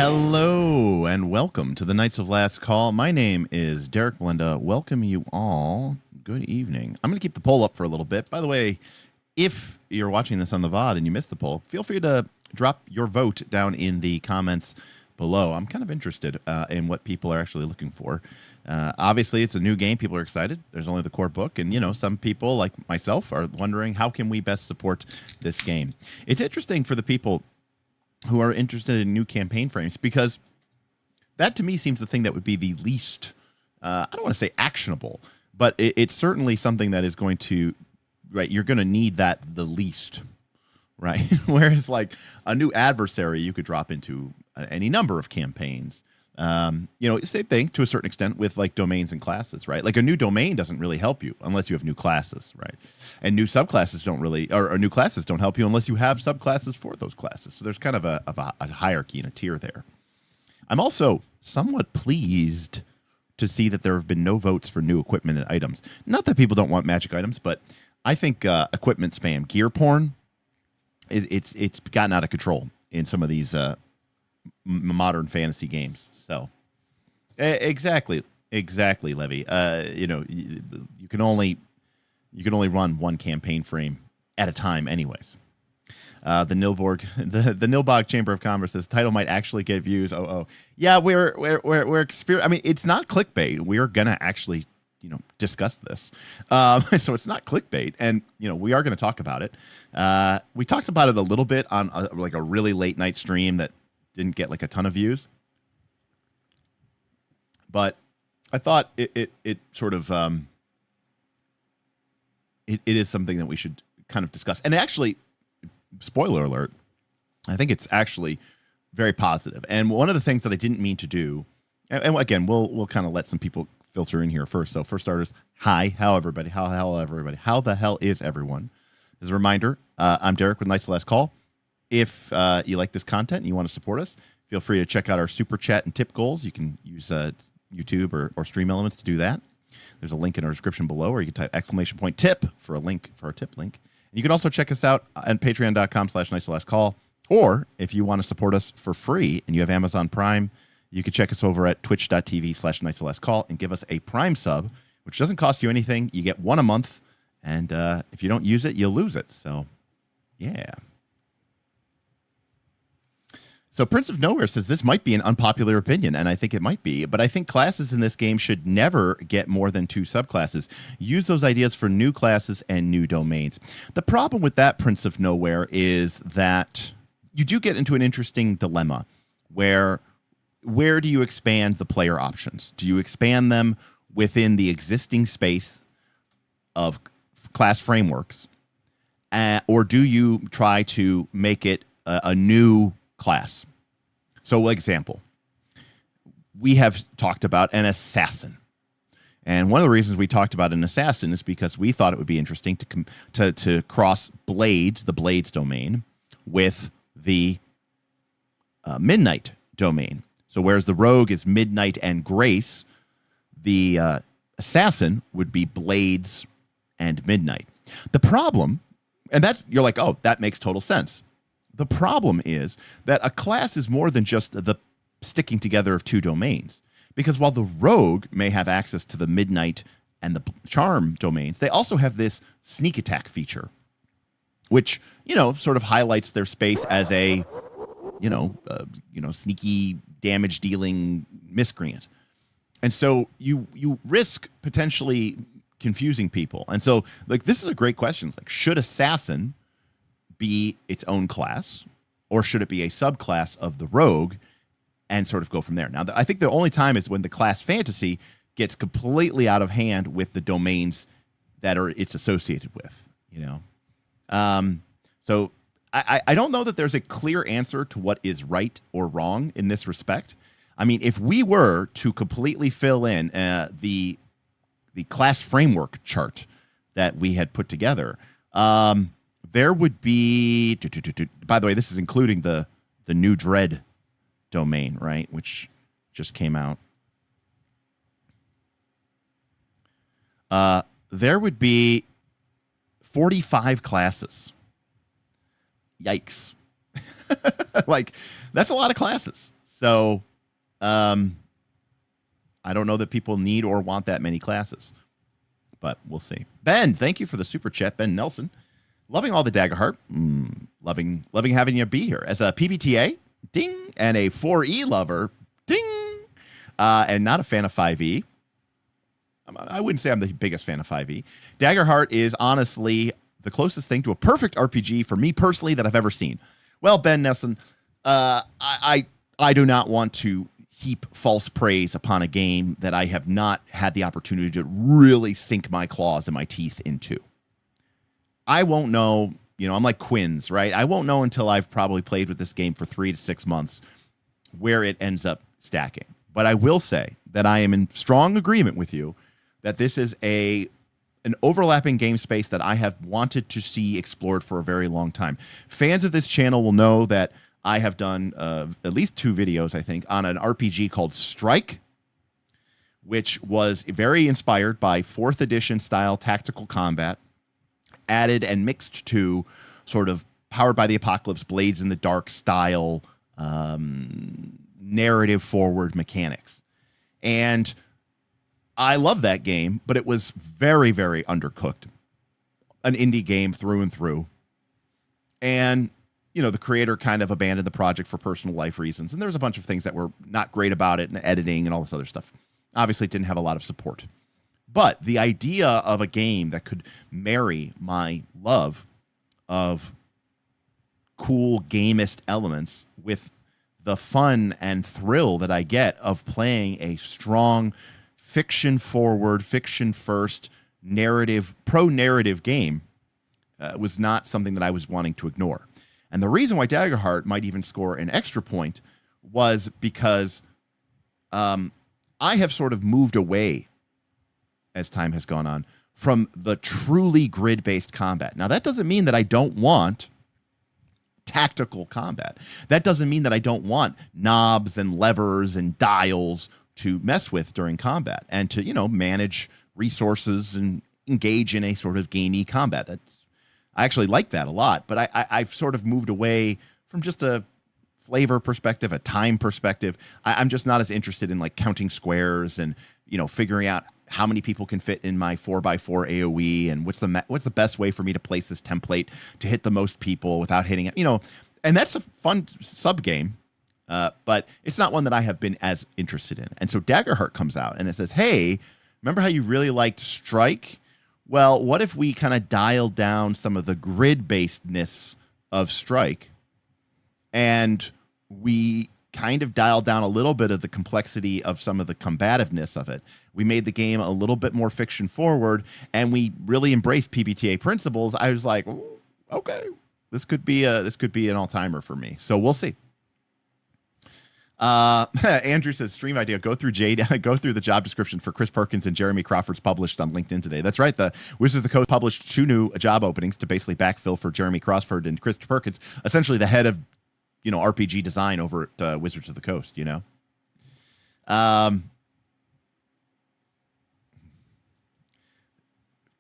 Hello and welcome to the Knights of Last Call. My name is Derek Belinda. Welcome you all. Good evening. I'm going to keep the poll up for a little bit. By the way, if you're watching this on the VOD and you missed the poll, feel free to drop your vote down in the comments below. I'm kind of interested in what people are actually looking for. Obviously, it's a new game. People are excited. There's only the core book. And, you know, some people like myself are wondering, how can we best support this game? It's interesting for the people who are interested in new campaign frames, because that to me seems the thing that would be the least, I don't want to say actionable, but it's certainly something that is going to, right, you're going to need that the least, right? Whereas like a new adversary, you could drop into any number of campaigns. You know, same thing to a certain extent with like domains and classes, right? Like a new domain doesn't really help you unless you have new classes, right? And new subclasses don't really, or new classes don't help you unless you have subclasses for those classes. So there's kind of a hierarchy and a tier there. I'm also somewhat pleased to see that there have been no votes for new equipment and items. Not that people don't want magic items, but I think equipment spam, gear porn, it's gotten out of control in some of these modern fantasy games. So exactly, Levy. You know, you can only run one campaign frame at a time, anyways. The Nilbog Chamber of Commerce says title might actually get views. Yeah, we're I mean, it's not clickbait. We're gonna actually, you know, discuss this. So it's not clickbait, and you know, we are going to talk about it. We talked about it a little bit on like a really late night stream that didn't get like a ton of views, but I thought it sort of it is something that we should kind of discuss. And actually, spoiler alert, I think it's actually very positive. And one of the things that I didn't mean to do, and again, we'll kind of let some people filter in here first. So for starters, hi, how everybody? How the hell is everyone? As a reminder, I'm Derek with Knights of Last Call. If you like this content and you want to support us, feel free to check out our super chat and tip goals. You can use YouTube or Stream Elements to do that. There's a link in our description below, or you can type ! Tip for a link for our tip link. And you can also check us out on patreon.com/Knights-of-Last-Call. Or if you want to support us for free and you have Amazon Prime, you can check us over at twitch.tv/Knights-of-Last-Call and give us a Prime sub, which doesn't cost you anything. You get one a month, and if you don't use it, you'll lose it. So, yeah. So Prince of Nowhere says this might be an unpopular opinion, and I think it might be, but I think classes in this game should never get more than 2 subclasses. Use those ideas for new classes and new domains. The problem with that, Prince of Nowhere, is that you do get into an interesting dilemma where do you expand the player options? Do you expand them within the existing space of class frameworks, or do you try to make it a new class? So, example, we have talked about an assassin, and one of the reasons we talked about an assassin is because we thought it would be interesting to cross blades, the blades domain, with the midnight domain. So, whereas the rogue is midnight and grace, the assassin would be blades and midnight. The problem, and that's, you're like, oh, that makes total sense. The problem is that a class is more than just the sticking together of 2 domains. Because while the rogue may have access to the midnight and the charm domains, they also have this sneak attack feature, which, you know, sort of highlights their space as a, sneaky damage dealing miscreant. And so you risk potentially confusing people. And so, like, this is a great question. It's like, should assassin be its own class, or should it be a subclass of the rogue, and sort of go from there? Now, I think the only time is when the class fantasy gets completely out of hand with the domains that it's associated with, you know? So I don't know that there's a clear answer to what is right or wrong in this respect. I mean, if we were to completely fill in the class framework chart that we had put together, there would be, by the way, this is including the new Dread domain, right, which just came out. There would be 45 classes. Yikes. Like, that's a lot of classes. So I don't know that people need or want that many classes, but we'll see. Ben, thank you for the super chat. Ben Nelson, loving all the Daggerheart. Loving having you be here as a PBTA, ding, and a 4E lover, ding, and not a fan of 5E. I wouldn't say I'm the biggest fan of 5E. Daggerheart is honestly the closest thing to a perfect RPG for me personally that I've ever seen. Well, Ben Nelson, I do not want to heap false praise upon a game that I have not had the opportunity to really sink my claws and my teeth into. I won't know, I'm like Quinn's, right? I won't know until I've probably played with this game for 3 to 6 months where it ends up stacking. But I will say that I am in strong agreement with you that this is an overlapping game space that I have wanted to see explored for a very long time. Fans of this channel will know that I have done at least 2 videos, I think, on an RPG called Strike, which was very inspired by 4th edition style tactical combat, added and mixed to sort of Powered by the Apocalypse, Blades in the Dark style narrative forward mechanics. And I love that game, but it was very, very undercooked. An indie game through and through. And the creator kind of abandoned the project for personal life reasons. And there was a bunch of things that were not great about it, and editing and all this other stuff. Obviously, it didn't have a lot of support. But the idea of a game that could marry my love of cool gamist elements with the fun and thrill that I get of playing a strong fiction-forward, fiction-first, pro-narrative game was not something that I was wanting to ignore. And the reason why Daggerheart might even score an extra point was because I have sort of moved away as time has gone on from the truly grid-based combat. Now, that doesn't mean that I don't want tactical combat. That doesn't mean that I don't want knobs and levers and dials to mess with during combat and to, manage resources and engage in a sort of gamey combat. I actually like that a lot, but I've sort of moved away from just a flavor perspective, a time perspective. I'm just not as interested in like counting squares and, figuring out how many people can fit in my 4x4 AoE and what's the best way for me to place this template to hit the most people without hitting it, and that's a fun sub game. But it's not one that I have been as interested in. And so Daggerheart comes out and it says, hey, remember how you really liked Strike? Well, what if we kind of dialed down some of the grid-basedness of Strike and we kind of dialed down a little bit of the complexity of some of the combativeness of it. We made the game a little bit more fiction forward and we really embraced PBTA principles. I was like, okay, this could be an all-timer for me. So we'll see. Andrew says, stream idea, go through the job description for Chris Perkins and Jeremy Crawford's published on LinkedIn today. That's right. The Wizards of the Coast published 2 new job openings to basically backfill for Jeremy Crawford and Chris Perkins, essentially the head of, RPG design over at Wizards of the Coast,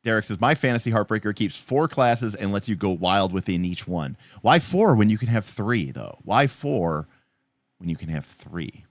Derek says, my fantasy heartbreaker keeps 4 classes and lets you go wild within each one. Why 4 when you can have 3, though? Why 4 when you can have 3?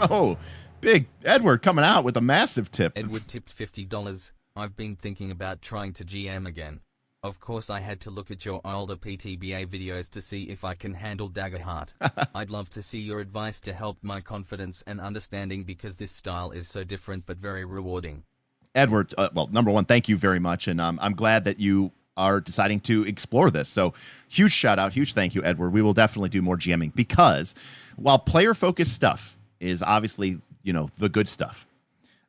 Oh, big Edward coming out with a massive tip. Edward tipped $50. I've been thinking about trying to GM again. Of course I had to look at your older PTBA videos to see if I can handle Daggerheart. I'd love to see your advice to help my confidence and understanding because this style is so different but very rewarding. Edward, well, number one, thank you very much. And I'm glad that you are deciding to explore this. So huge shout out, huge thank you, Edward. We will definitely do more GMing because while player-focused stuff is obviously, the good stuff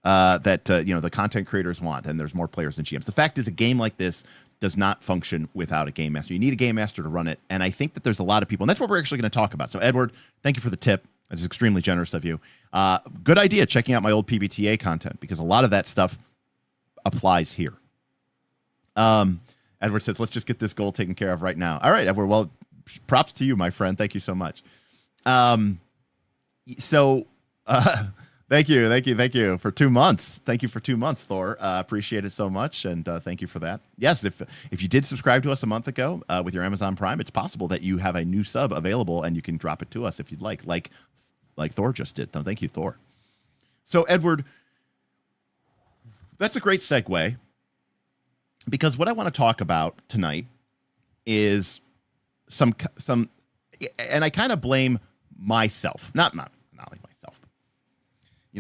that, the content creators want, and there's more players than GMs. The fact is a game like this does not function without a game master. You need a game master to run it. And I think that there's a lot of people, and that's what we're actually going to talk about. So Edward, thank you for the tip. That is extremely generous of you. Good idea checking out my old PBTA content because a lot of that stuff applies here. Edward says, let's just get this goal taken care of right now. All right, Edward. Well, props to you, my friend. Thank you so much. Thank you for 2 months. Thank you for 2 months, Thor. Appreciate it so much, and thank you for that. Yes, if you did subscribe to us a month ago with your Amazon Prime, it's possible that you have a new sub available, and you can drop it to us if you'd like Thor just did. Thank you, Thor. So, Edward, that's a great segue, because what I want to talk about tonight is some, and I kind of blame myself, not like myself.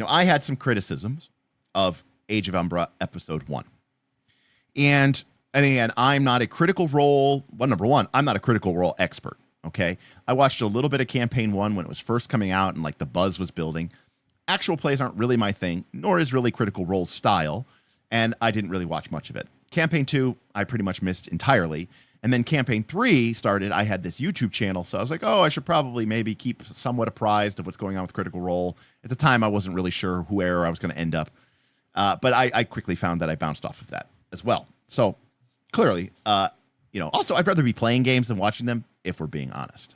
I had some criticisms of Age of Umbra Episode 1. And again, I'm not a Critical Role. Well, number one, I'm not a Critical Role expert, okay? I watched a little bit of Campaign 1 when it was first coming out and, the buzz was building. Actual plays aren't really my thing, nor is really Critical Role's style, and I didn't really watch much of it. Campaign 2, I pretty much missed entirely. And then Campaign 3 started. I had this YouTube channel, so I was like, I should probably maybe keep somewhat apprised of what's going on with Critical Role. At the time, I wasn't really sure where I was going to end up. But I quickly found that I bounced off of that as well. So clearly, also, I'd rather be playing games than watching them, if we're being honest.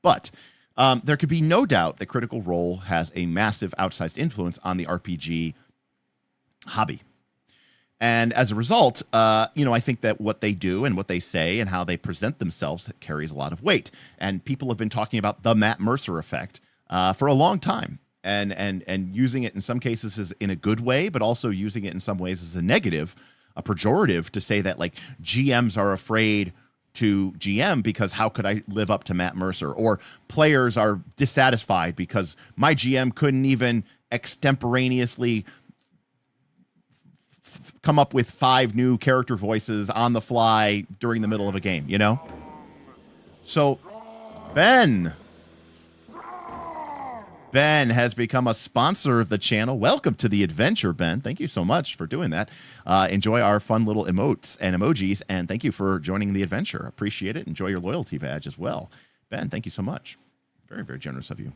But there could be no doubt that Critical Role has a massive outsized influence on the RPG hobby. And as a result, I think that what they do and what they say and how they present themselves carries a lot of weight. And people have been talking about the Matt Mercer effect for a long time, and using it in some cases as in a good way, but also using it in some ways as a negative, a pejorative, to say that GMs are afraid to GM because how could I live up to Matt Mercer? Or players are dissatisfied because my GM couldn't even extemporaneously come up with 5 new character voices on the fly during the middle of a game, So Ben has become a sponsor of the channel. Welcome to the adventure, Ben. Thank you so much for doing that. Enjoy our fun little emotes and emojis, and thank you for joining the adventure. Appreciate it. Enjoy your loyalty badge as well. Ben, thank you so much. Very, very generous of you.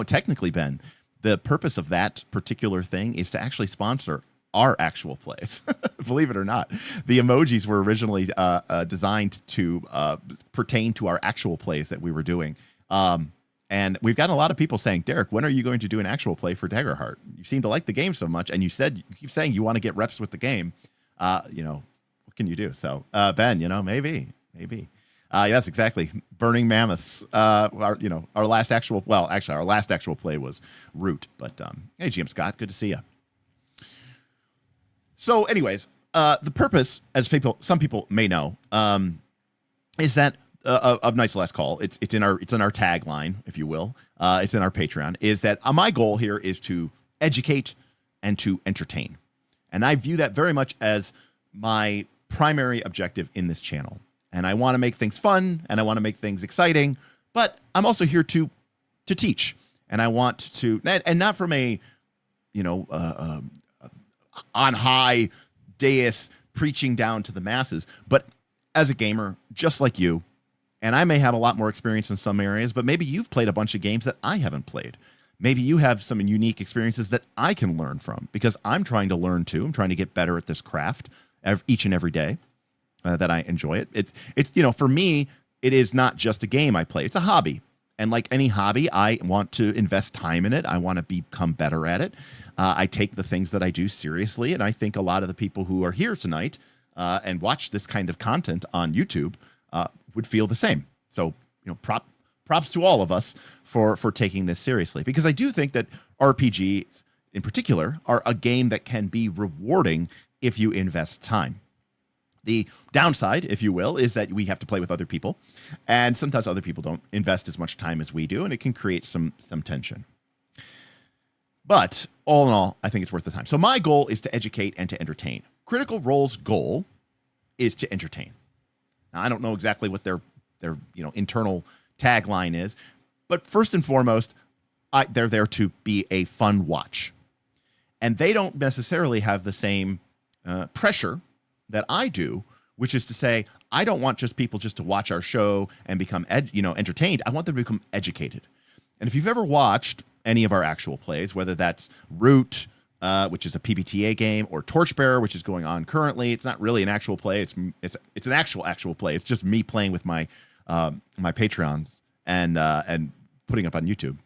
Technically, Ben, the purpose of that particular thing is to actually sponsor our actual plays. Believe it or not, the emojis were originally designed to pertain to our actual plays that we were doing. And we've gotten a lot of people saying, Derek, when are you going to do an actual play for Daggerheart? You seem to like the game so much, and you keep saying you want to get reps with the game. What can you do? So, Ben, maybe. Yes, exactly. Burning Mammoths. Our last actual play was Root. But hey, GM Scott, good to see you. So, anyways, the purpose, as some people may know, is that of Night's Last Call. It's in our tagline, if you will. It's in our Patreon. Is that my goal here is to educate and to entertain, and I view that very much as my primary objective in this channel. And I want to make things fun, and I want to make things exciting, but I'm also here to teach, and I want to, and not from a, on high dais preaching down to the masses, but as a gamer, just like you, and I may have a lot more experience in some areas, but maybe you've played a bunch of games that I haven't played. Maybe you have some unique experiences that I can learn from, because I'm trying to learn too. I'm trying to get better at this craft each and every day. That I enjoy it. It's for me, it is not just a game I play. It's a hobby. And like any hobby, I want to invest time in it. I want to become better at it. I take the things that I do seriously. And I think a lot of the people who are here tonight and watch this kind of content on YouTube would feel the same. So, props to all of us for taking this seriously. Because I do think that RPGs in particular are a game that can be rewarding if you invest time. The downside, if you will, is that we have to play with other people, and sometimes other people don't invest as much time as we do, and it can create some tension. But all in all, I think it's worth the time. So my goal is to educate and to entertain. Critical Role's goal is to entertain. Now, I don't know exactly what their internal tagline is, but first and foremost, they're there to be a fun watch, and they don't necessarily have the same pressure that I do, which is to say, I don't want just people just to watch our show and become entertained. I want them to become educated. And if you've ever watched any of our actual plays, whether that's Root, which is a PBTA game, or Torchbearer, which is going on currently, it's not really an actual play. It's an actual play. It's just me playing with my my Patreons and putting up on YouTube.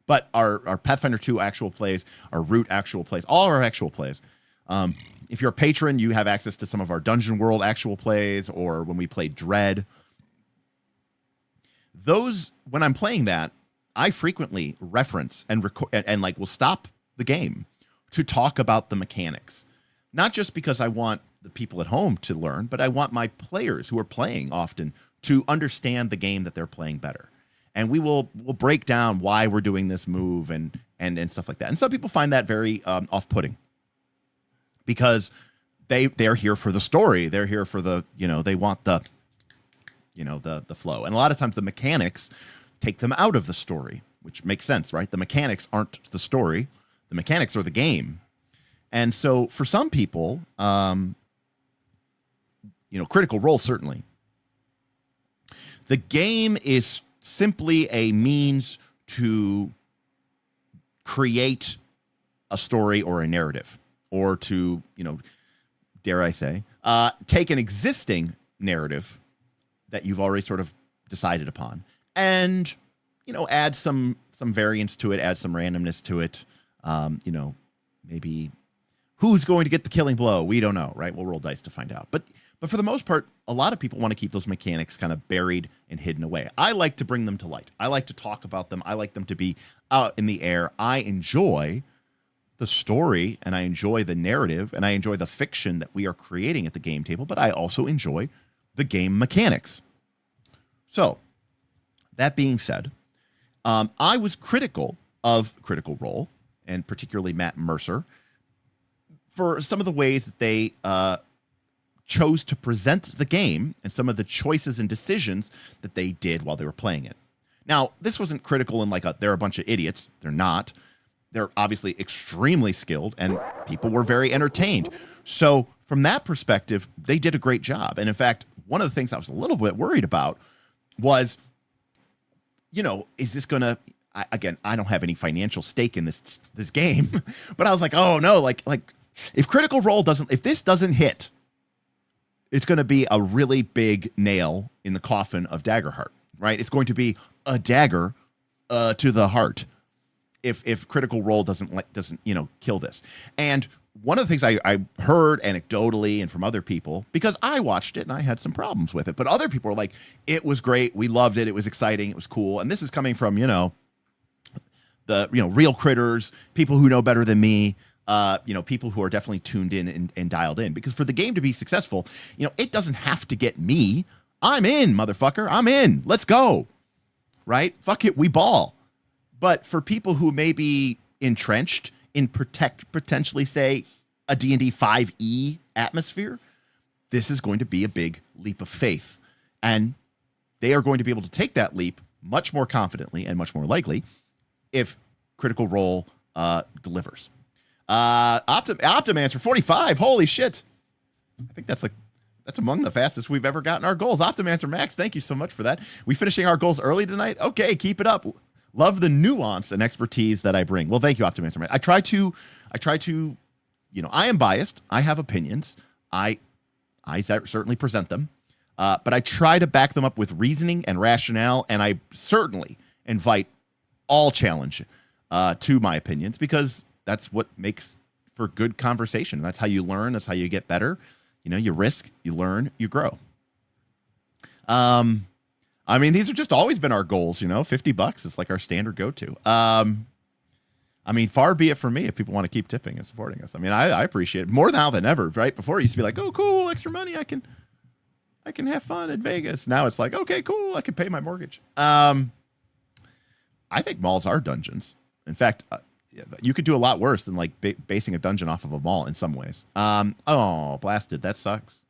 But our Pathfinder 2 actual plays, our Root actual plays, all our actual plays. If you're a patron, you have access to some of our Dungeon World actual plays, or when we play Dread. Those, when I'm playing that, I frequently reference and record and like will stop the game to talk about the mechanics. Not just because I want the people at home to learn, but I want my players who are playing often to understand the game that they're playing better. And we'll break down why we're doing this move and stuff like that. And some people find that very off-putting because they're here for the story. They're here for the, they want the, the flow. And a lot of times the mechanics take them out of the story, which makes sense, right? The mechanics aren't the story. The mechanics are the game. And so for some people, Critical Role, certainly. The game is simply a means to create a story or a narrative, or to, dare I say, take an existing narrative that you've already sort of decided upon and, add some variance to it, add some randomness to it. Maybe who's going to get the killing blow? We don't know, right? We'll roll dice to find out. But for the most part, a lot of people want to keep those mechanics kind of buried and hidden away. I like to bring them to light. I like to talk about them. I like them to be out in the air. I enjoy the story, and I enjoy the narrative, and I enjoy the fiction that we are creating at the game table, but I also enjoy the game mechanics. So, that being said, I was critical of Critical Role, and particularly Matt Mercer, for some of the ways that they chose to present the game and some of the choices and decisions that they did while they were playing it. Now, this wasn't critical in they're a bunch of idiots. They're not. They're obviously extremely skilled, and people were very entertained. So from that perspective, they did a great job. And in fact, one of the things I was a little bit worried about was, is this going to, again, I don't have any financial stake in this game, but I was like, oh no, like if Critical Role if this doesn't hit, it's going to be a really big nail in the coffin of Daggerheart, right? It's going to be a dagger to the heart if Critical Role doesn't kill this. And one of the things I heard anecdotally and from other people, because I watched it and I had some problems with it, but other people were like, it was great, we loved it, it was exciting, it was cool. And this is coming from the real critters, people who know better than me. People who are definitely tuned in and dialed in, because for the game to be successful, it doesn't have to get me. I'm in, motherfucker. I'm in. Let's go. Right? Fuck it. We ball. But for people who may be entrenched in potentially say a D&D 5e atmosphere, this is going to be a big leap of faith. And they are going to be able to take that leap much more confidently and much more likely if Critical Role delivers. Optim answer 45. Holy shit. I think that's among the fastest we've ever gotten our goals. Optim answer Max, thank you so much for that. We finishing our goals early tonight? Okay, keep it up. Love the nuance and expertise that I bring. Well, thank you, Optim answer Max. I try to, I am biased. I have opinions. I certainly present them. But I try to back them up with reasoning and rationale, and I certainly invite all challenge to my opinions, because that's what makes for good conversation. That's how you learn. That's how you get better. You risk, you learn, you grow. These have just always been our goals, $50 is like our standard go-to. Far be it from me if people want to keep tipping and supporting us. I appreciate it more now than ever, right? Before it used to be like, oh, cool, extra money. I can have fun in Vegas. Now it's like, okay, cool. I can pay my mortgage. I think malls are dungeons. In fact, you could do a lot worse than basing a dungeon off of a mall in some ways. Oh, blasted. That sucks.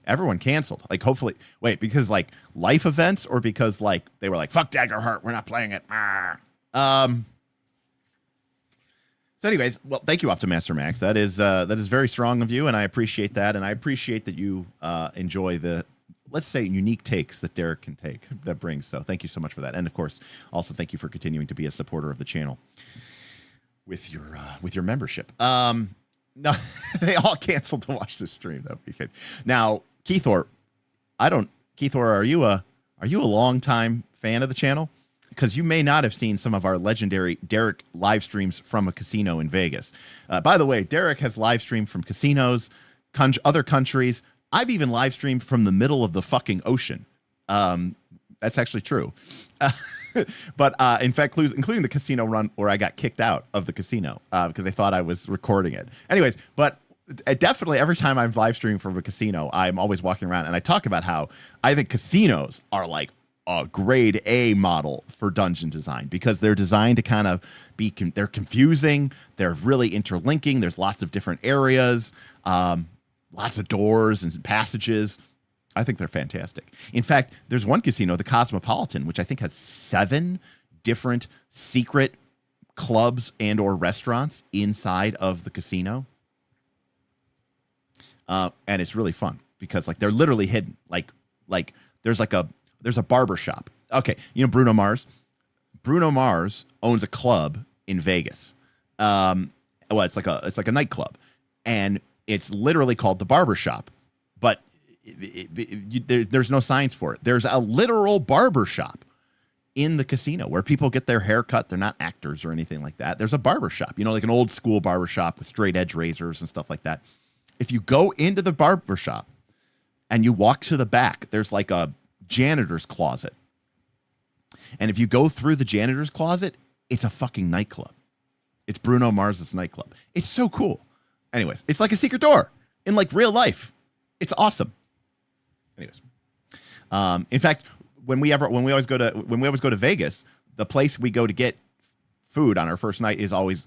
Everyone canceled. Hopefully, wait, because life events, or because they were like, fuck Daggerheart, we're not playing it. So anyways, well, thank you, Optimaster Max. That is very strong of you, and I appreciate that. And I appreciate that you enjoy the, let's say, unique takes that Derek can take, that brings. So thank you so much for that. And of course, also thank you for continuing to be a supporter of the channel with your membership. No, they all canceled to watch this stream. That would be good. Now, Keithor, are you a long time fan of the channel? because you may not have seen some of our legendary Derek live streams from a casino in Vegas. By the way, Derek has live streamed from casinos, other countries. I've even live streamed from the middle of the fucking ocean. That's actually true. But in fact, including the casino run where I got kicked out of the casino because they thought I was recording it. Anyways, but definitely every time I'm live streaming from a casino, I'm always walking around and I talk about how I think casinos are like a grade A model for dungeon design because they're designed to kind of be, they're confusing. They're really interlinking. There's lots of different areas, lots of doors and passages. I think they're fantastic. In fact, there's one casino, the Cosmopolitan, which I think has 7 different secret clubs and or restaurants inside of the casino. And it's really fun because like they're literally hidden. Like there's a barber shop. Okay, you know Bruno Mars? Bruno Mars owns a club in Vegas. Well, it's like a nightclub, and it's literally called the Barber Shop, but there's no signs for it. There's a literal barber shop in the casino where people get their hair cut. They're not actors or anything like that. There's a barber shop, you know, like an old school barber shop with straight edge razors and stuff like that. If you go into the barber shop and you walk to the back, there's like a janitor's closet. And if you go through the janitor's closet, it's a fucking nightclub. It's Bruno Mars's nightclub. It's so cool. Anyways, it's like a secret door in like real life. It's awesome. Anyways, in fact, when we always go to Vegas, the place we go to get food on our first night is always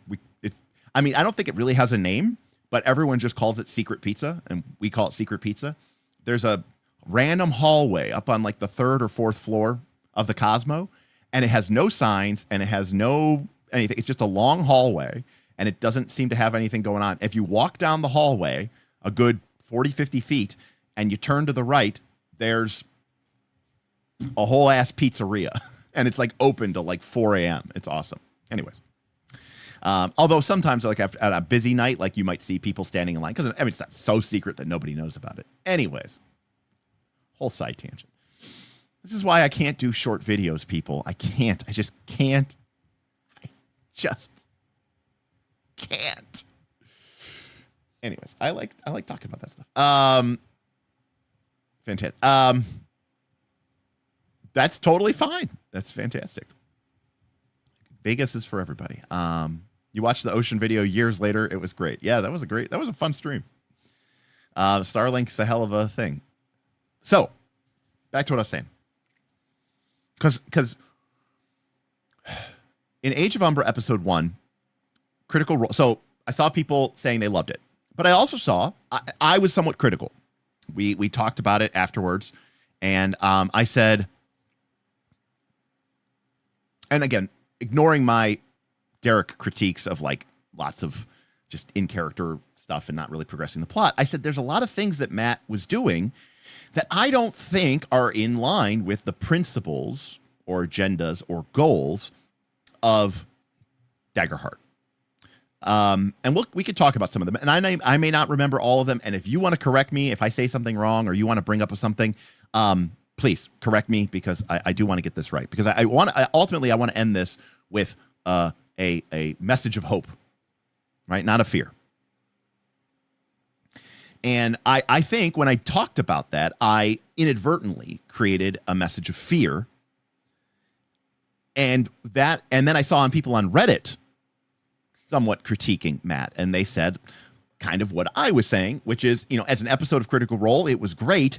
I don't think it really has a name, but everyone just calls it Secret Pizza, and we call it Secret Pizza. There's a random hallway up on like the 3rd or 4th floor of the Cosmo, and it has no signs and it has no anything. It's just a long hallway, and it doesn't seem to have anything going on. If you walk down the hallway a good 40, 50 feet, and you turn to the right, there's a whole ass pizzeria, and it's like open till like 4 a.m. It's awesome. Anyways, although sometimes like at a busy night, like you might see people standing in line because it's not so secret that nobody knows about it. Anyways, whole side tangent. This is why I can't do short videos, people. I can't. I just can't. I just can't. Anyways, I like talking about that stuff. Fantastic. That's totally fine. That's fantastic. Vegas is for everybody. You watched the ocean video years later. It was great. Yeah, that was a fun stream. Starlink's a hell of a thing. So, back to what I was saying. Because in Age of Umbra episode 1, Critical Role. So I saw people saying they loved it, but I also saw I was somewhat critical. We talked about it afterwards, and I said, and again, ignoring my Derek critiques of like lots of just in character stuff and not really progressing the plot, I said there's a lot of things that Matt was doing that I don't think are in line with the principles or agendas or goals of Daggerheart. And we could talk about some of them. And I may not remember all of them. And if you want to correct me, if I say something wrong or you want to bring up something, please correct me because I do want to get this right. Because ultimately I want to end this with a message of hope, right? Not a fear. And I think when I talked about that, I inadvertently created a message of fear. And then I saw on people on Reddit somewhat critiquing Matt, and they said kind of what I was saying, which is, you know, as an episode of Critical Role, it was great.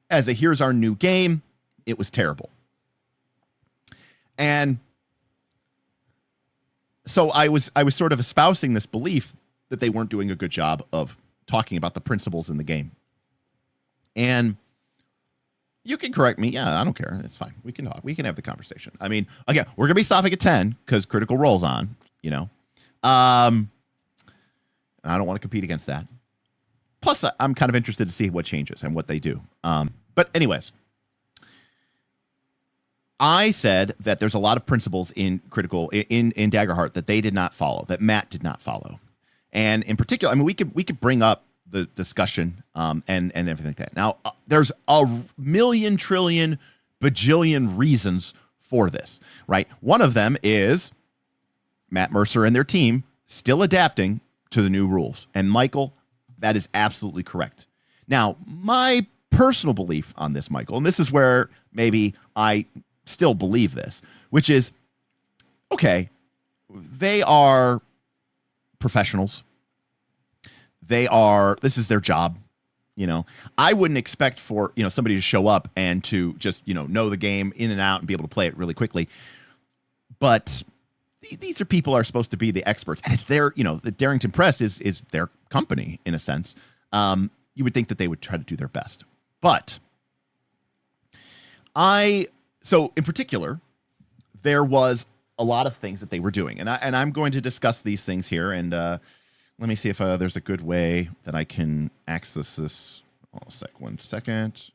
As a here's our new game, it was terrible. And so I was sort of espousing this belief that they weren't doing a good job of talking about the principles in the game. And you can correct me. Yeah, I don't care. It's fine. We can talk. We can have the conversation. I mean, again, we're going to be stopping at 10 because Critical Role's on, you know. And I don't want to compete against that. Plus, I'm kind of interested to see what changes and what they do. But anyways, I said that there's a lot of principles in Daggerheart that they did not follow, that Matt did not follow. And in particular, I mean, we could bring up the discussion and everything like that. Now, there's a million, trillion, bajillion reasons for this, right? One of them is Matt Mercer and their team still adapting to the new rules. And Michael, that is absolutely correct. Now, my personal belief on this, Michael, and this is where maybe I still believe this, which is, okay, they are professionals. This is their job. I wouldn't expect for, somebody to show up and to just, know the game in and out and be able to play it really quickly. But these are people are supposed to be the experts. And it's their, the Darrington Press is their company in a sense. You would think that they would try to do their best. But so in particular, there was a lot of things that they were doing. And I'm going to discuss these things here. And let me see if there's a good way that I can access this. One second.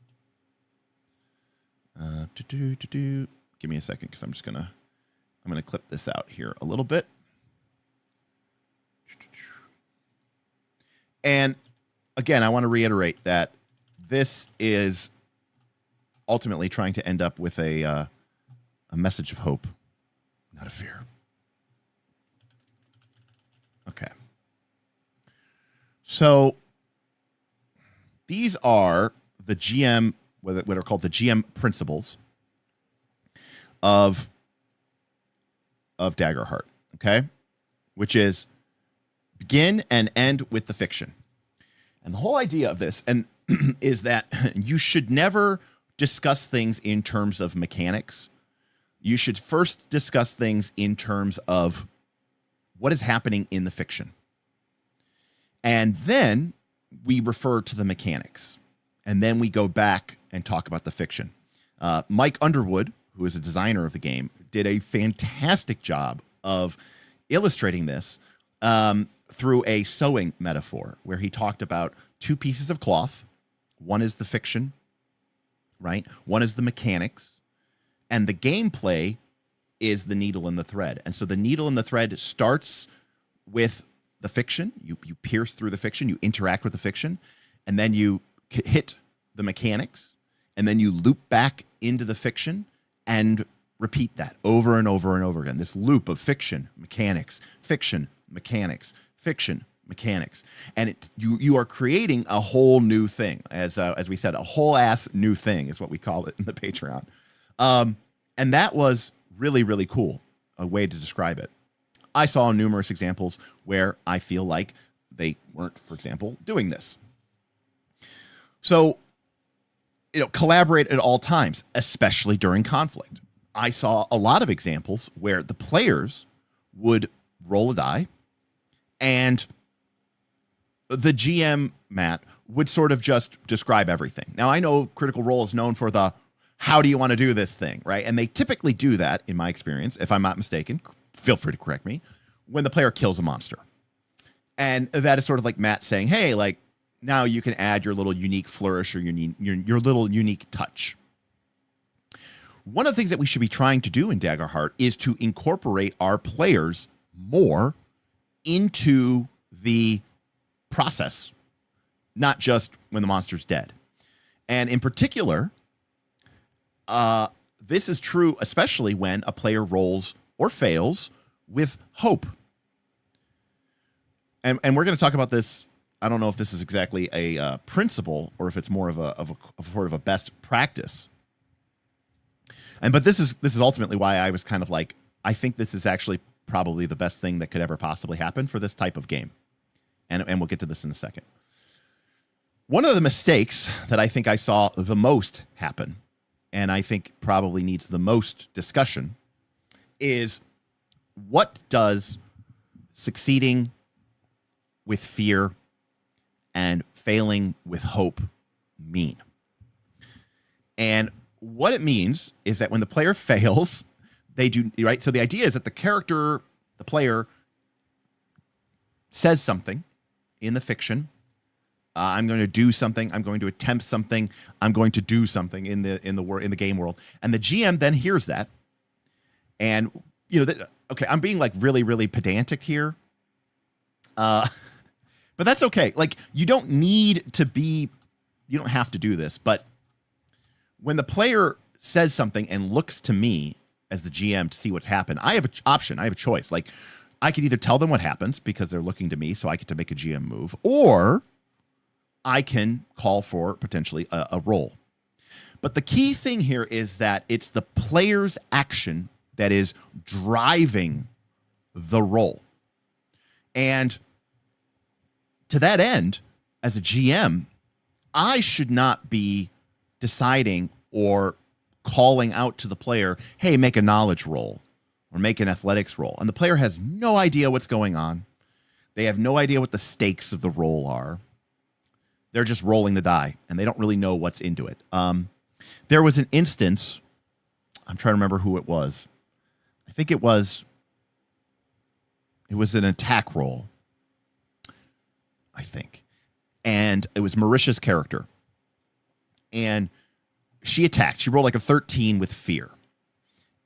Give me a second because I'm going to clip this out here a little bit. And again, I want to reiterate that this is ultimately trying to end up with a message of hope, not of fear. Okay. So these are the GM, what are called the GM principles of Daggerheart, okay? Which is begin and end with the fiction. And the whole idea of this is that you should never discuss things in terms of mechanics. You should first discuss things in terms of what is happening in the fiction. And then we refer to the mechanics. And then we go back and talk about the fiction. Mike Underwood, who is a designer of the game, did a fantastic job of illustrating this through a sewing metaphor where he talked about two pieces of cloth. One is the fiction, right? One is the mechanics. And the gameplay is the needle and the thread. And so the needle and the thread starts with the fiction. You pierce through the fiction. You interact with the fiction. And then you hit the mechanics. And then you loop back into the fiction and repeat that over and over and over again. This loop of fiction, mechanics, fiction, mechanics, fiction, mechanics. And you are creating a whole new thing. As we said, a whole ass new thing is what we call it in the Patreon. And that was really, really cool, a way to describe it. I saw numerous examples where I feel like they weren't, for example, doing this. So, collaborate at all times, especially during conflict. I saw a lot of examples where the players would roll a die and the GM, Matt, would sort of just describe everything. Now, I know Critical Role is known for the how do you want to do this thing, right? And they typically do that, in my experience, if I'm not mistaken, feel free to correct me, when the player kills a monster. And that is sort of like Matt saying, hey, like, now you can add your little unique flourish or your little unique touch. One of the things that we should be trying to do in Daggerheart is to incorporate our players more into the process, not just when the monster's dead. And in particular, this is true especially when a player rolls or fails with hope. And we're going to talk about this. I don't know if this is exactly a principle or if it's more of a sort of a best practice. But this is ultimately why I was kind of like, I think this is actually probably the best thing that could ever possibly happen for this type of game. And we'll get to this in a second. One of the mistakes that I think I saw the most happen, and I think probably needs the most discussion, is what does succeeding with fear and failing with hope mean? And what it means is that when the player fails, they do, right? So the idea is that the player says something in the fiction. I'm going to do something. I'm going to attempt something. I'm going to do something in the game world. And the GM then hears that. And, okay, I'm being like really, really pedantic here. But that's okay. Like, you don't have to do this. But when the player says something and looks to me as the GM to see what's happened, I have an option. I have a choice. Like, I could either tell them what happens because they're looking to me, so I get to make a GM move, or I can call for potentially a roll. But the key thing here is that it's the player's action that is driving the roll. And to that end, as a GM, I should not be deciding or calling out to the player, hey, make a knowledge roll or make an athletics roll. And the player has no idea what's going on. They have no idea what the stakes of the roll are. They're just rolling the die, and they don't really know what's into it. There was an instance, I'm trying to remember who it was. I think it was an attack roll, I think. And it was Marisha's character. And she attacked. She rolled like a 13 with fear.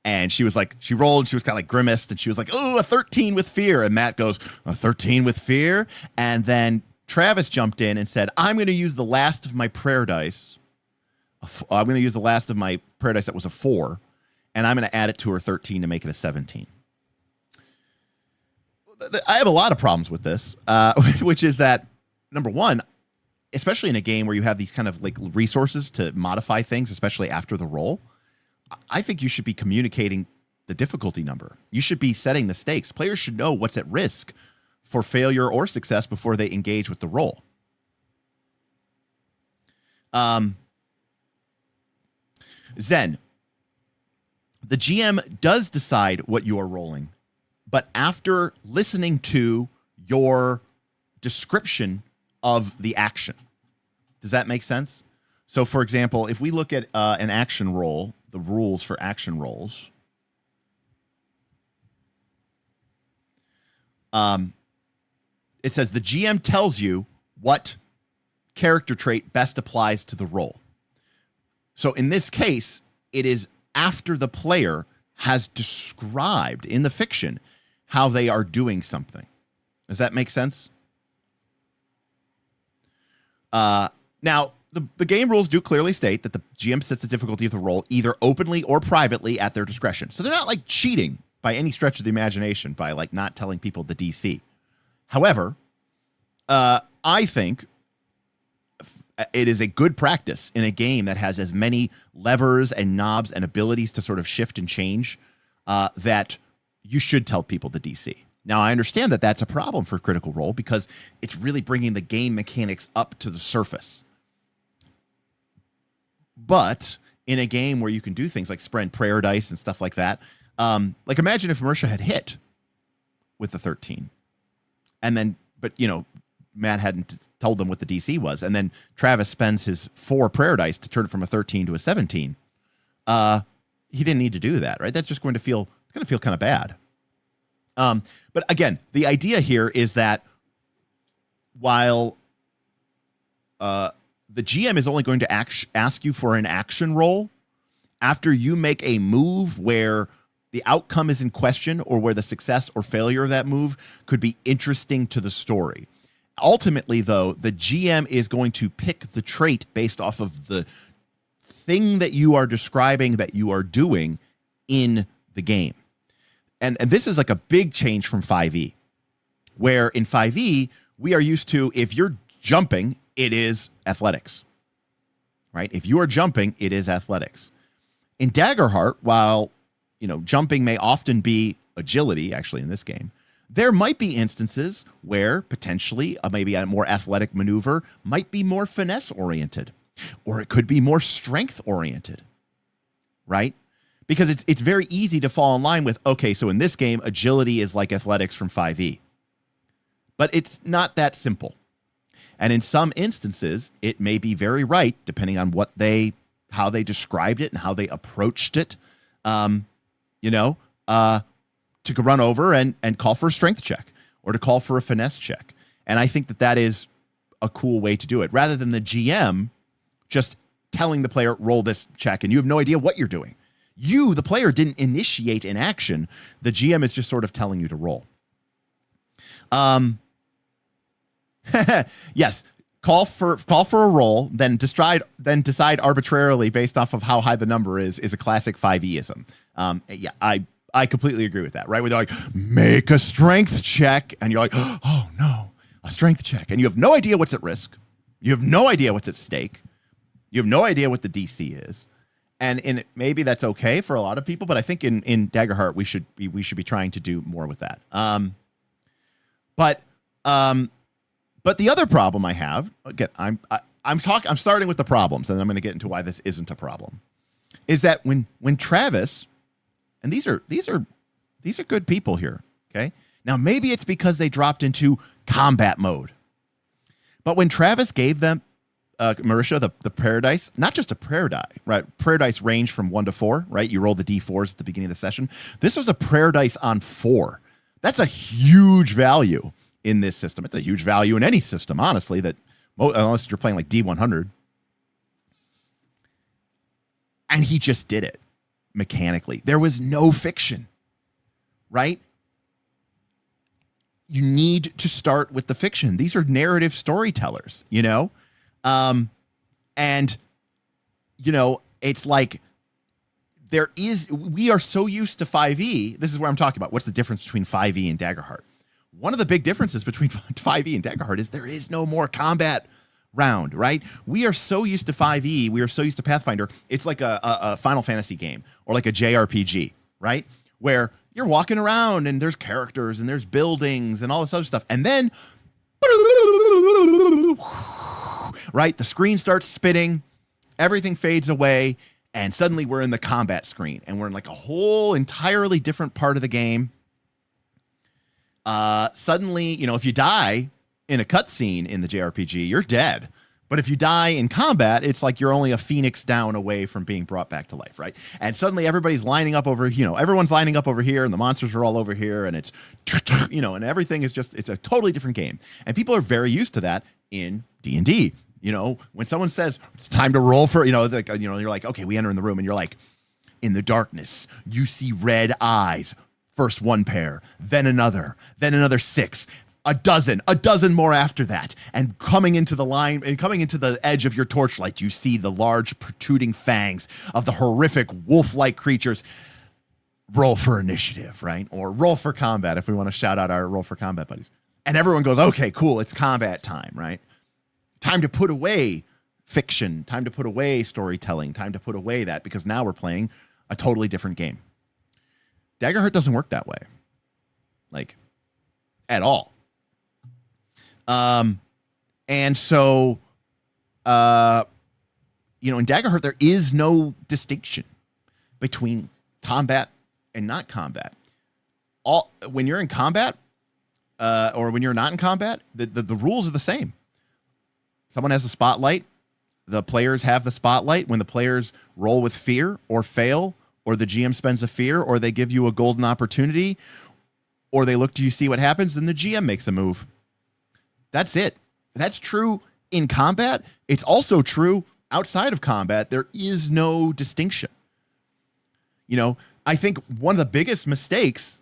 And she was like, she rolled, she was kind of like grimaced, and she was like, oh, a 13 with fear. And Matt goes, a 13 with fear? And then Travis jumped in and said, I'm going to use the last of my prayer dice. I'm going to use the last of my prayer dice that was a 4, and I'm going to add it to her 13 to make it a 17. I have a lot of problems with this, which is that, number one, especially in a game where you have these kind of like resources to modify things, especially after the roll, I think you should be communicating the difficulty number. You should be setting the stakes. Players should know what's at risk for failure or success before they engage with the roll. Zen, the GM does decide what you are rolling, but after listening to your description of the action. Does that make sense? So, for example, if we look at an action roll, the rules for action rolls, it says the GM tells you what character trait best applies to the roll. So in this case, it is after the player has described in the fiction how they are doing something. Does that make sense? Now, the game rules do clearly state that the GM sets the difficulty of the roll either openly or privately at their discretion. So they're not like cheating by any stretch of the imagination by like not telling people the DC. However, I think it is a good practice in a game that has as many levers and knobs and abilities to sort of shift and change that you should tell people the DC. Now, I understand that that's a problem for Critical Role because it's really bringing the game mechanics up to the surface. But in a game where you can do things like spread prayer dice and stuff like that, like imagine if Marisha had hit with the 13 and then, but you know, Matt hadn't told them what the DC was, and then Travis spends his 4 prayer dice to turn it from a 13 to a 17. He didn't need to do that, right? That's just going to feel kind of bad. But again, the idea here is that while the GM is only going to ask you for an action roll after you make a move where the outcome is in question or where the success or failure of that move could be interesting to the story. Ultimately, though, the GM is going to pick the trait based off of the thing that you are describing that you are doing in the game. And this is like a big change from 5e, where in 5e, we are used to, if you're jumping, it is athletics, right? If you are jumping, it is athletics. In Daggerheart, while, you know, jumping may often be agility, actually in this game, there might be instances where potentially maybe a more athletic maneuver might be more finesse-oriented, or it could be more strength-oriented, right? Because it's very easy to fall in line with, okay, so in this game, agility is like athletics from 5e. But it's not that simple. And in some instances, it may be very right, depending on how they described it and how they approached it, to run over and call for a strength check or to call for a finesse check. And I think that is a cool way to do it, rather than the GM just telling the player, roll this check, and you have no idea what you're doing. You, the player, didn't initiate an action. The GM is just sort of telling you to roll. Yes, call for a roll, then decide arbitrarily based off of how high the number is a classic 5e-ism. Yeah, I completely agree with that, right? Where they're like, make a strength check, and you're like, oh no, a strength check, and you have no idea what's at risk. You have no idea what's at stake. You have no idea what the DC is. And maybe that's okay for a lot of people, but I think in Daggerheart we should be trying to do more with that. But the other problem I have, again, I'm starting with the problems, and I'm going to get into why this isn't a problem, is that when Travis, and these are good people here, okay? Now maybe it's because they dropped into combat mode, but when Travis gave them Marisha the prayer dice, not just a prayer die, right? Prayer dice range from 1 to 4, right? You roll the d4s at the beginning of the session. This was a prayer dice on 4. That's a huge value in this system. It's a huge value in any system, honestly, that unless you're playing like D100. And he just did it mechanically. There was no fiction, right? You need to start with the fiction. These are narrative storytellers, you know? And, you know, it's like we are so used to 5e. This is where I'm talking about. What's the difference between 5e and Daggerheart? One of the big differences between 5e and Daggerheart is there is no more combat round, right? We are so used to 5e. We are so used to Pathfinder. It's like a Final Fantasy game or like a JRPG, right? Where you're walking around and there's characters and there's buildings and all this other stuff. And then, right, the screen starts spinning, everything fades away, and suddenly we're in the combat screen and we're in like a whole entirely different part of the game. Suddenly, you know, if you die in a cutscene in the JRPG, you're dead. But if you die in combat, it's like you're only a phoenix down away from being brought back to life, right? And suddenly everybody's lining up over, you know, everyone's lining up over here and the monsters are all over here and it's, you know, and everything is just, it's a totally different game. And people are very used to that in D&D. You know, when someone says it's time to roll for, you know, like, you know, you're like, okay, we enter in the room and you're like, in the darkness, you see red eyes. First one pair, then another 6, a dozen more after that. And coming into the line and coming into the edge of your torchlight, you see the large protruding fangs of the horrific wolf-like creatures. Roll for initiative, right? Or roll for combat if we want to shout out our roll for combat buddies. And everyone goes, okay, cool, it's combat time, right? Time to put away fiction, time to put away storytelling, time to put away that because now we're playing a totally different game. Daggerheart doesn't work that way, like, at all. And so, you know, in Daggerheart, there is no distinction between combat and not combat. When you're in combat, or when you're not in combat, the rules are the same. Someone has a spotlight. The players have the spotlight. When the players roll with fear or fail, or the GM spends a fear, or they give you a golden opportunity, or they look to you see what happens, then the GM makes a move. That's it. That's true in combat. It's also true outside of combat. There is no distinction. You know, I think one of the biggest mistakes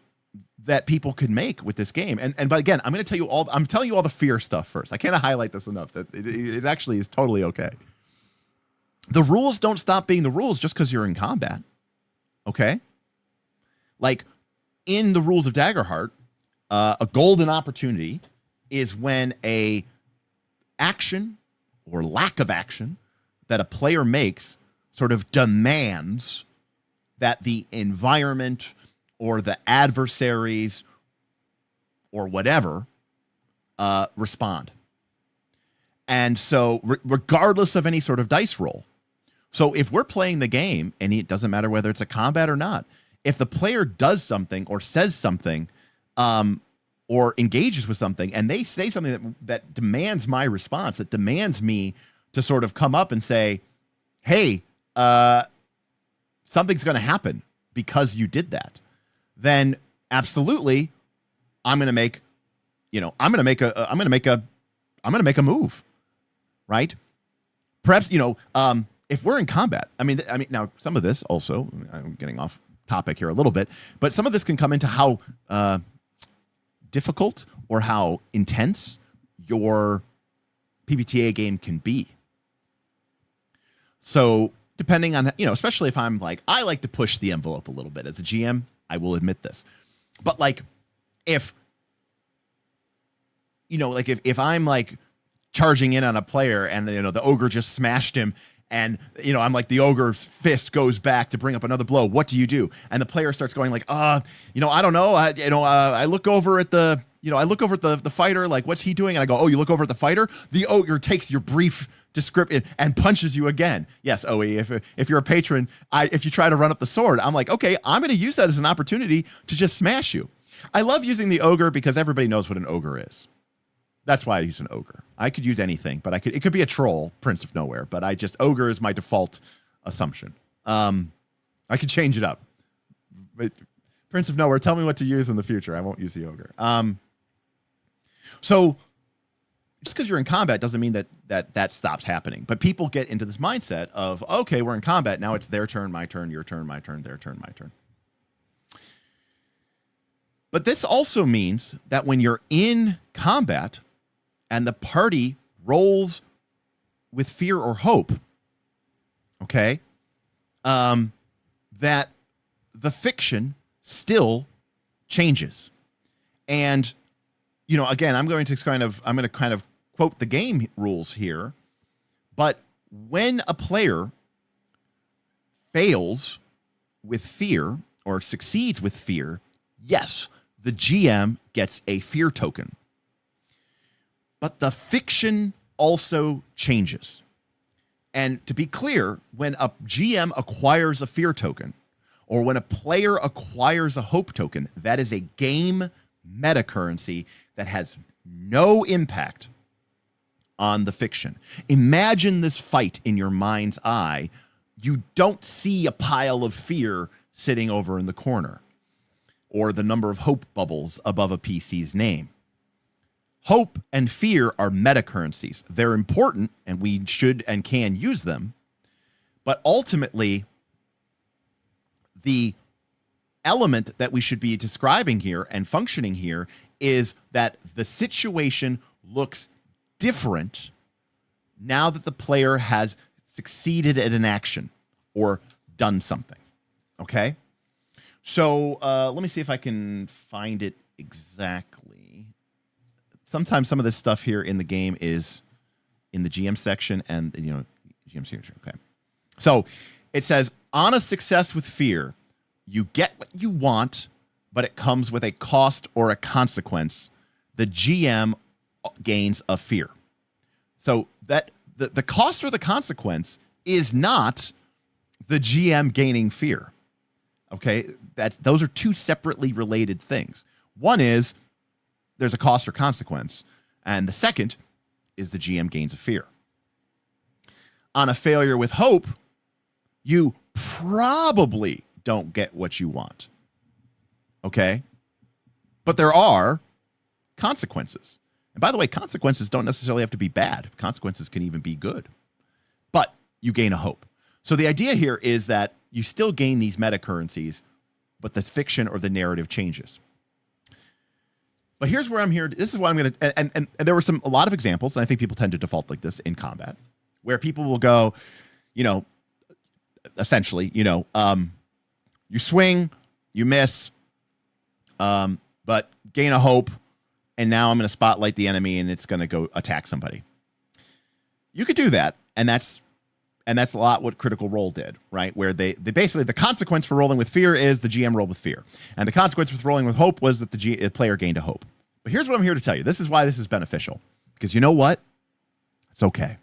that people could make with this game, but again, I'm telling you all the fear stuff first. I can't highlight this enough that it actually is totally okay. The rules don't stop being the rules just because you're in combat. Okay? Like, in the rules of Daggerheart, a golden opportunity is when a action or lack of action that a player makes sort of demands that the environment or the adversaries or whatever respond. And so regardless of any sort of dice roll. So if we're playing the game, and it doesn't matter whether it's a combat or not, if the player does something or says something or engages with something, and they say something that demands my response, that demands me to sort of come up and say, hey, something's going to happen because you did that, then absolutely I'm going to make, you know, I'm going to make a move, right? Perhaps, you know, if we're in combat, I mean, now some of this also, I'm getting off topic here a little bit, but some of this can come into how difficult or how intense your PBTA game can be. So depending on, especially if I'm like, I like to push the envelope a little bit as a GM, I will admit this. But like if I'm like charging in on a player and the ogre just smashed him and I'm like, the ogre's fist goes back to bring up another blow, what do? And the player starts going like, I don't know. I look over at the fighter, like, what's he doing? And I go, oh, you look over at the fighter? The ogre takes your brief description and punches you again. Yes, OE, if you're a patron, if you try to run up the sword, I'm like, okay, I'm going to use that as an opportunity to just smash you. I love using the ogre because everybody knows what an ogre is. That's why I use an ogre. I could use anything, but it could be a troll, Prince of Nowhere, but ogre is my default assumption. I could change it up. But Prince of Nowhere, tell me what to use in the future. I won't use the ogre. So just because you're in combat doesn't mean that stops happening. But people get into this mindset of, okay, we're in combat. Now it's their turn, my turn, your turn, my turn, their turn, my turn. But this also means that when you're in combat and the party rolls with fear or hope, okay, that the fiction still changes. And, again, I'm going to kind of quote the game rules here, but when a player fails with fear or succeeds with fear, yes, the GM gets a fear token. But the fiction also changes. And to be clear, when a GM acquires a fear token, or when a player acquires a hope token, that is a game meta currency that has no impact on the fiction. Imagine this fight in your mind's eye. You don't see a pile of fear sitting over in the corner, or the number of hope bubbles above a PC's name. Hope and fear are meta currencies. They're important, and we should and can use them. But ultimately, the element that we should be describing here and functioning here is that the situation looks different now that the player has succeeded at an action or done something. Okay? So let me see if I can find it exactly. Sometimes some of this stuff here in the game is in the GM section and, GM signature. Okay. So it says, on a success with fear, you get what you want, but it comes with a cost or a consequence. The GM gains a fear. So that the cost or the consequence is not the GM gaining fear. Okay, those are two separately related things. One is there's a cost or consequence, and the second is the GM gains a fear. On a failure with hope, you probably don't get what you want. Okay? But there are consequences. And by the way, consequences don't necessarily have to be bad. Consequences can even be good. But you gain a hope. So the idea here is that you still gain these meta currencies, but the fiction or the narrative changes. But here's where I'm here. This is what I'm going to, and there were a lot of examples, and I think people tend to default like this in combat, where people will go, essentially, you swing, you miss, but gain a hope, and now I'm going to spotlight the enemy, and it's going to go attack somebody. You could do that, and that's a lot what Critical Role did, right? Where they basically, the consequence for rolling with fear is the GM rolled with fear. And the consequence for rolling with hope was that the player gained a hope. But here's what I'm here to tell you. This is why this is beneficial. Because you know what? It's okay.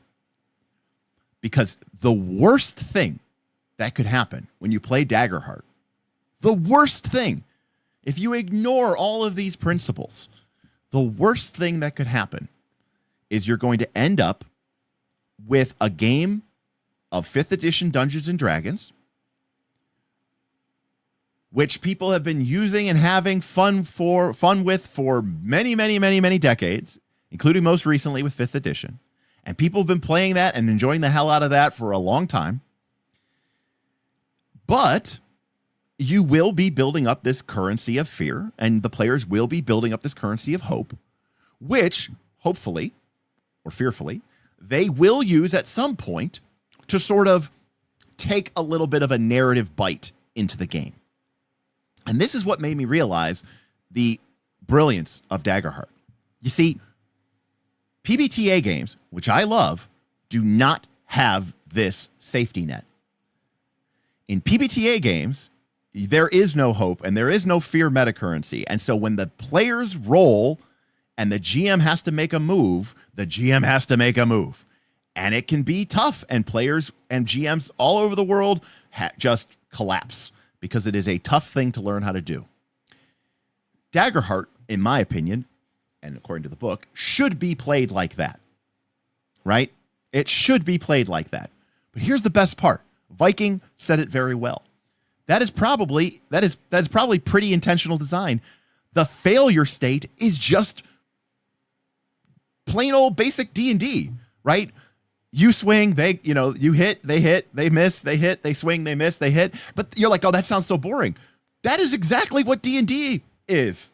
Because the worst thing that could happen when you play Daggerheart, the worst thing, if you ignore all of these principles, the worst thing that could happen is you're going to end up with a game of 5th edition Dungeons and Dragons, which people have been using and having fun with for many, many, many, many decades, including most recently with 5th edition. And people have been playing that and enjoying the hell out of that for a long time. But you will be building up this currency of fear, and the players will be building up this currency of hope, which hopefully or fearfully they will use at some point to sort of take a little bit of a narrative bite into the game. And this is what made me realize the brilliance of Daggerheart. You see, PBTA games, which I love, do not have this safety net. In PBTA games, there is no hope and there is no fear meta currency. And so when the players roll and the GM has to make a move, the GM has to make a move. And it can be tough, and players and GMs all over the world just collapse because it is a tough thing to learn how to do. Daggerheart, in my opinion, and according to the book, should be played like that, right? It should be played like that. But here's the best part. Viking said it very well. That is probably pretty intentional design. The failure state is just plain old basic D&D, right? You swing, you hit, they miss, they hit, they swing, they miss, they hit. But you're like, oh, that sounds so boring. That is exactly what D&D is,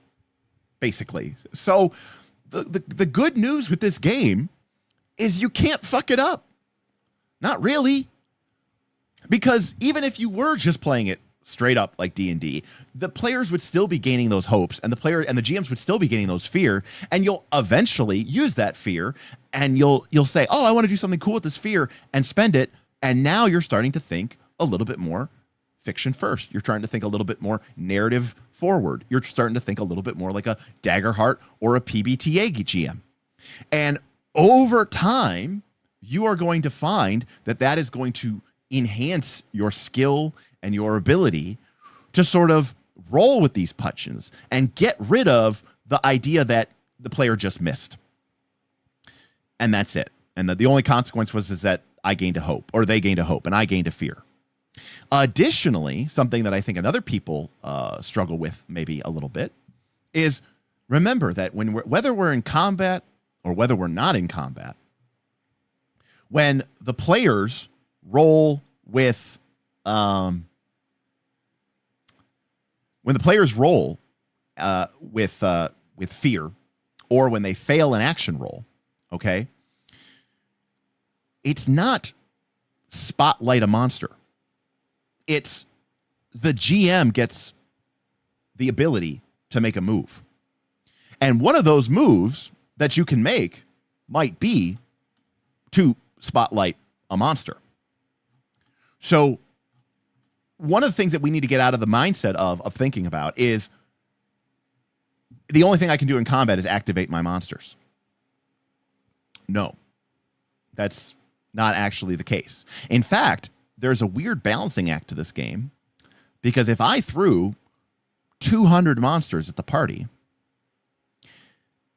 basically. So the good news with this game is you can't fuck it up. Not really. Because even if you were just playing it straight up like D&D, the players would still be gaining those hopes, and the GMs would still be gaining those fear, and you'll eventually use that fear, and you'll say, oh, I want to do something cool with this fear, and spend it, and now you're starting to think a little bit more fiction first. You're trying to think a little bit more narrative forward. You're starting to think a little bit more like a Daggerheart or a PBTA GM. And over time, you are going to find that that is going to enhance your skill and your ability to sort of roll with these punches and get rid of the idea that the player just missed. And that's it. And the only consequence was is that I gained a hope, or they gained a hope, and I gained a fear. Additionally, something that I think other people struggle with maybe a little bit is remember that whether we're in combat or whether we're not in combat, when the players roll with with fear, or when they fail an action roll, okay, it's not spotlight a monster. It's the GM gets the ability to make a move. And one of those moves that you can make might be to spotlight a monster. So one of the things that we need to get out of the mindset of thinking about is the only thing I can do in combat is activate my monsters. No, that's not actually the case. In fact, there's a weird balancing act to this game, because if I threw 200 monsters at the party,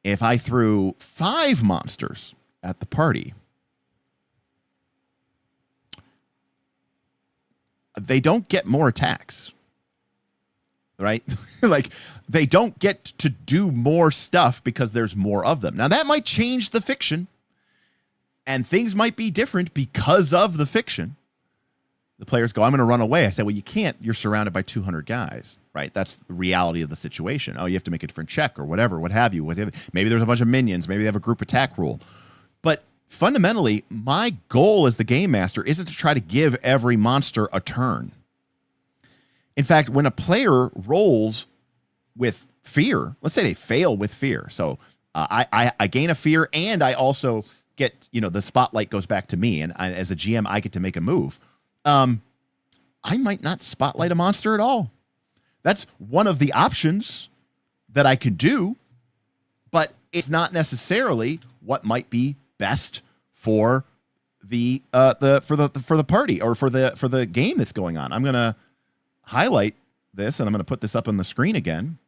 if I threw 5 monsters at the party, they don't get more attacks, right? Like, they don't get to do more stuff because there's more of them. Now, that might change the fiction, and things might be different because of the fiction. The players go, I'm going to run away. I say, well, you can't. You're surrounded by 200 guys, right? That's the reality of the situation. Oh, you have to make a different check or whatever, what have you. Maybe there's a bunch of minions. Maybe they have a group attack rule. But fundamentally, my goal as the game master isn't to try to give every monster a turn. In fact, when a player rolls with fear, let's say they fail with fear. So I gain a fear, and I also get, the spotlight goes back to me. And as a GM, I get to make a move. I might not spotlight a monster at all. That's one of the options that I can do, but it's not necessarily what might be best for the party or for the game that's going on. I'm going to highlight this, and I'm going to put this up on the screen again.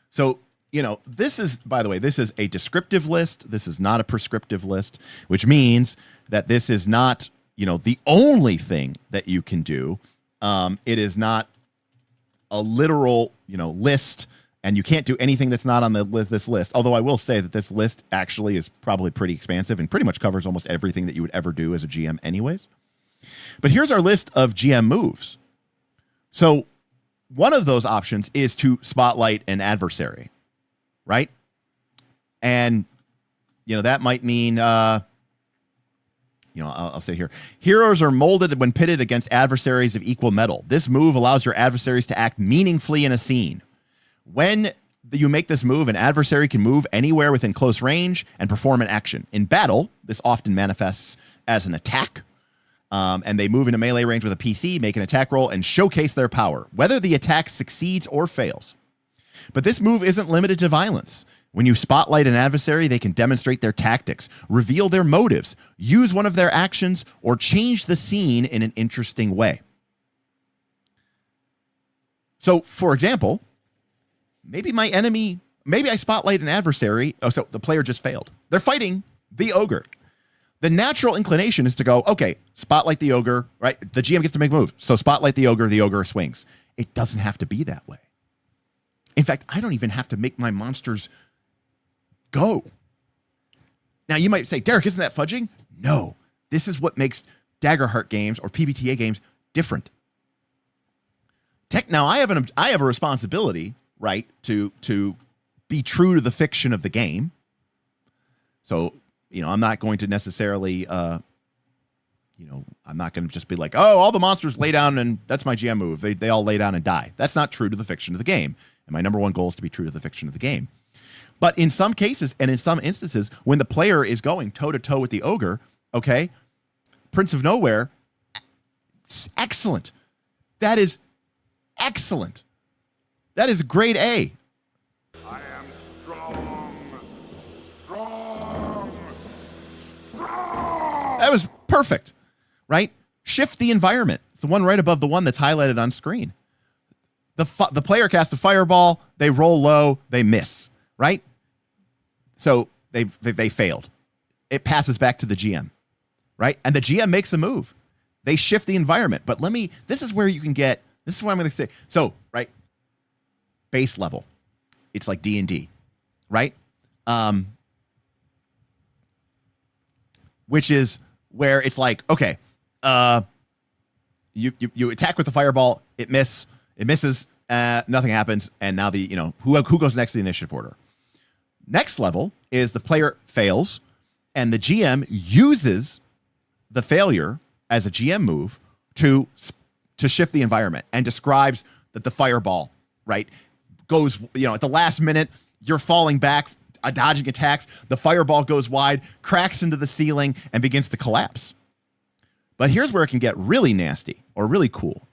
So, this is, by the way, this is a descriptive list. This is not a prescriptive list, which means that this is not, the only thing that you can do. It is not a literal, list, and you can't do anything that's not on this list. Although I will say that this list actually is probably pretty expansive and pretty much covers almost everything that you would ever do as a GM anyways. But here's our list of GM moves. So one of those options is to spotlight an adversary, right? And, that might mean, I'll say here, heroes are molded when pitted against adversaries of equal metal. This move allows your adversaries to act meaningfully in a scene. When you make this move, an adversary can move anywhere within close range and perform an action. In battle, this often manifests as an attack, and they move into melee range with a PC, make an attack roll, and showcase their power, whether the attack succeeds or fails. But this move isn't limited to violence. When you spotlight an adversary, they can demonstrate their tactics, reveal their motives, use one of their actions, or change the scene in an interesting way. So, for example, maybe I spotlight an adversary. Oh, so the player just failed. They're fighting the ogre. The natural inclination is to go, okay, spotlight the ogre, right? The GM gets to make a move. So spotlight the ogre swings. It doesn't have to be that way. In fact, I don't even have to make my monsters go. Now, you might say, Derek, isn't that fudging? No. This is what makes Daggerheart games or PBTA games different. Now, I have a responsibility, right, to be true to the fiction of the game. So, I'm not going to necessarily, I'm not going to just be like, oh, all the monsters lay down and that's my GM move. They all lay down and die. That's not true to the fiction of the game. And my number one goal is to be true to the fiction of the game. But in some cases and in some instances, when the player is going toe-to-toe with the ogre, okay, Prince of Nowhere, excellent. That is excellent. That is grade A. I am strong. That was perfect, right? Shift the environment. It's the one right above the one that's highlighted on screen. The player casts a fireball. They roll low. They miss, right? So they failed. It passes back to the GM, right? And the GM makes a move. They shift the environment. But this is where you can get, this is what I'm going to say. So, right, base level. It's like D&D, right? Which is where it's like, okay, you attack with the fireball, it misses, nothing happens, and now who goes next in the initiative order? Next level is the player fails, and the GM uses the failure as a GM move to shift the environment and describes that the fireball, right, goes, at the last minute, you're falling back, dodging attacks, the fireball goes wide, cracks into the ceiling, and begins to collapse. But here's where it can get really nasty or really cool.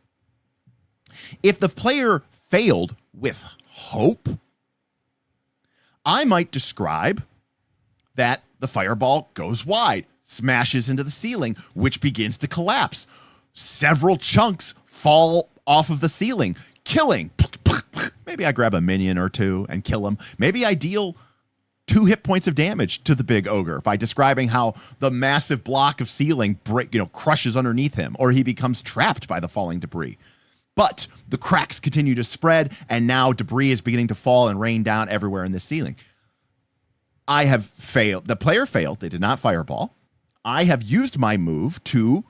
If the player failed with hope, I might describe that the fireball goes wide, smashes into the ceiling, which begins to collapse. Several chunks fall off of the ceiling, killing. Maybe I grab a minion or two and kill him. Maybe I deal 2 hit points of damage to the big ogre by describing how the massive block of ceiling crushes underneath him, or he becomes trapped by the falling debris. But the cracks continue to spread, and now debris is beginning to fall and rain down everywhere in the ceiling. I have failed. The player failed. They did not fireball. I have used my move to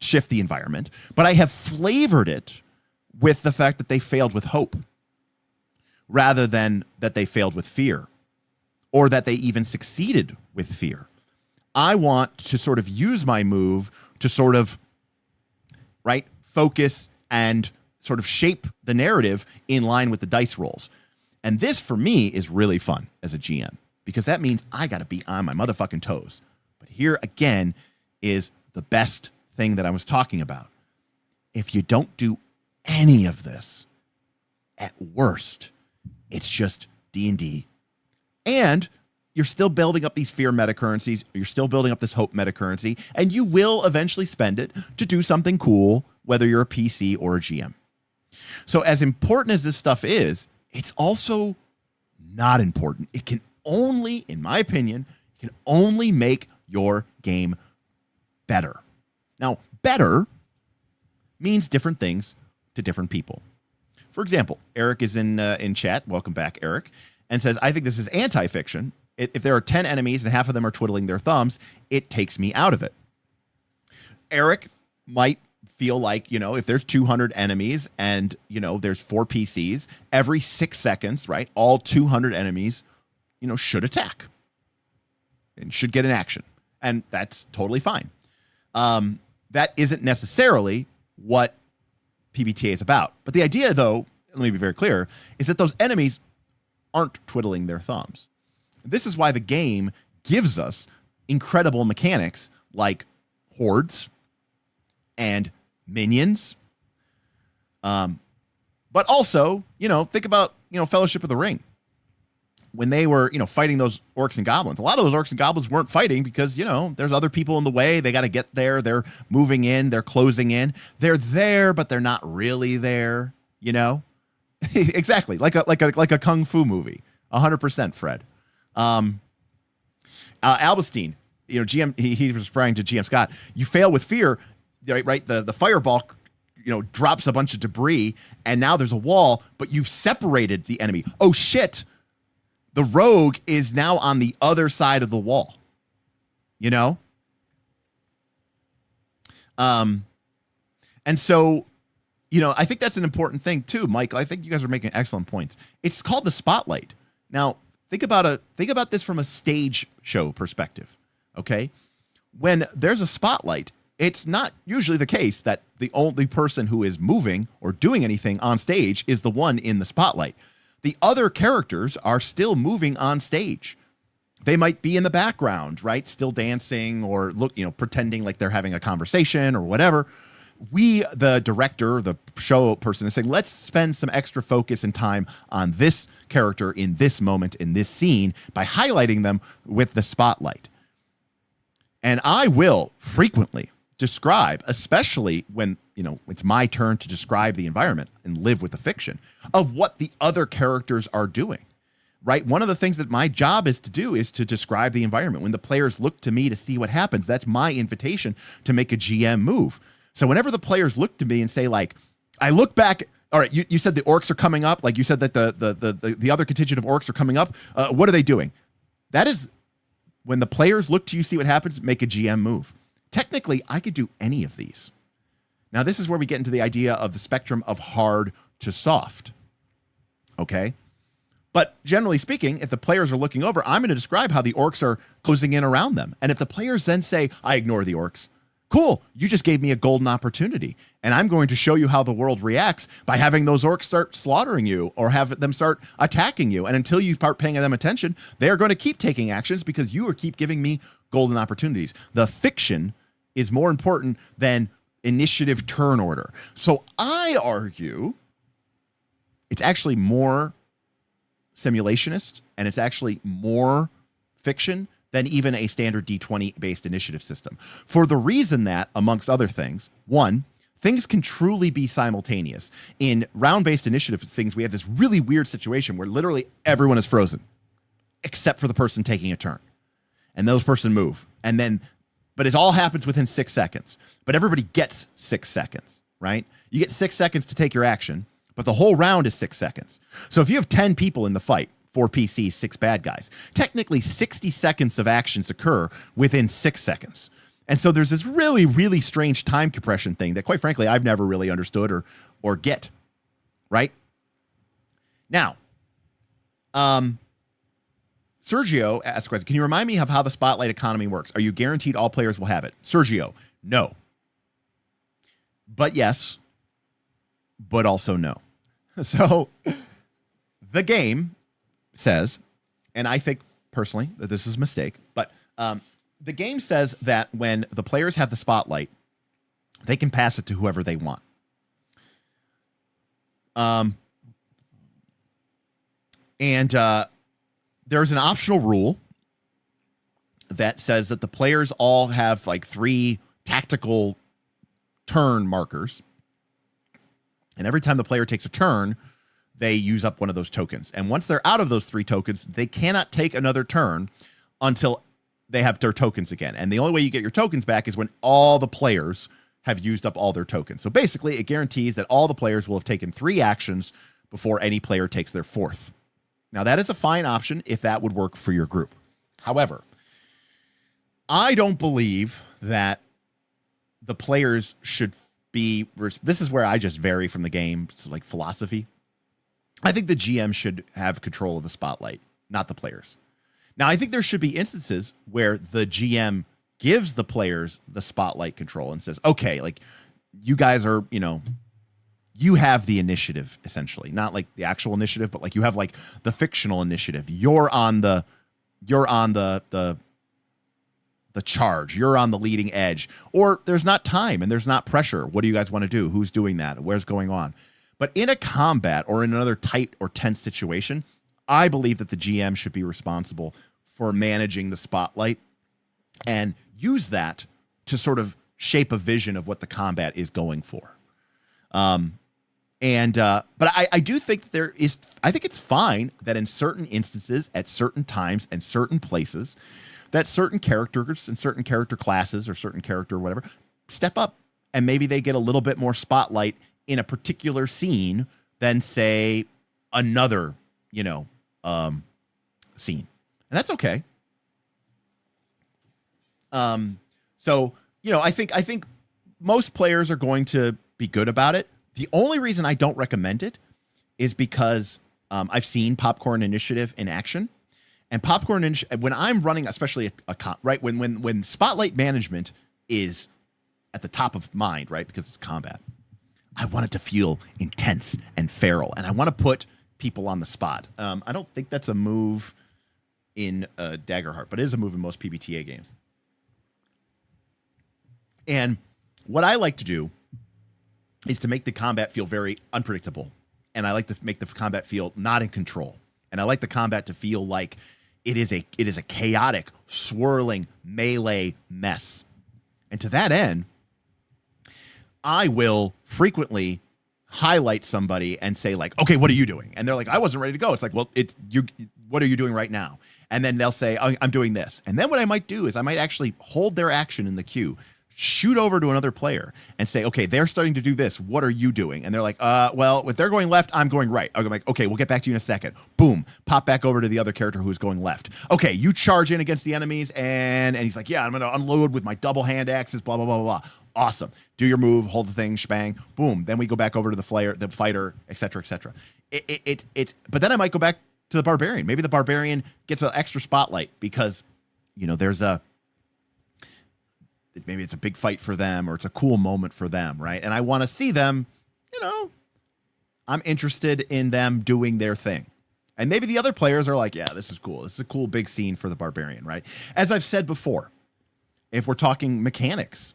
shift the environment, but I have flavored it with the fact that they failed with hope rather than that they failed with fear or that they even succeeded with fear. I want to sort of use my move to sort of, right, focus and sort of shape the narrative in line with the dice rolls. And this, for me, is really fun as a GM because that means I got to be on my motherfucking toes. But here, again, is the best thing that I was talking about. If you don't do any of this, at worst, it's just D&D. And you're still building up these fear meta currencies. You're still building up this hope meta currency. And you will eventually spend it to do something cool, whether you're a PC or a GM. So as important as this stuff is, it's also not important. It can only, in my opinion, can only make your game better. Now, better means different things to different people. For example, Eric is in chat. Welcome back, Eric. And says, I think this is anti-fiction. If there are 10 enemies and half of them are twiddling their thumbs, it takes me out of it. Eric might feel like, if there's 200 enemies and, there's 4 PCs, every 6 seconds, right, all 200 enemies, should attack and should get an action. And that's totally fine. That isn't necessarily what PBTA is about. But the idea, though, let me be very clear, is that those enemies aren't twiddling their thumbs. This is why the game gives us incredible mechanics like hordes and minions. But also, think about, Fellowship of the Ring. When they were, fighting those orcs and goblins, a lot of those orcs and goblins weren't fighting because, there's other people in the way. They got to get there. They're moving in. They're closing in. They're there, but they're not really there, Exactly. Like a kung fu movie. 100%, Fred. Albestein, GM, he was referring to GM Scott. You fail with fear, right? The fireball, drops a bunch of debris, and now there's a wall, but you've separated the enemy. Oh, shit. The rogue is now on the other side of the wall. And so, I think that's an important thing too, Michael. I think you guys are making excellent points. It's called the spotlight. Now, think about this from a stage show perspective. Okay? When there's a spotlight, it's not usually the case that the only person who is moving or doing anything on stage is the one in the spotlight. The other characters are still moving on stage. They might be in the background, right? Still dancing or pretending like they're having a conversation or whatever. We, the director, the show person, is saying, let's spend some extra focus and time on this character in this moment, in this scene, by highlighting them with the spotlight. And I will frequently describe, especially when, it's my turn to describe the environment and live with the fiction of what the other characters are doing, right? One of the things that my job is to do is to describe the environment. When the players look to me to see what happens, that's my invitation to make a GM move. So whenever the players look to me and say, like, I look back, all right, you said the orcs are coming up. Like you said that the other contingent of orcs are coming up. What are they doing? That is when the players look to you, see what happens, make a GM move. Technically, I could do any of these. Now, this is where we get into the idea of the spectrum of hard to soft. Okay? But generally speaking, if the players are looking over, I'm going to describe how the orcs are closing in around them. And if the players then say, I ignore the orcs, cool, you just gave me a golden opportunity. And I'm going to show you how the world reacts by having those orcs start slaughtering you or have them start attacking you. And until you start paying them attention, they're going to keep taking actions because you keep giving me golden opportunities. The fiction is more important than initiative turn order. So I argue it's actually more simulationist and it's actually more fiction than even a standard D20 based initiative system. For the reason that, amongst other things, one, things can truly be simultaneous. In round-based initiative things, we have this really weird situation where literally everyone is frozen, except for the person taking a turn. And those person move. But it all happens within 6 seconds. But everybody gets 6 seconds, right? You get 6 seconds to take your action, but the whole round is 6 seconds. So if you have 10 people in the fight, 4 PCs, 6 bad guys, technically 60 seconds of actions occur within 6 seconds. And so there's this really, really strange time compression thing that, quite frankly, I've never really understood or get, right? Now, Sergio asked a question. Can you remind me of how the spotlight economy works? Are you guaranteed all players will have it? Sergio, no. But yes, but also no. So the game says, and I think personally that this is a mistake, but the game says that when the players have the spotlight, they can pass it to whoever they want. There's an optional rule that says that the players all have like 3 tactical turn markers. And every time the player takes a turn, they use up one of those tokens. And once they're out of those 3 tokens, they cannot take another turn until they have their tokens again. And the only way you get your tokens back is when all the players have used up all their tokens. So basically, it guarantees that all the players will have taken 3 actions before any player takes their 4th. Now, that is a fine option if that would work for your group. However, I don't believe that the players should be... This is where I just vary from the game's like philosophy. I think the GM should have control of the spotlight, not the players. Now, I think there should be instances where the GM gives the players the spotlight control and says, okay, like you guys are, you have the initiative, essentially, not like the actual initiative, but like you have like the fictional initiative. You're on the charge. You're on the leading edge, or there's not time and there's not pressure. What do you guys want to do? Who's doing that? Where's going on? But in a combat or in another tight or tense situation, I believe that the GM should be responsible for managing the spotlight and use that to sort of shape a vision of what the combat is going for. But I do think I think it's fine that in certain instances, at certain times and certain places, that certain characters and certain character classes or certain character whatever step up and maybe they get a little bit more spotlight in a particular scene than, say, another, scene. And that's okay. So, I think most players are going to be good about it. The only reason I don't recommend it is because I've seen Popcorn Initiative in action. And Popcorn Initiative, when I'm running, especially right, when spotlight management is at the top of mind, right, because it's combat, I want it to feel intense and feral, and I want to put people on the spot. I don't think that's a move in Daggerheart, but it is a move in most PBTA games. And what I like to do is to make the combat feel very unpredictable, and I like to make the combat feel not in control, and I like the combat to feel like it is a chaotic, swirling melee mess. And to that end, I will frequently highlight somebody and say like, okay, what are you doing? And they're like, I wasn't ready to go. It's like, well, it's you. What are you doing right now? And then they'll say, I'm doing this. And then what I might do is I might actually hold their action in the queue, shoot over to another player and say, okay, they're starting to do this. What are you doing? And they're like, well, if they're going left, I'm going right. I'm like, okay, we'll get back to you in a second. Boom, pop back over to the other character who's going left. Okay, you charge in against the enemies. And he's like, yeah, I'm going to unload with my double hand axes, blah, blah, blah, blah, blah. Awesome. Do your move, hold the thing, shebang, boom. Then we go back over to the fighter, et cetera, et cetera. But then I might go back to the barbarian. Maybe the barbarian gets an extra spotlight because, maybe it's a big fight for them or it's a cool moment for them, right? And I want to see them, I'm interested in them doing their thing. And maybe the other players are like, yeah, this is cool. This is a cool big scene for the barbarian, right? As I've said before, if we're talking mechanics.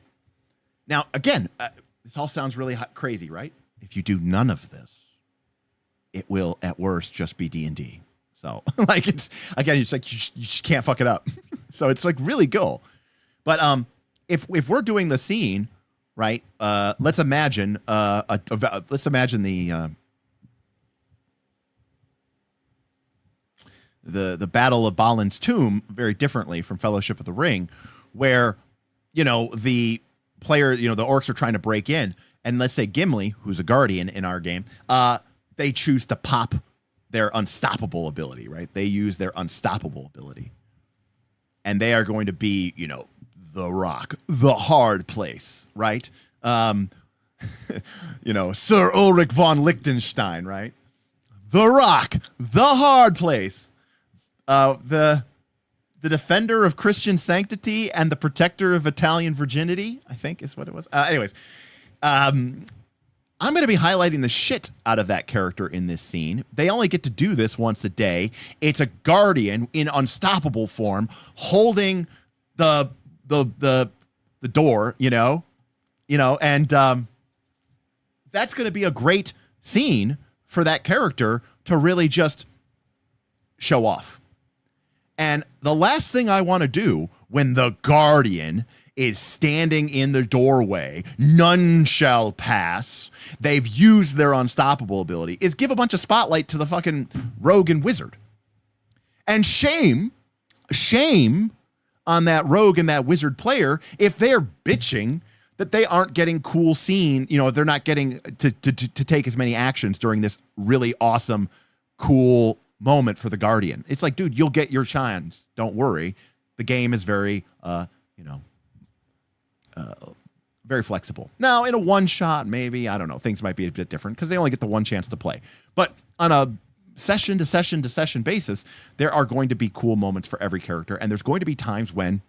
Now, again, this all sounds really crazy, right? If you do none of this, it will, at worst, just be D&D. So, it's like you just can't fuck it up. So it's like really cool. But if we're doing the scene, right? Let's imagine the Battle of Balin's Tomb very differently from Fellowship of the Ring, where the player, the orcs are trying to break in, and let's say Gimli, who's a guardian in our game, they choose to pop their unstoppable ability, right? They use their unstoppable ability, and they are going to be, the rock, the hard place, right? Sir Ulrich von Liechtenstein, right? The rock, the hard place, the defender of Christian sanctity and the protector of Italian virginity, I think is what it was. Anyways, I'm going to be highlighting the shit out of that character in this scene. They only get to do this once a day. It's a guardian in unstoppable form, holding the door, and that's going to be a great scene for that character to really just show off. And the last thing I want to do when the guardian is standing in the doorway, none shall pass, they've used their unstoppable ability, is give a bunch of spotlight to the fucking rogue and wizard. And shame on that rogue and that wizard player if they're bitching that they aren't getting cool scene, they're not getting to take as many actions during this really awesome, cool moment for the guardian. It's like, dude, you'll get your chance. Don't worry. The game is very, very flexible. Now, in a one shot, maybe, I don't know, things might be a bit different because they only get the one chance to play. But on a session to session to session basis, there are going to be cool moments for every character. And there's going to be times when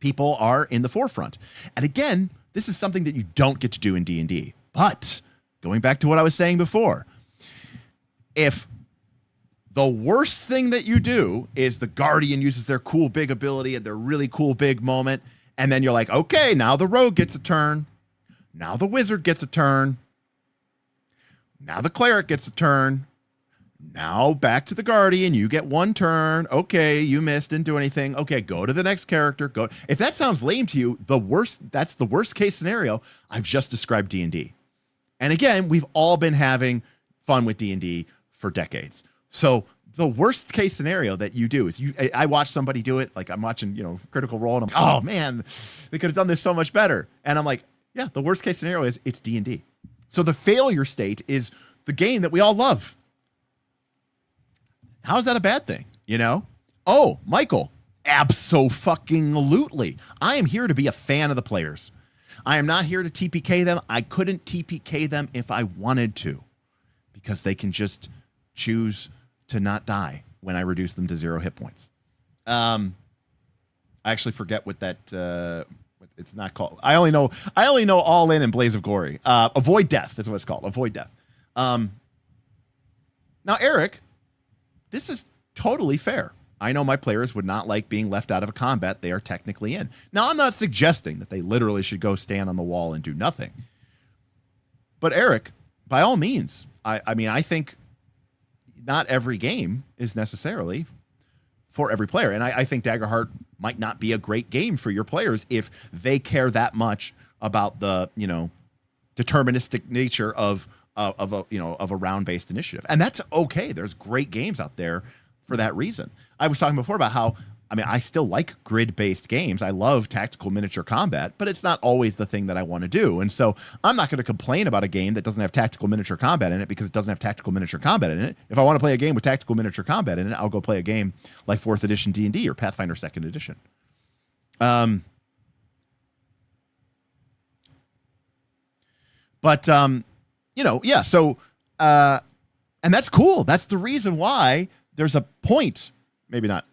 people are in the forefront. And again, this is something that you don't get to do in D&D. But going back to what I was saying before, if the worst thing that you do is the Guardian uses their cool big ability at their really cool big moment, and then you're like, okay, now the Rogue gets a turn. Now the Wizard gets a turn. Now the Cleric gets a turn. Now back to the Guardian. You get one turn. Okay, you missed, didn't do anything. Okay, go to the next character. Go. If that sounds lame to you, that's the worst case scenario. I've just described D&D. And again, we've all been having fun with D&D for decades. So the worst case scenario that you do is I watch somebody do it. Like I'm watching, Critical Role, and I'm like, oh man, they could have done this so much better. And I'm like, yeah, the worst case scenario is it's D&D. So the failure state is the game that we all love. How is that a bad thing? Oh, Michael, abso-fucking-lutely. I am here to be a fan of the players. I am not here to TPK them. I couldn't TPK them if I wanted to, because they can just choose to not die when I reduce them to 0 hit points. I actually forget what that it's not called. I only know All In and Blaze of Glory. Avoid Death. That's what it's called. Avoid Death. Now, Eric, this is totally fair. I know my players would not like being left out of a combat they are technically in. Now, I'm not suggesting that they literally should go stand on the wall and do nothing. But Eric, by all means, I think not every game is necessarily for every player. And I think Daggerheart might not be a great game for your players if they care that much about the, deterministic nature of a round-based initiative. And that's okay. There's great games out there for that reason. I was talking before about how, I still like grid-based games. I love tactical miniature combat, but it's not always the thing that I want to do. And so I'm not going to complain about a game that doesn't have tactical miniature combat in it because it doesn't have tactical miniature combat in it. If I want to play a game with tactical miniature combat in it, I'll go play a game like 4th edition D&D or Pathfinder 2nd edition. And that's cool. That's the reason why there's a point, maybe not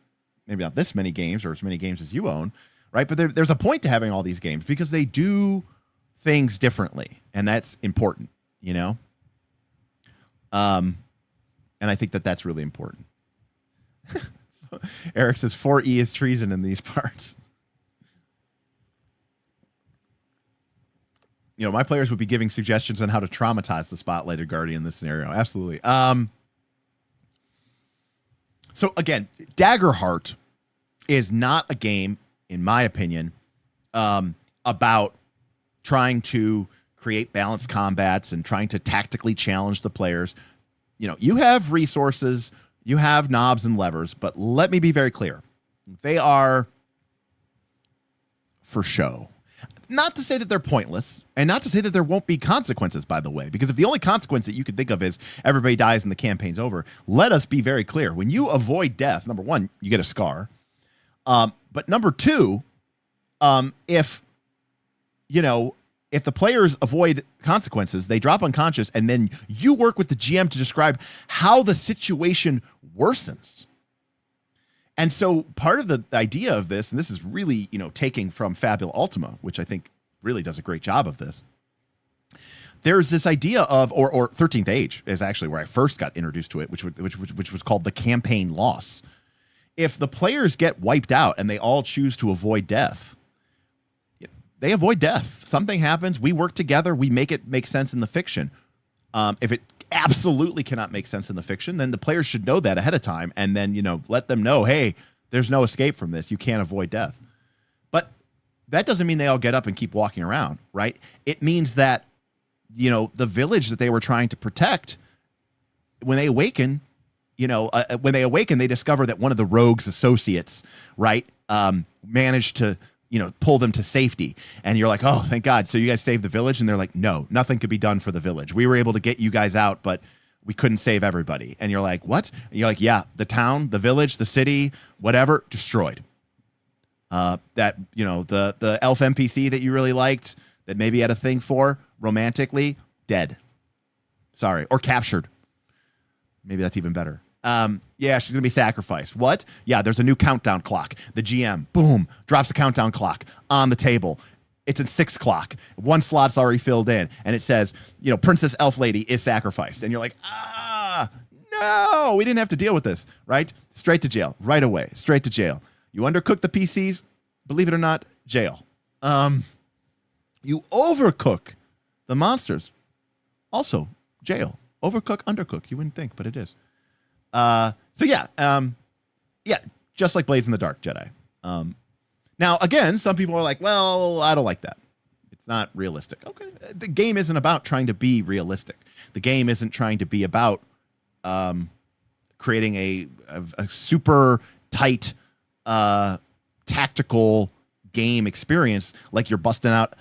this many games or as many games as you own, right? But there's a point to having all these games because they do things differently, and that's important, And I think that that's really important. Eric says 4E is treason in these parts. My players would be giving suggestions on how to traumatize the spotlighted Guardian in this scenario. Absolutely. So again, Daggerheart is not a game, in my opinion, about trying to create balanced combats and trying to tactically challenge the players. You have resources, you have knobs and levers, but let me be very clear. They are for show. Not to say that they're pointless, and not to say that there won't be consequences, by the way, because if the only consequence that you could think of is everybody dies and the campaign's over, let us be very clear. When you avoid death, number one, you get a scar. But number two, if the players avoid consequences, they drop unconscious, and then you work with the GM to describe how the situation worsens. And so part of the idea of this, and this is really, taking from Fabula Ultima, which I think really does a great job of this. There's this idea of, or 13th Age is actually where I first got introduced to it, which was called the campaign loss. If the players get wiped out and they all choose to avoid death, they avoid death. Something happens. We work together. We make it make sense in the fiction. If it absolutely cannot make sense in the fiction, then the players should know that ahead of time and then, let them know, hey, there's no escape from this. You can't avoid death. But that doesn't mean they all get up and keep walking around, right? It means that, the village that they were trying to protect, when they awaken, they discover that one of the rogue's associates, right, managed to, pull them to safety. And you're like, oh, thank God. So you guys saved the village? And they're like, no, nothing could be done for the village. We were able to get you guys out, but we couldn't save everybody. And you're like, what? And you're like, yeah, the town, the village, the city, whatever, destroyed. The elf NPC that you really liked, that maybe had a thing for romantically, dead. Sorry. Or captured. Maybe that's even better. Yeah, she's going to be sacrificed. What? Yeah, there's a new countdown clock. The GM, boom, drops a countdown clock on the table. It's at 6 o'clock. One slot's already filled in. And it says, Princess Elf Lady is sacrificed. And you're like, no, we didn't have to deal with this, right? Straight to jail, right away, straight to jail. You undercook the PCs, believe it or not, jail. You overcook the monsters, also jail. Overcook, undercook. You wouldn't think, but it is. Just like Blades in the Dark Jedi. Now, again, some people are like, well, I don't like that. It's not realistic. Okay. The game isn't about trying to be realistic. The game isn't trying to be about creating a super tight tactical game experience like you're busting out,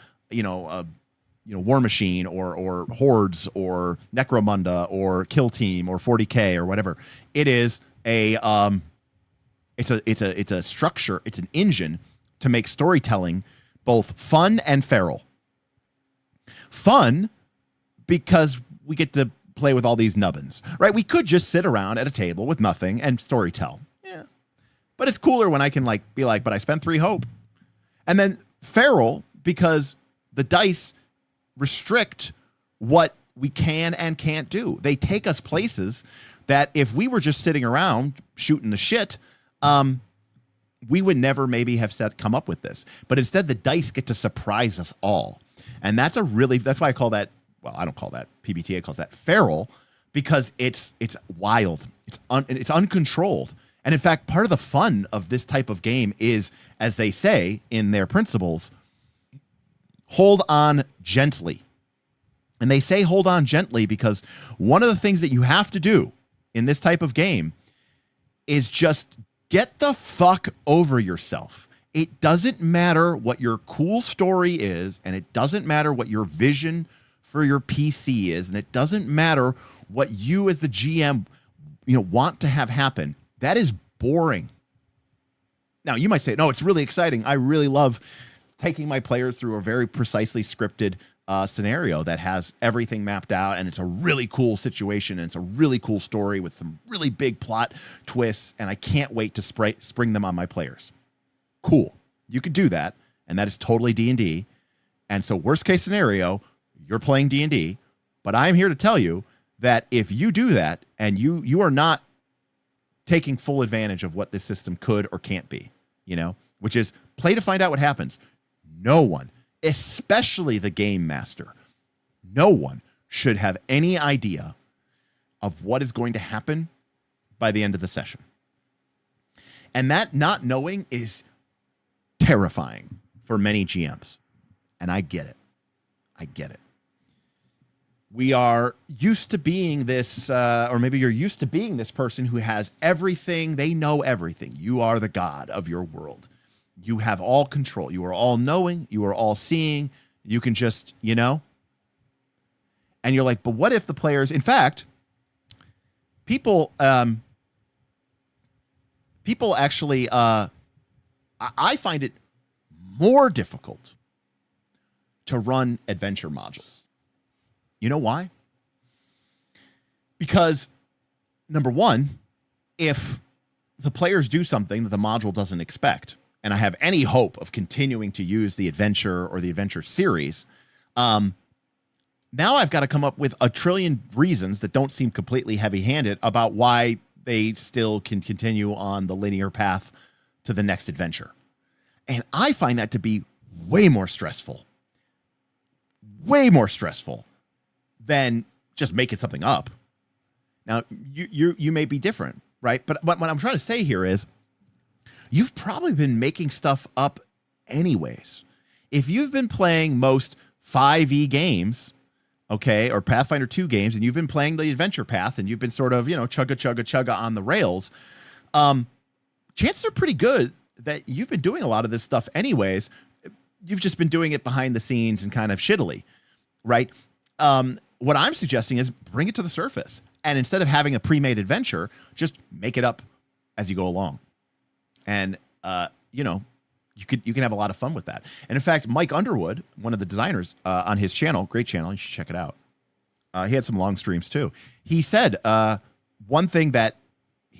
War Machine or Hordes or Necromunda or Kill Team or 40K or whatever. It is it's a structure, it's an engine to make storytelling both fun and feral. Fun because we get to play with all these nubbins, right? We could just sit around at a table with nothing and storytell. Yeah. But it's cooler when I can be like, but I spent 3 hope. And then feral because the dice restrict what we can and can't do. They take us places that if we were just sitting around shooting the shit, we would never maybe have come up with this. But instead, the dice get to surprise us all. And that's why I call that, well, I don't call that, PBTA calls that feral, because it's wild. It's uncontrolled. And in fact, part of the fun of this type of game is, as they say in their principles, hold on gently. And they say hold on gently because one of the things that you have to do in this type of game is just get the fuck over yourself. It doesn't matter what your cool story is, and it doesn't matter what your vision for your PC is, and it doesn't matter what you as the GM want to have happen. That is boring. Now, you might say, no, it's really exciting. I really love taking my players through a very precisely scripted scenario that has everything mapped out, and it's a really cool situation, and it's a really cool story with some really big plot twists, and I can't wait to spring them on my players. Cool. You could do that, and that is totally D&D. And so worst case scenario, you're playing D&D, but I'm here to tell you that if you do that and you are not taking full advantage of what this system could or can't be, which is play to find out what happens. No one, especially the game master, no one should have any idea of what is going to happen by the end of the session. And that not knowing is terrifying for many GMs. And I get it. We are used to being this, or maybe you're used to being this person who has everything. They know everything. You are the god of your world. You have all control. You are all knowing. You are all seeing. You can just, And you're like, but what if the players, in fact, people actually, I find it more difficult to run adventure modules. You know why? Because, number one, if the players do something that the module doesn't expect, and I have any hope of continuing to use the adventure or the adventure series, now I've got to come up with a trillion reasons that don't seem completely heavy-handed about why they still can continue on the linear path to the next adventure. And I find that to be way more stressful than just making something up. Now, you may be different, right? But what I'm trying to say here is you've probably been making stuff up anyways. If you've been playing most 5e games, okay, or Pathfinder 2 games, and you've been playing the adventure path, and you've been sort of, chugga on the rails, chances are pretty good that you've been doing a lot of this stuff anyways. You've just been doing it behind the scenes and kind of shittily, right? What I'm suggesting is bring it to the surface. And instead of having a pre-made adventure, just make it up as you go along. And, you can have a lot of fun with that. And in fact, Mike Underwood, one of the designers on his channel, great channel, you should check it out. He had some long streams too. He said one thing that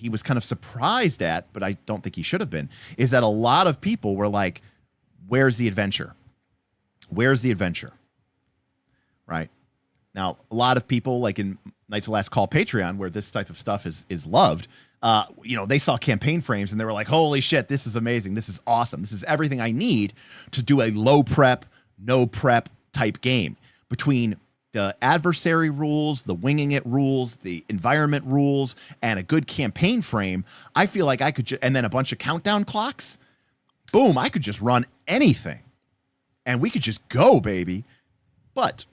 he was kind of surprised at, but I don't think he should have been, is that a lot of people were like, where's the adventure? Where's the adventure? Right? Now, a lot of people, like in Knights of Last Call Patreon, where this type of stuff is loved, they saw campaign frames and they were like, holy shit, this is amazing. This is awesome. This is everything I need to do a low prep, no prep type game. Between the adversary rules, the winging it rules, the environment rules, and a good campaign frame, I feel like I could, and then a bunch of countdown clocks, boom, I could just run anything. And we could just go, baby. But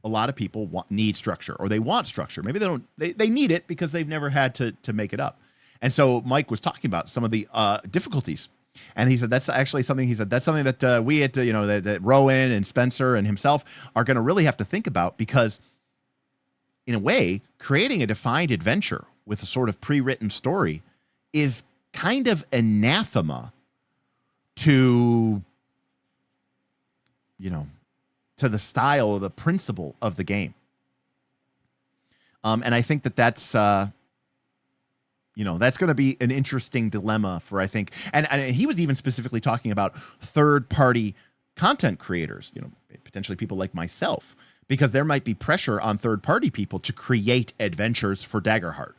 a lot of people need structure, or they want structure. Maybe they don't. They need it because they've never had to make it up. And so Mike was talking about some of the difficulties, and he said that's actually something. He said that's something that we had to, that Rowan and Spencer and himself are going to really have to think about, because, in a way, creating a defined adventure with a sort of pre-written story is kind of anathema to, to the style or the principle of the game. And I think that's going to be an interesting dilemma for, I think, and he was even specifically talking about third-party content creators, potentially people like myself, because there might be pressure on third-party people to create adventures for Daggerheart.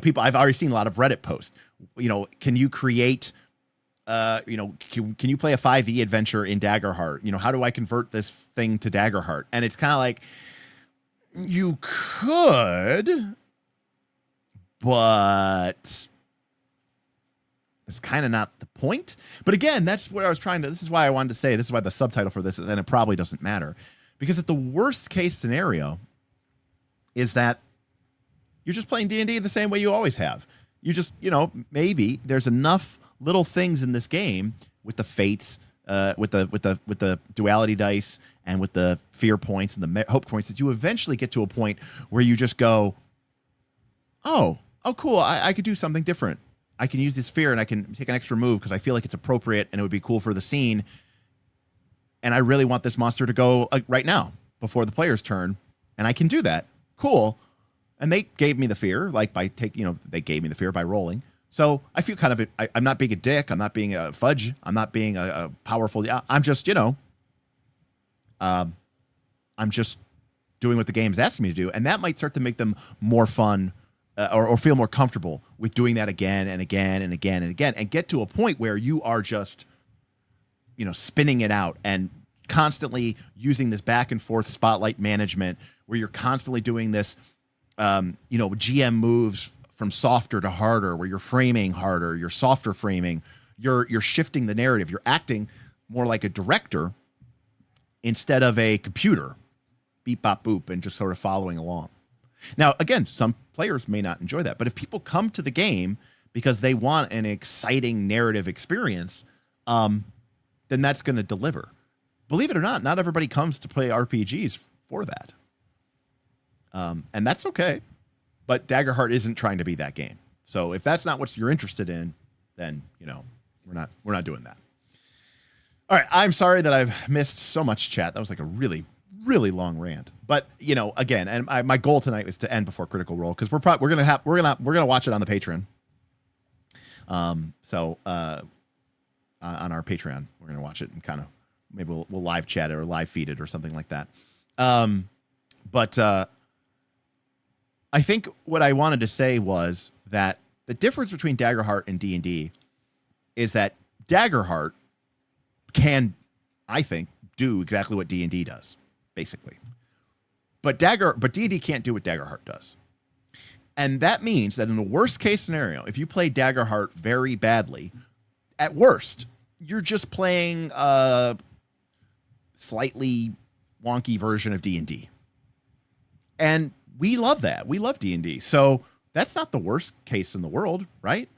People, I've already seen a lot of Reddit posts, can you create can you play a 5e adventure in Daggerheart? How do I convert this thing to Daggerheart? And it's kind of like, you could, but it's kind of not the point. But again, that's what I was this is why I wanted to say, this is why the subtitle for this is, and it probably doesn't matter, because at the worst case scenario is that you're just playing D&D the same way you always have. You just, maybe there's enough little things in this game with the fates, with the duality dice, and with the fear points and the hope points, that you eventually get to a point where you just go, oh, cool, I could do something different. I can use this fear and I can take an extra move because I feel like it's appropriate and it would be cool for the scene. And I really want this monster to go right now before the player's turn, and I can do that. Cool. And they gave me the fear, like by they gave me the fear by rolling. So I feel kind of, I'm not being a dick. I'm not being a fudge. I'm not being a powerful. I'm just, I'm just doing what the game's asking me to do. And that might start to make them more fun or feel more comfortable with doing that again and again and again and again, and get to a point where you are just, spinning it out and constantly using this back and forth spotlight management, where you're constantly doing this, GM moves from softer to harder, where you're framing harder, you're softer framing, you're shifting the narrative, you're acting more like a director instead of a computer, beep bop boop, and just sort of following along. Now, again, some players may not enjoy that, but if people come to the game because they want an exciting narrative experience, then that's going to deliver. Believe it or not everybody comes to play RPGs for that. And that's okay. But Daggerheart isn't trying to be that game. So if that's not what you're interested in, then, we're not doing that. All right. I'm sorry that I've missed so much chat. That was like a really, really long rant. But, again, and my goal tonight was to end before Critical Role, because we're going to watch it on the Patreon. On our Patreon, we're going to watch it and kind of maybe we'll live chat it or live feed it or something like that. But I think what I wanted to say was that the difference between Daggerheart and D&D is that Daggerheart can, I think, do exactly what D&D does, basically. But D&D can't do what Daggerheart does. And that means that in the worst case scenario, if you play Daggerheart very badly, at worst, you're just playing a slightly wonky version of D&D. And we love that. We love D&D. So that's not the worst case in the world, right?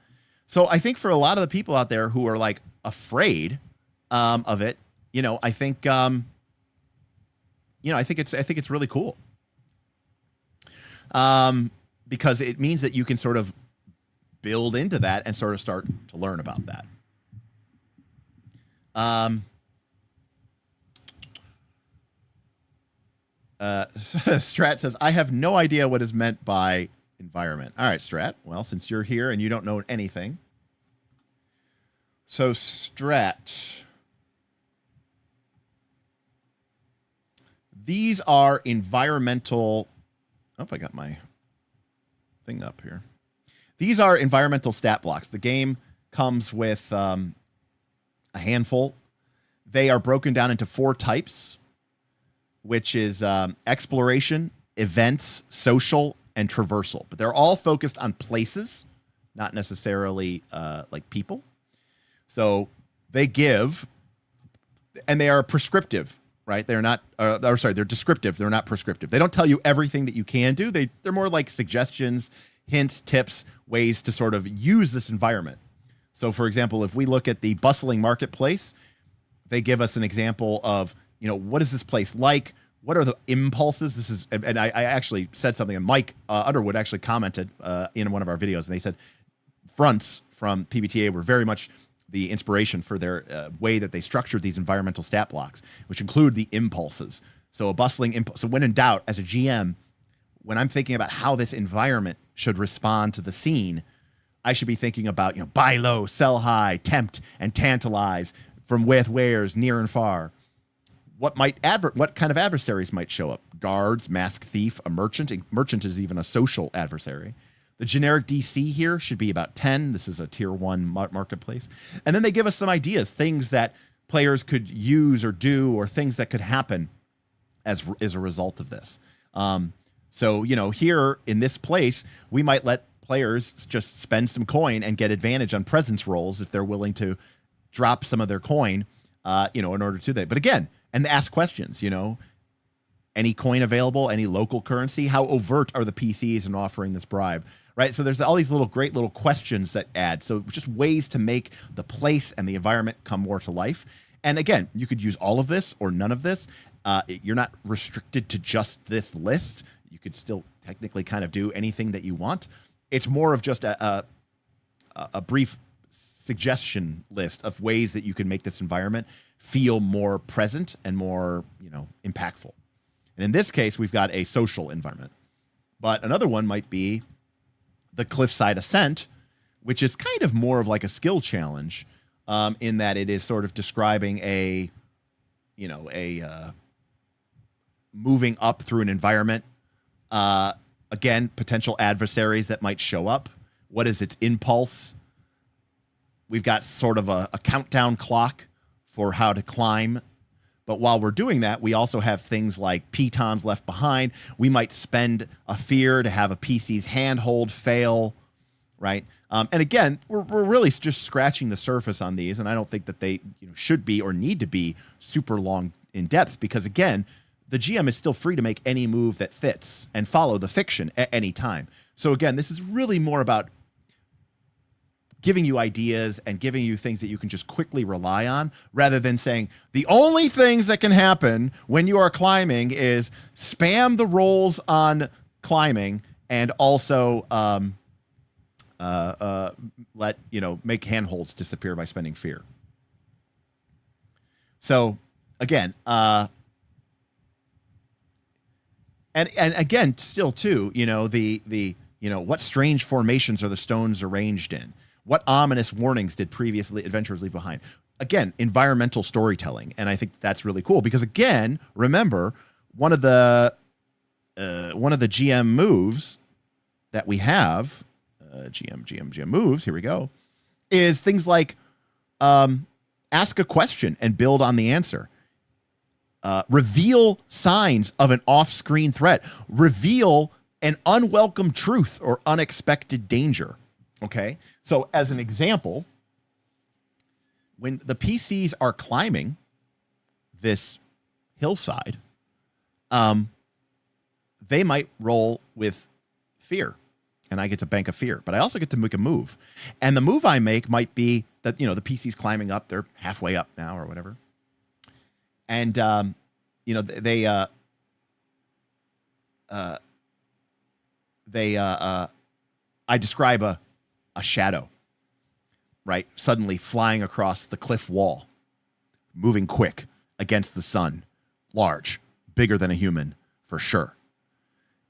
So I think for a lot of the people out there who are like afraid of it, I think I think it's really cool. Because it means that you can sort of build into that and sort of start to learn about that. Strat says, I have no idea what is meant by environment. All right, Strat. Well, since you're here and you don't know anything. So, Strat. These are environmental. Oh, I got my thing up here. These are environmental stat blocks. The game comes with a handful. They are broken down into 4 types, which is exploration, events, social, and traversal. But they're all focused on places, not necessarily like people. So they give, and they are prescriptive, right? They're not, they're descriptive. They're not prescriptive. They don't tell you everything that you can do. They're more like suggestions, hints, tips, ways to sort of use this environment. So, for example, if we look at the bustling marketplace, they give us an example of, what is this place like? What are the impulses? This is, and I actually said something, and Mike Underwood actually commented in one of our videos, and they said fronts from PBTA were very much the inspiration for their way that they structured these environmental stat blocks, which include the impulses. So a bustling impulse. So when in doubt, as a GM, when I'm thinking about how this environment should respond to the scene, I should be thinking about, buy low, sell high, tempt and tantalize from with wares near and far. What kind of adversaries might show up? Guards, masked thief, a merchant. Merchant is even a social adversary. The generic DC here should be about 10. This is a tier 1 marketplace. And then they give us some ideas, things that players could use or do, or things that could happen as a result of this. So, here in this place, we might let players just spend some coin and get advantage on presence rolls if they're willing to drop some of their coin, in order to do that. But again, and ask questions, any coin available, any local currency, how overt are the PCs in offering this bribe, right? So there's all these great little questions that add. So just ways to make the place and the environment come more to life. And again, you could use all of this or none of this. You're not restricted to just this list. You could still technically kind of do anything that you want. It's more of just a brief suggestion list of ways that you can make this environment feel more present and more, impactful. And in this case, we've got a social environment. But another one might be the cliffside ascent, which is kind of more of like a skill challenge, in that it is sort of describing a moving up through an environment. Again, potential adversaries that might show up. What is its impulse? We've got sort of a countdown clock for how to climb. But while we're doing that, we also have things like pitons left behind. We might spend a fear to have a PC's handhold fail, right? And again, we're really just scratching the surface on these, and I don't think that they should be or need to be super long in depth, because again, the GM is still free to make any move that fits and follow the fiction at any time. So again, this is really more about giving you ideas and giving you things that you can just quickly rely on, rather than saying the only things that can happen when you are climbing is spam the rolls on climbing and also make handholds disappear by spending fear. So again, and again, still too, what strange formations are the stones arranged in? What ominous warnings did previous adventurers leave behind? Again, environmental storytelling. And I think that's really cool because, again, remember, one of the GM moves that we have, GM moves, here we go, is things like ask a question and build on the answer. Reveal signs of an off-screen threat. Reveal an unwelcome truth or unexpected danger. Okay, so as an example, when the PCs are climbing this hillside, they might roll with fear, and I get to bank a fear, but I also get to make a move. And the move I make might be that, the PC's climbing up, they're halfway up now or whatever. And, I describe a shadow, right? Suddenly flying across the cliff wall, moving quick against the sun, large, bigger than a human for sure,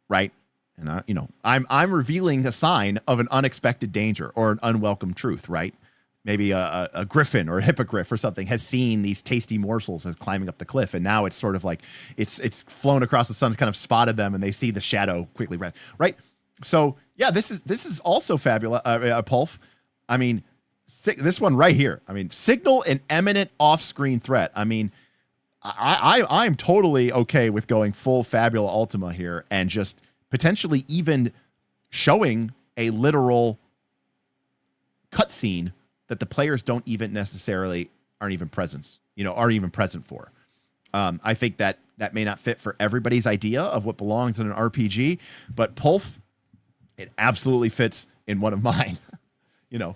right? And I'm revealing a sign of an unexpected danger or an unwelcome truth, right? Maybe a griffin or a hippogriff or something has seen these tasty morsels as climbing up the cliff, and now it's sort of like it's flown across the sun, kind of spotted them, and they see the shadow quickly run, right? So yeah, this is also fabulous. Pulf. I mean, this one right here. I mean, signal an imminent off-screen threat. I mean, I'm totally okay with going full Fabula Ultima here and just potentially even showing a literal cutscene that the players don't even necessarily aren't even present for. I think that may not fit for everybody's idea of what belongs in an RPG, but Pulf, it absolutely fits in one of mine,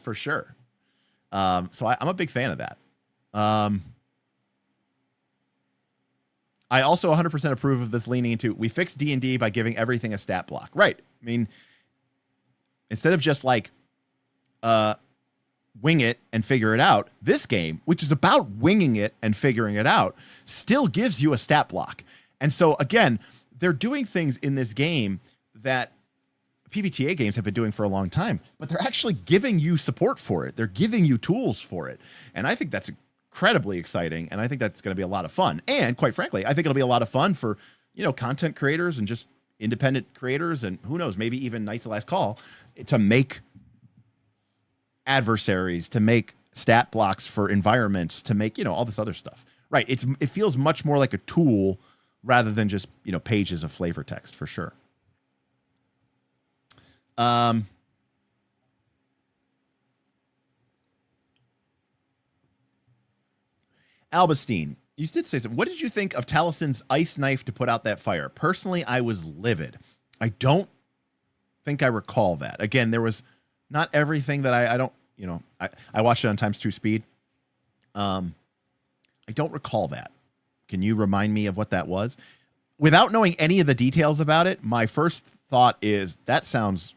for sure. So I'm a big fan of that. I also 100% approve of this leaning into, we fixed D&D by giving everything a stat block. Right. I mean, instead of just like wing it and figure it out, this game, which is about winging it and figuring it out, still gives you a stat block. And so, again, they're doing things in this game that PBTA games have been doing for a long time, but they're actually giving you support for it. They're giving you tools for it. And I think that's incredibly exciting. And I think that's going to be a lot of fun. And quite frankly, I think it'll be a lot of fun for, content creators and just independent creators. And who knows, maybe even Knights of Last Call to make adversaries, to make stat blocks for environments, to make, all this other stuff. Right. It feels much more like a tool rather than just, pages of flavor text for sure. Albastine, you did say something. What did you think of Talison's ice knife to put out that fire? Personally, I was livid. I don't think I recall that. Again, there was not everything that I don't, I watched it on ×2 speed. I don't recall that. Can you remind me of what that was? Without knowing any of the details about it, my first thought is that sounds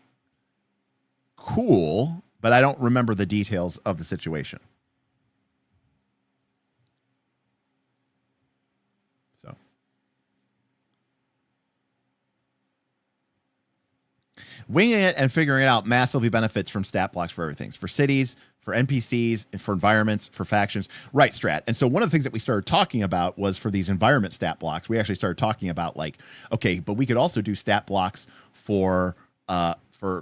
cool, but I don't remember the details of the situation. So, winging it and figuring it out massively benefits from stat blocks for everything. For cities, for NPCs, and for environments, for factions. Right, Strat. And so one of the things that we started talking about was for these environment stat blocks, we actually started talking about like, okay, but we could also do stat blocks for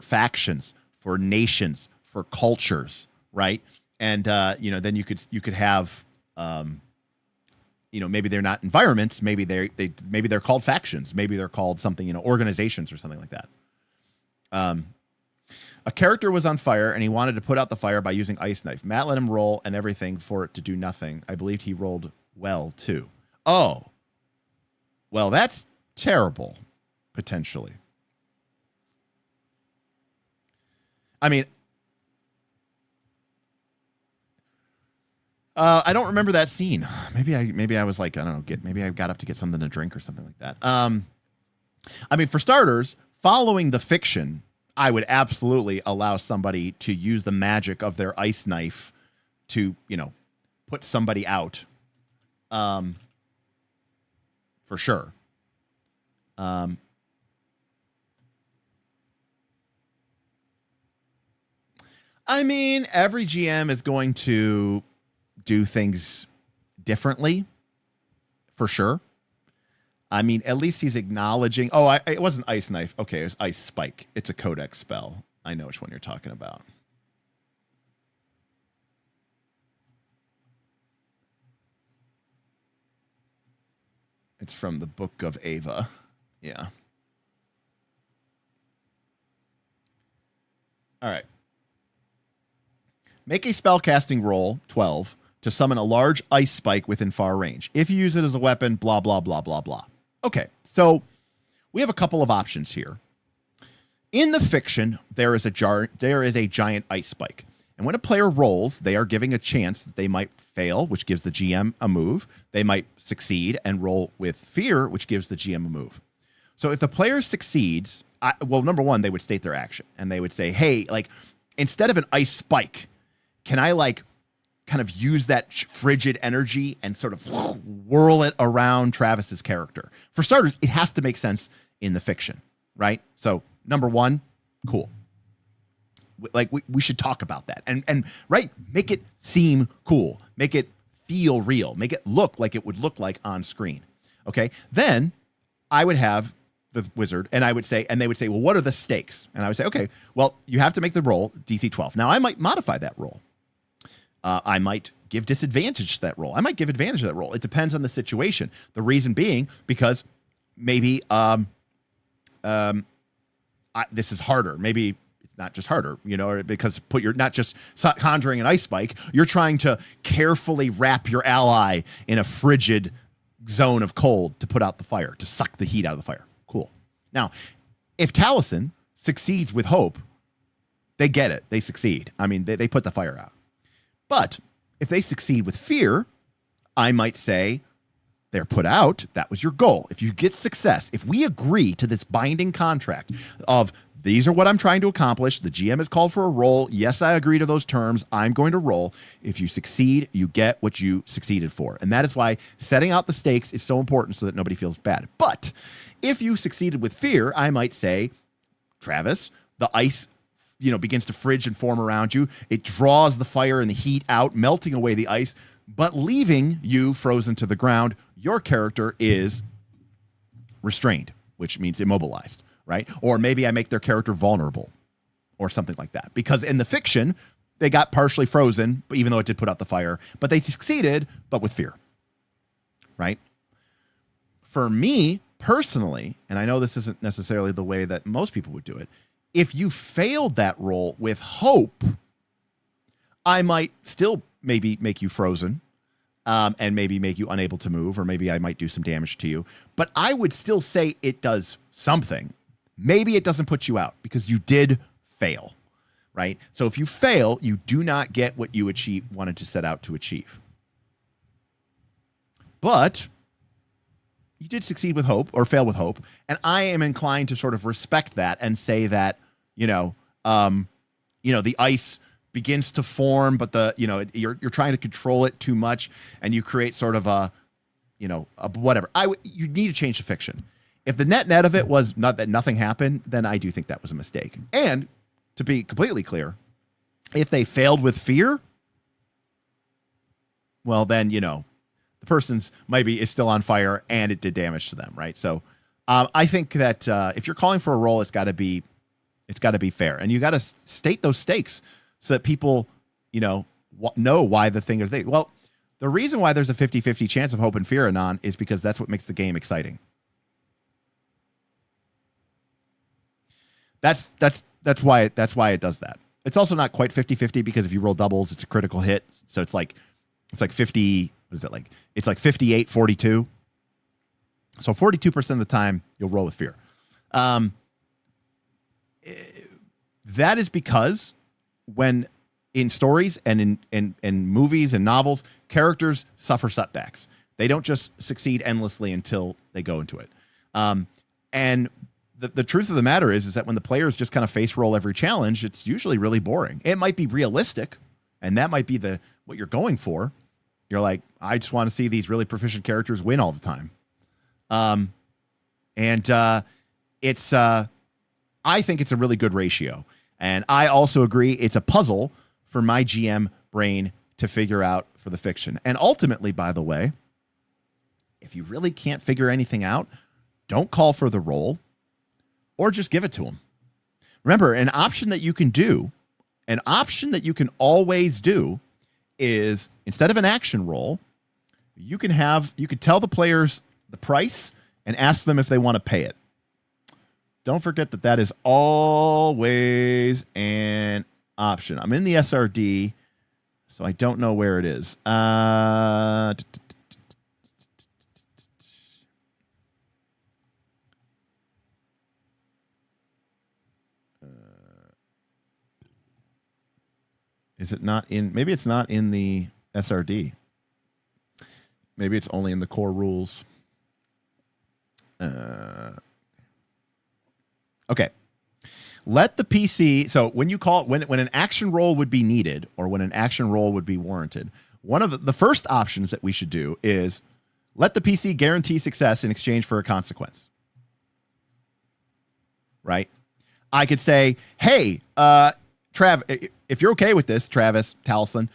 factions, for nations, for cultures, right? And then you could have maybe they're not environments, maybe they're called factions, maybe they're called something, organizations or something like that. A character was on fire and he wanted to put out the fire by using ice knife. Matt let him roll and everything for it to do nothing. I believed he rolled well too. Oh, well, that's terrible, potentially. I mean, I don't remember that scene. Maybe I was like, I don't know, maybe I got up to get something to drink or something like that. I mean, for starters, following the fiction, I would absolutely allow somebody to use the magic of their ice knife to, put somebody out. For sure. I mean, every GM is going to do things differently, for sure. I mean, at least he's acknowledging. Oh, it wasn't ice knife. Okay, it was ice spike. It's a codex spell. I know which one you're talking about. It's from the Book of Ava. Yeah. All right. Make a spellcasting roll, 12, to summon a large ice spike within far range. If you use it as a weapon, blah, blah, blah, blah, blah. Okay, so we have a couple of options here. In the fiction, there is a giant ice spike. And when a player rolls, they are giving a chance that they might fail, which gives the GM a move. They might succeed and roll with fear, which gives the GM a move. So if the player succeeds, number one, they would state their action. And they would say, hey, like, instead of an ice spike, can I, like, kind of use that frigid energy and sort of whirl it around Travis's character? For starters, it has to make sense in the fiction, right? So number one, cool. Like we should talk about that and right, make it seem cool, make it feel real, make it look like it would look like on screen. Okay, then I would have the wizard and I would say, and they would say, well, what are the stakes? And I would say, okay, well, you have to make the roll DC 12. Now I might modify that roll. I might give disadvantage to that roll. I might give advantage to that roll. It depends on the situation. The reason being because maybe this is harder. Maybe it's not just harder, because you're not just conjuring an ice spike. You're trying to carefully wrap your ally in a frigid zone of cold to put out the fire, to suck the heat out of the fire. Cool. Now, if Taliesin succeeds with hope, they get it. They succeed. I mean, they put the fire out. But if they succeed with fear, I might say they're put out. That was your goal. If you get success, if we agree to this binding contract of these are what I'm trying to accomplish, the GM has called for a roll. Yes, I agree to those terms. I'm going to roll. If you succeed, you get what you succeeded for. And that is why setting out the stakes is so important so that nobody feels bad. But if you succeeded with fear, I might say, Travis, the ice begins to fridge and form around you. It draws the fire and the heat out, melting away the ice, but leaving you frozen to the ground. Your character is restrained, which means immobilized, right? Or maybe I make their character vulnerable or something like that. Because in the fiction, they got partially frozen, but even though it did put out the fire, but they succeeded, but with fear, right? For me personally, and I know this isn't necessarily the way that most people would do it, if you failed that roll with hope, I might still maybe make you frozen and maybe make you unable to move, or maybe I might do some damage to you. But I would still say it does something. Maybe it doesn't put you out because you did fail, right? So if you fail, you do not get what you wanted to set out to achieve. But you did succeed with hope or fail with hope. And I am inclined to sort of respect that and say that, the ice begins to form, but you're trying to control it too much and you create sort of a whatever. You need to change the fiction. If the net of it was not that nothing happened, then I do think that was a mistake. And to be completely clear, if they failed with fear, well, then, the person's maybe is still on fire and it did damage to them, right? So I think that if you're calling for a roll, it's got to be fair. And you got to state those stakes so that people, know why the thing is there. Well, the reason why there's a 50-50 chance of hope and fear, Anon, is because that's what makes the game exciting. That's why it does that. It's also not quite 50-50 because if you roll doubles, it's a critical hit. So it's like 50, what is it like? It's like 58-42. So 42% of the time you'll roll with fear. That is because when in stories and in movies and novels, characters suffer setbacks. They don't just succeed endlessly until they go into it. And the truth of the matter is that when the players just kind of face roll every challenge, it's usually really boring. It might be realistic, and that might be what you're going for. You're like, I just want to see these really proficient characters win all the time. I think it's a really good ratio. And I also agree it's a puzzle for my GM brain to figure out for the fiction. And ultimately, by the way, if you really can't figure anything out, don't call for the roll or just give it to them. Remember, an option that you can always do is instead of an action roll, you could tell the players the price and ask them if they want to pay it. Don't forget that is always an option. I'm in the SRD, so I don't know where it is. Is it not in? Maybe it's not in the SRD. Maybe it's only in the core rules. Okay. Let the PC. So when you call when an action roll would be needed or when an action roll would be warranted, one of the first options that we should do is let the PC guarantee success in exchange for a consequence. Right? I could say, hey, Trav, if you're okay with this, Travis Talisman,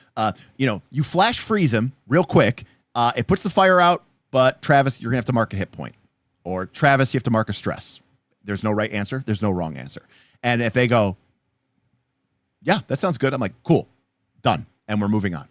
you flash freeze him real quick. It puts the fire out, but Travis, you're going to have to mark a hit point. Or Travis, you have to mark a stress. There's no right answer. There's no wrong answer. And if they go, yeah, that sounds good. I'm like, cool, done. And we're moving on.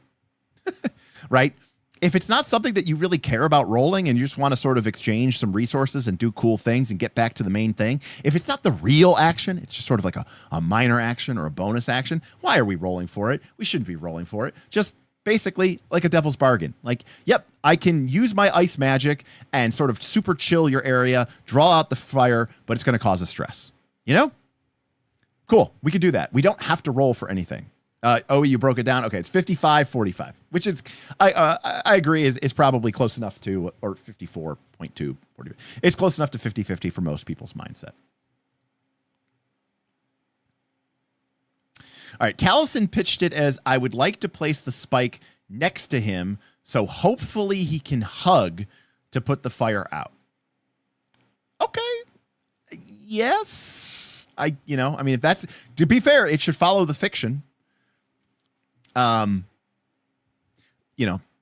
Right? If it's not something that you really care about rolling and you just want to sort of exchange some resources and do cool things and get back to the main thing, if it's not the real action, it's just sort of like a minor action or a bonus action, why are we rolling for it? We shouldn't be rolling for it. Just basically like a devil's bargain. Like, yep, I can use my ice magic and sort of super chill your area, draw out the fire, but it's going to cause a stress. You know? Cool. We could do that. We don't have to roll for anything. You broke it down. Okay, it's 55-45, which is, I agree, is probably close enough to, or 54.2, 40. It's close enough to 50-50 for most people's mindset. All right, Taliesin pitched it as, I would like to place the spike next to him, so hopefully he can hug to put the fire out. Okay, yes. If that's, to be fair, it should follow the fiction.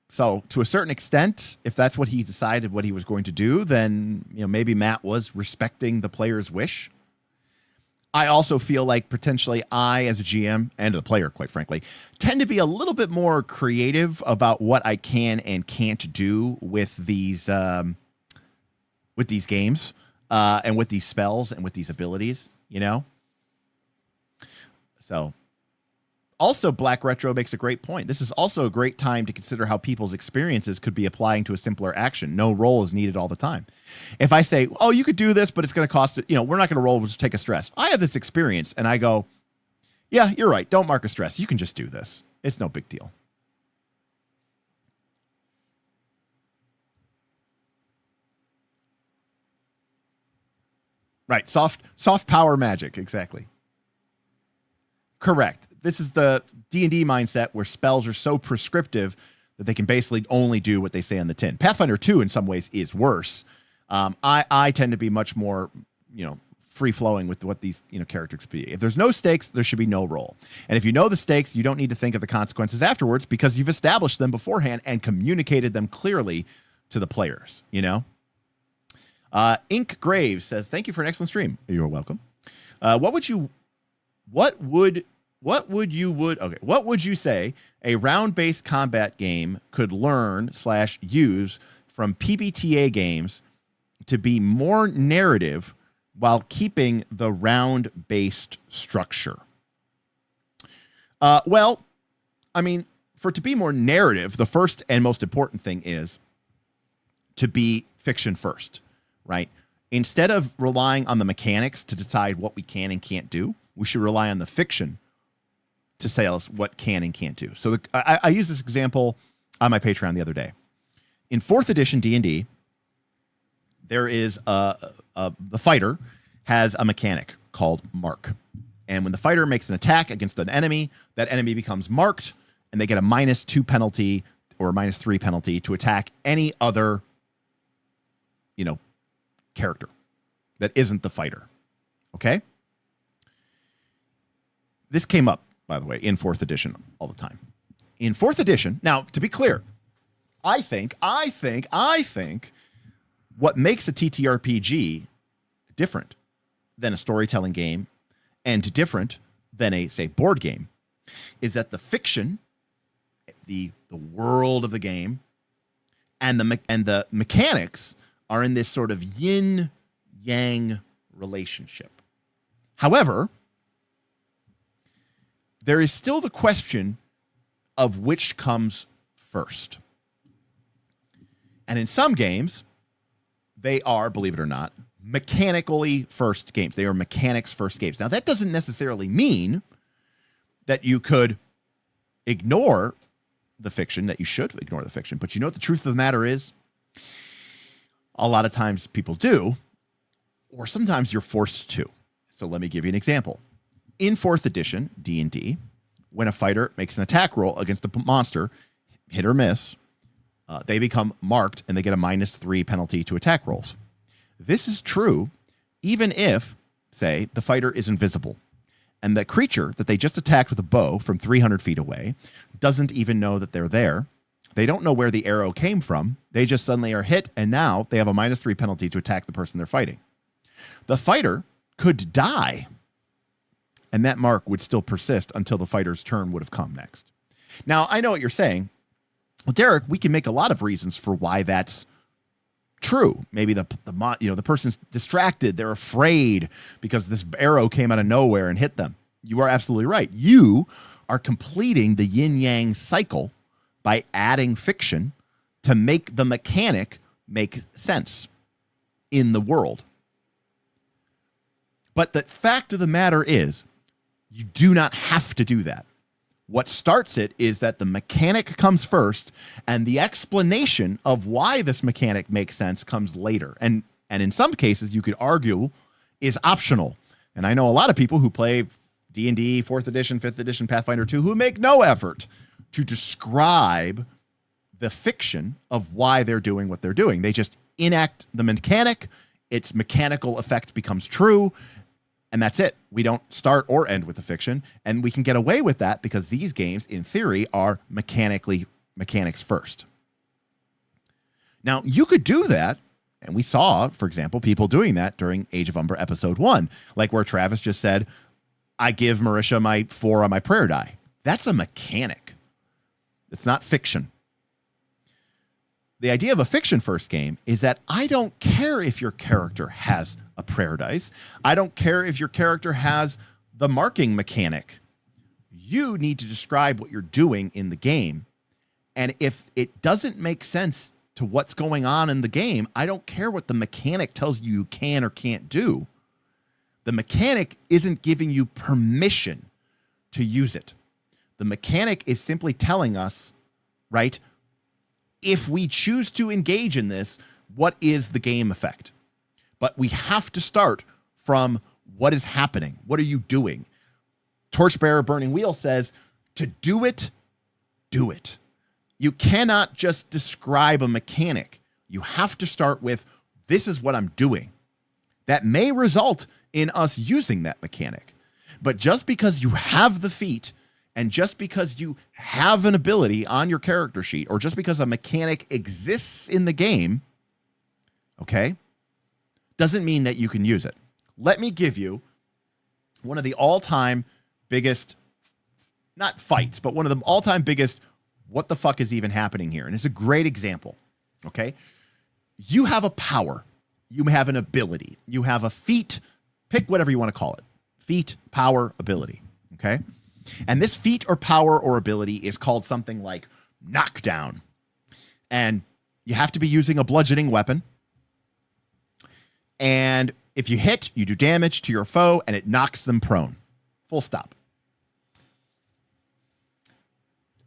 So to a certain extent, if that's what he decided what he was going to do, then, maybe Matt was respecting the player's wish. I also feel like potentially I, as a GM and a player, quite frankly, tend to be a little bit more creative about what I can and can't do with these games, and with these spells and with these abilities, So also, Black Retro makes a great point. This is also a great time to consider how people's experiences could be applying to a simpler action. No roll is needed all the time. If I say, oh, you could do this, but it's going to cost it, we're not going to roll, we'll just take a stress. I have this experience, and I go, yeah, you're right. Don't mark a stress. You can just do this. It's no big deal. Right. Soft power magic. Exactly. Correct. This is the D&D mindset where spells are so prescriptive that they can basically only do what they say on the tin. Pathfinder 2 in some ways is worse. I tend to be much more, free-flowing with what these characters be. If there's no stakes, there should be no roll. And if you know the stakes, you don't need to think of the consequences afterwards because you've established them beforehand and communicated them clearly to the players, Ink Graves says, thank you for an excellent stream. You're welcome. What would you say a round-based combat game could learn/use from PBTA games to be more narrative while keeping the round-based structure? For it to be more narrative, the first and most important thing is to be fiction first, right? Instead of relying on the mechanics to decide what we can and can't do, we should rely on the fiction to say us what can and can't do. So I used this example on my Patreon the other day. In 4th edition D&D, there is the fighter has a mechanic called mark. And when the fighter makes an attack against an enemy, that enemy becomes marked, and they get a -2 penalty or -3 penalty to attack any other, character that isn't the fighter. Okay? This came up, by the way, in 4th edition all the time. In 4th edition, now, to be clear, I think what makes a TTRPG different than a storytelling game and different than a, say, board game is that the fiction, the world of the game, and the mechanics are in this sort of yin-yang relationship. However, there is still the question of which comes first. And in some games, they are, believe it or not, mechanically first games. They are mechanics first games. Now, that doesn't necessarily mean that you could ignore the fiction, that you should ignore the fiction. But you know what the truth of the matter is? A lot of times people do, or sometimes you're forced to. So let me give you an example. In 4th edition D&D, when a fighter makes an attack roll against a monster, hit or miss, they become marked and they get a -3 penalty to attack rolls. This is true even if say the fighter is invisible, and the creature that they just attacked with a bow from 300 feet away doesn't even know that they're there. They don't know where the arrow came from. They just suddenly are hit, and now they have a -3 penalty to attack the person they're fighting. The fighter could die, and that mark would still persist until the fighter's turn would have come next. Now, I know what you're saying. Well, Derek, we can make a lot of reasons for why that's true. Maybe the person's distracted. They're afraid because this arrow came out of nowhere and hit them. You are absolutely right. You are completing the yin-yang cycle by adding fiction to make the mechanic make sense in the world. But the fact of the matter is, you do not have to do that. What starts it is that the mechanic comes first, and the explanation of why this mechanic makes sense comes later. And in some cases, you could argue, is optional. And I know a lot of people who play D&D, 4th edition, 5th edition, Pathfinder 2, who make no effort to describe the fiction of why they're doing what they're doing. They just enact the mechanic, its mechanical effect becomes true, and that's it. We don't start or end with the fiction, and we can get away with that because these games, in theory, are mechanics first. Now, you could do that, and we saw, for example, people doing that during Age of Umbra Episode 1, like where Travis just said, I give Marisha my 4 on my prayer die. That's a mechanic. It's not fiction. The idea of a fiction first game is that I don't care if your character has a prayer dice. I don't care if your character has the marking mechanic. You need to describe what you're doing in the game. And if it doesn't make sense to what's going on in the game, I don't care what the mechanic tells you you can or can't do. The mechanic isn't giving you permission to use it. The mechanic is simply telling us, right, if we choose to engage in this, what is the game effect? But we have to start from what is happening. What are you doing? Torchbearer Burning Wheel says, to do it, do it. You cannot just describe a mechanic. You have to start with, this is what I'm doing. That may result in us using that mechanic. But just because you have the feat, and just because you have an ability on your character sheet, or just because a mechanic exists in the game, okay, doesn't mean that you can use it. Let me give you one of the all-time biggest, not fights, but one of the all-time biggest, what the fuck is even happening here? And it's a great example, okay? You have a power. You have an ability. You have a feat. Pick whatever you want to call it. Feat, power, ability, okay? And this feat or power or ability is called something like knockdown. And you have to be using a bludgeoning weapon. And if you hit, you do damage to your foe and it knocks them prone. Full stop.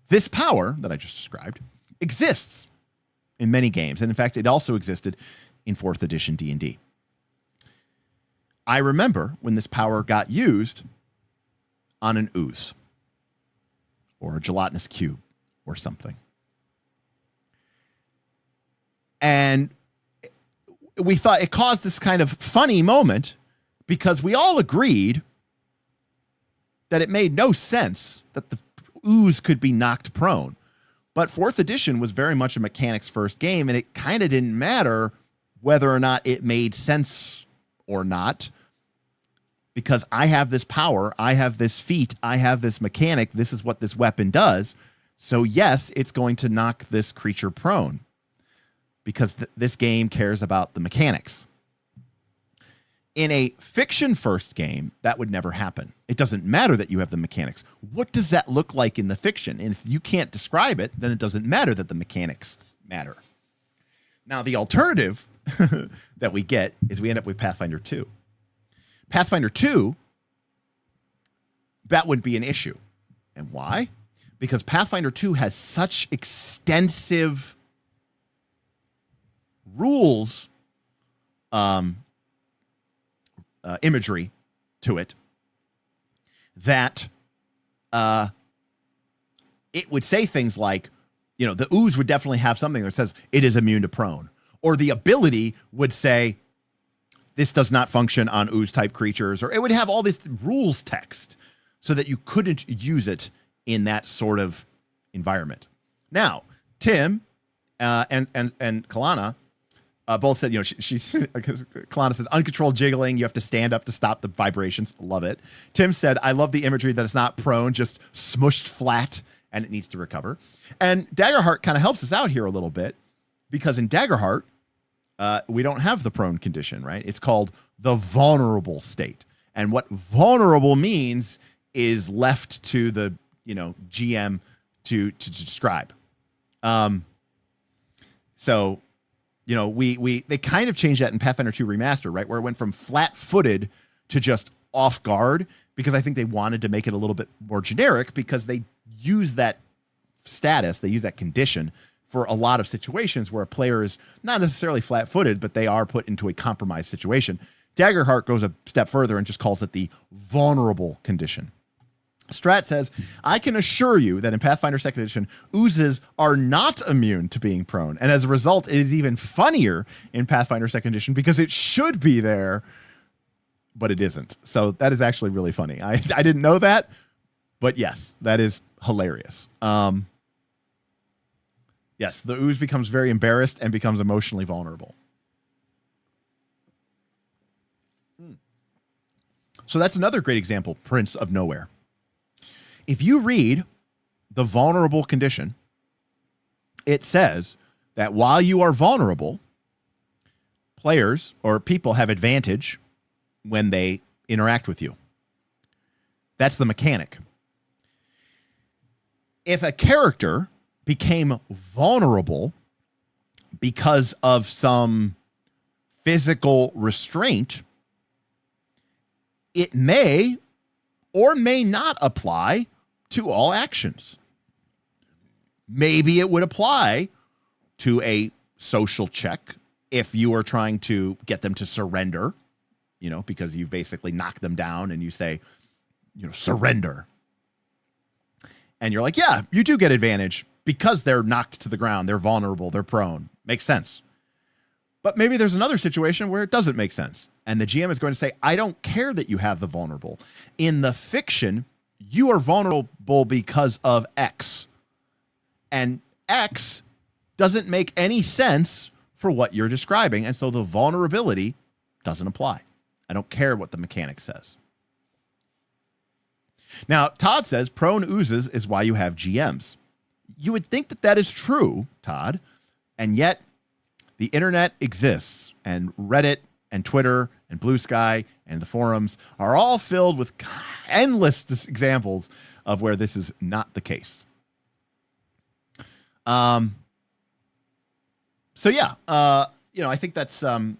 This power that I just described exists in many games. And in fact, it also existed in 4th edition D&D. I remember when this power got used on an ooze or a gelatinous cube or something. And we thought it caused this kind of funny moment because we all agreed that it made no sense that the ooze could be knocked prone. But 4th edition was very much a mechanics first game, and it kind of didn't matter whether or not it made sense or not. Because I have this power, I have this feat, I have this mechanic, this is what this weapon does. So yes, it's going to knock this creature prone. Because this game cares about the mechanics. In a fiction-first game, that would never happen. It doesn't matter that you have the mechanics. What does that look like in the fiction? And if you can't describe it, then it doesn't matter that the mechanics matter. Now, the alternative that we get is we end up with Pathfinder 2. Pathfinder 2, that would be an issue. And why? Because Pathfinder 2 has such extensive rules imagery to it that it would say things like, the ooze would definitely have something that says it is immune to prone. Or the ability would say, this does not function on ooze type creatures, or it would have all this rules text so that you couldn't use it in that sort of environment. Now, Tim and Kalana both said, she's Kalana said, uncontrolled jiggling, you have to stand up to stop the vibrations. Love it. Tim said, I love the imagery that it's not prone, just smushed flat, and it needs to recover. And Daggerheart kind of helps us out here a little bit, because in Daggerheart, we don't have the prone condition, right? It's called the vulnerable state. And what vulnerable means is left to the, GM to describe. So, they kind of changed that in Pathfinder 2 Remaster, right? Where it went from flat-footed to just off guard, because I think they wanted to make it a little bit more generic, because they use that status, they use that condition for a lot of situations where a player is not necessarily flat-footed, but they are put into a compromised situation. Daggerheart goes a step further and just calls it the vulnerable condition. Strat says, I can assure you that in Pathfinder 2nd Edition, oozes are not immune to being prone. And as a result, it is even funnier in Pathfinder 2nd Edition because it should be there, but it isn't. So that is actually really funny. I didn't know that, but yes, that is hilarious. Yes, the ooze becomes very embarrassed and becomes emotionally vulnerable. So that's another great example, Prince of Nowhere. If you read the vulnerable condition, it says that while you are vulnerable, players or people have advantage when they interact with you. That's the mechanic. If a character became vulnerable because of some physical restraint, it may or may not apply to all actions. Maybe it would apply to a social check if you are trying to get them to surrender, because you've basically knocked them down and you say, surrender. And you're like, yeah, you do get advantage because they're knocked to the ground. They're vulnerable. They're prone. Makes sense. But maybe there's another situation where it doesn't make sense. And the GM is going to say, I don't care that you have the vulnerable. In the fiction, you are vulnerable because of X. And X doesn't make any sense for what you're describing. And so the vulnerability doesn't apply. I don't care what the mechanic says. Now, Todd says prone oozes is why you have GMs. You would think that that is true, Todd. And yet the internet exists, and Reddit and Twitter and Blue Sky and the forums are all filled with endless examples of where this is not the case. So yeah, I think that's an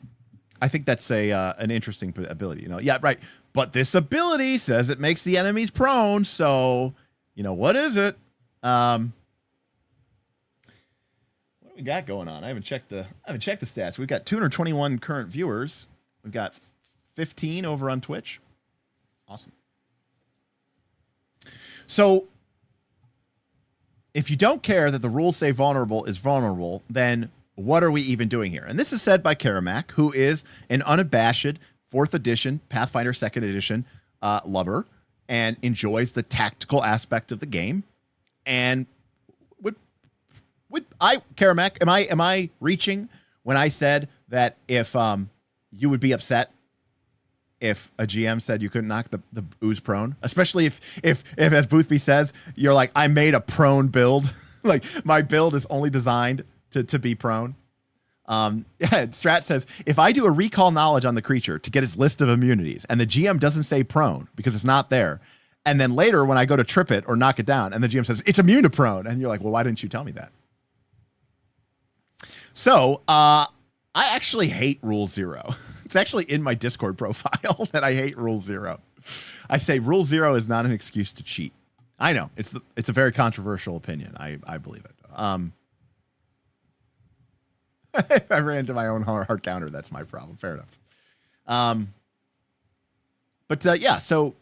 interesting ability. Yeah, right. But this ability says it makes the enemies prone. So, what is it? What do we got going on? I haven't checked the stats. We've got 221 current viewers. We've got 15 over on Twitch. Awesome. So if you don't care that the rules say vulnerable is vulnerable, then what are we even doing here? And this is said by Karamak, who is an unabashed 4th edition Pathfinder 2nd edition lover and enjoys the tactical aspect of the game. And Karamak, am I reaching when I said that if you would be upset if a GM said you couldn't knock the ooze prone, especially if as Boothby says, you're like, I made a prone build. Like my build is only designed to be prone. Strat says, if I do a recall knowledge on the creature to get its list of immunities and the GM doesn't say prone because it's not there, and then later when I go to trip it or knock it down and the GM says it's immune to prone, and you're like, well, why didn't you tell me that? So I actually hate Rule 0. It's actually in my Discord profile that I hate Rule 0. I say Rule 0 is not an excuse to cheat. I know it's a very controversial opinion. I believe it. If I ran into my own hard counter, that's my problem. Fair enough. Yeah. So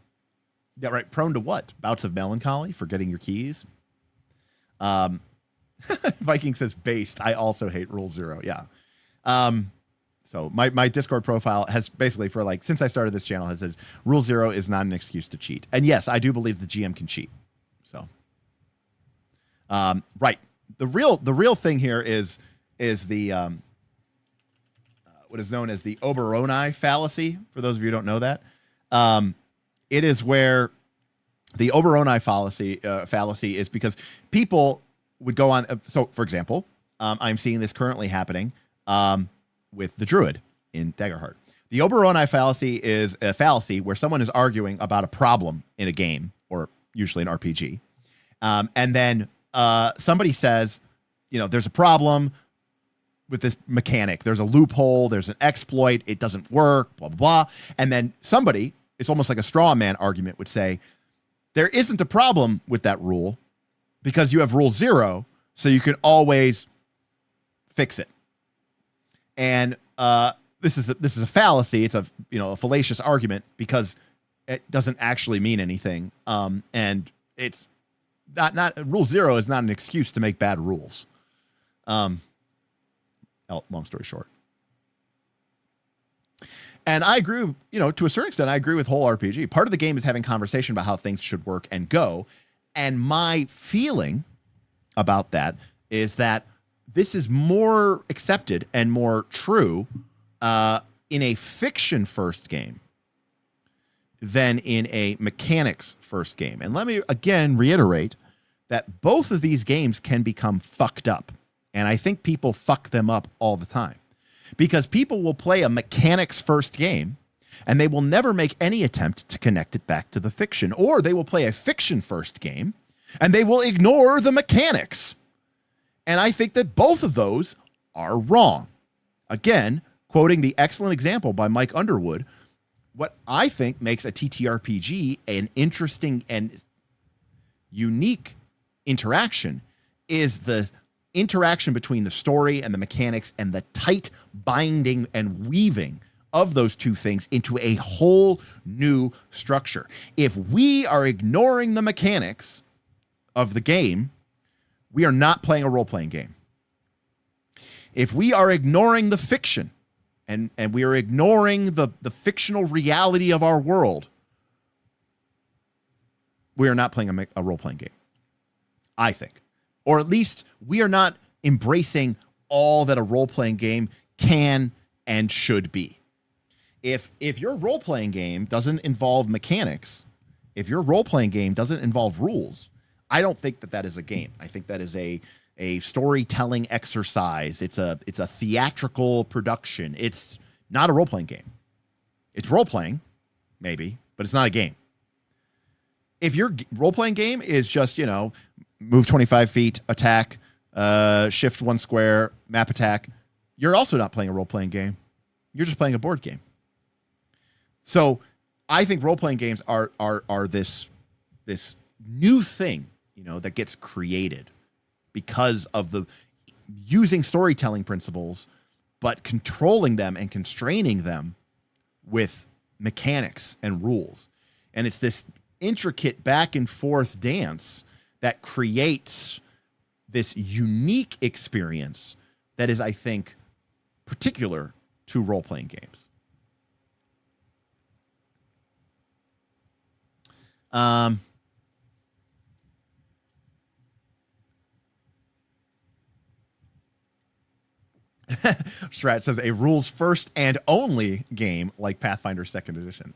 yeah, right. Prone to what? Bouts of melancholy, forgetting your keys. Viking says based. I also hate Rule 0. Yeah. So my Discord profile has basically for like since I started this channel has says rule 0 is not an excuse to cheat. And yes, I do believe the GM can cheat. So right. The real thing here is the what is known as the Oberoni fallacy. For those of you who don't know that, it is where the Oberoni fallacy is because people would go on. So, for example, I'm seeing this currently happening with the Druid in Daggerheart. The Oberoni fallacy is a fallacy where someone is arguing about a problem in a game, or usually an RPG, and then somebody says, there's a problem with this mechanic. There's a loophole. There's an exploit. It doesn't work, blah, blah, blah. And then somebody, it's almost like a straw man argument, would say, there isn't a problem with that rule because you have rule 0, so you can always fix it. And this is a fallacy. It's a fallacious argument because it doesn't actually mean anything. And it's not rule 0 is not an excuse to make bad rules. Long story short. And I agree, to a certain extent, I agree with whole RPG. Part of the game is having conversation about how things should work and go. And my feeling about that is that this is more accepted and more true in a fiction first game than in a mechanics first game. And let me again reiterate that both of these games can become fucked up. And I think people fuck them up all the time because people will play a mechanics first game and they will never make any attempt to connect it back to the fiction, or they will play a fiction first game and they will ignore the mechanics. And I think that both of those are wrong. Again, quoting the excellent example by Mike Underwood, what I think makes a TTRPG an interesting and unique interaction is the interaction between the story and the mechanics and the tight binding and weaving of those two things into a whole new structure. If we are ignoring the mechanics of the game, we are not playing a role-playing game. If we are ignoring the fiction and we are ignoring the fictional reality of our world, we are not playing a role-playing game, I think. Or at least we are not embracing all that a role-playing game can and should be. If your role-playing game doesn't involve mechanics, if your role-playing game doesn't involve rules, I don't think that is a game. I think that is a storytelling exercise. It's a theatrical production. It's not a role-playing game. It's role-playing, maybe, but it's not a game. If your role-playing game is just, move 25 feet, attack, shift 1 square, map attack, you're also not playing a role-playing game. You're just playing a board game. So I think role-playing games are this new thing, that gets created because of the using storytelling principles, but controlling them and constraining them with mechanics and rules. And it's this intricate back and forth dance that creates this unique experience that is, I think, particular to role-playing games. Strat says a rules first and only game like Pathfinder 2nd Edition.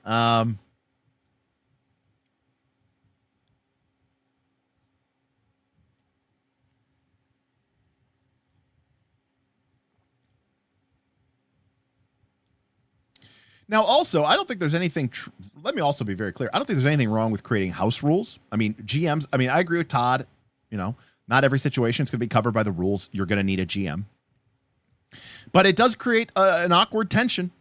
Now, also, I don't think there's anything. Let me also be very clear. I don't think there's anything wrong with creating house rules. I mean, GMs. I mean, I agree with Todd. Not every situation is going to be covered by the rules. You're going to need a GM, but it does create an awkward tension.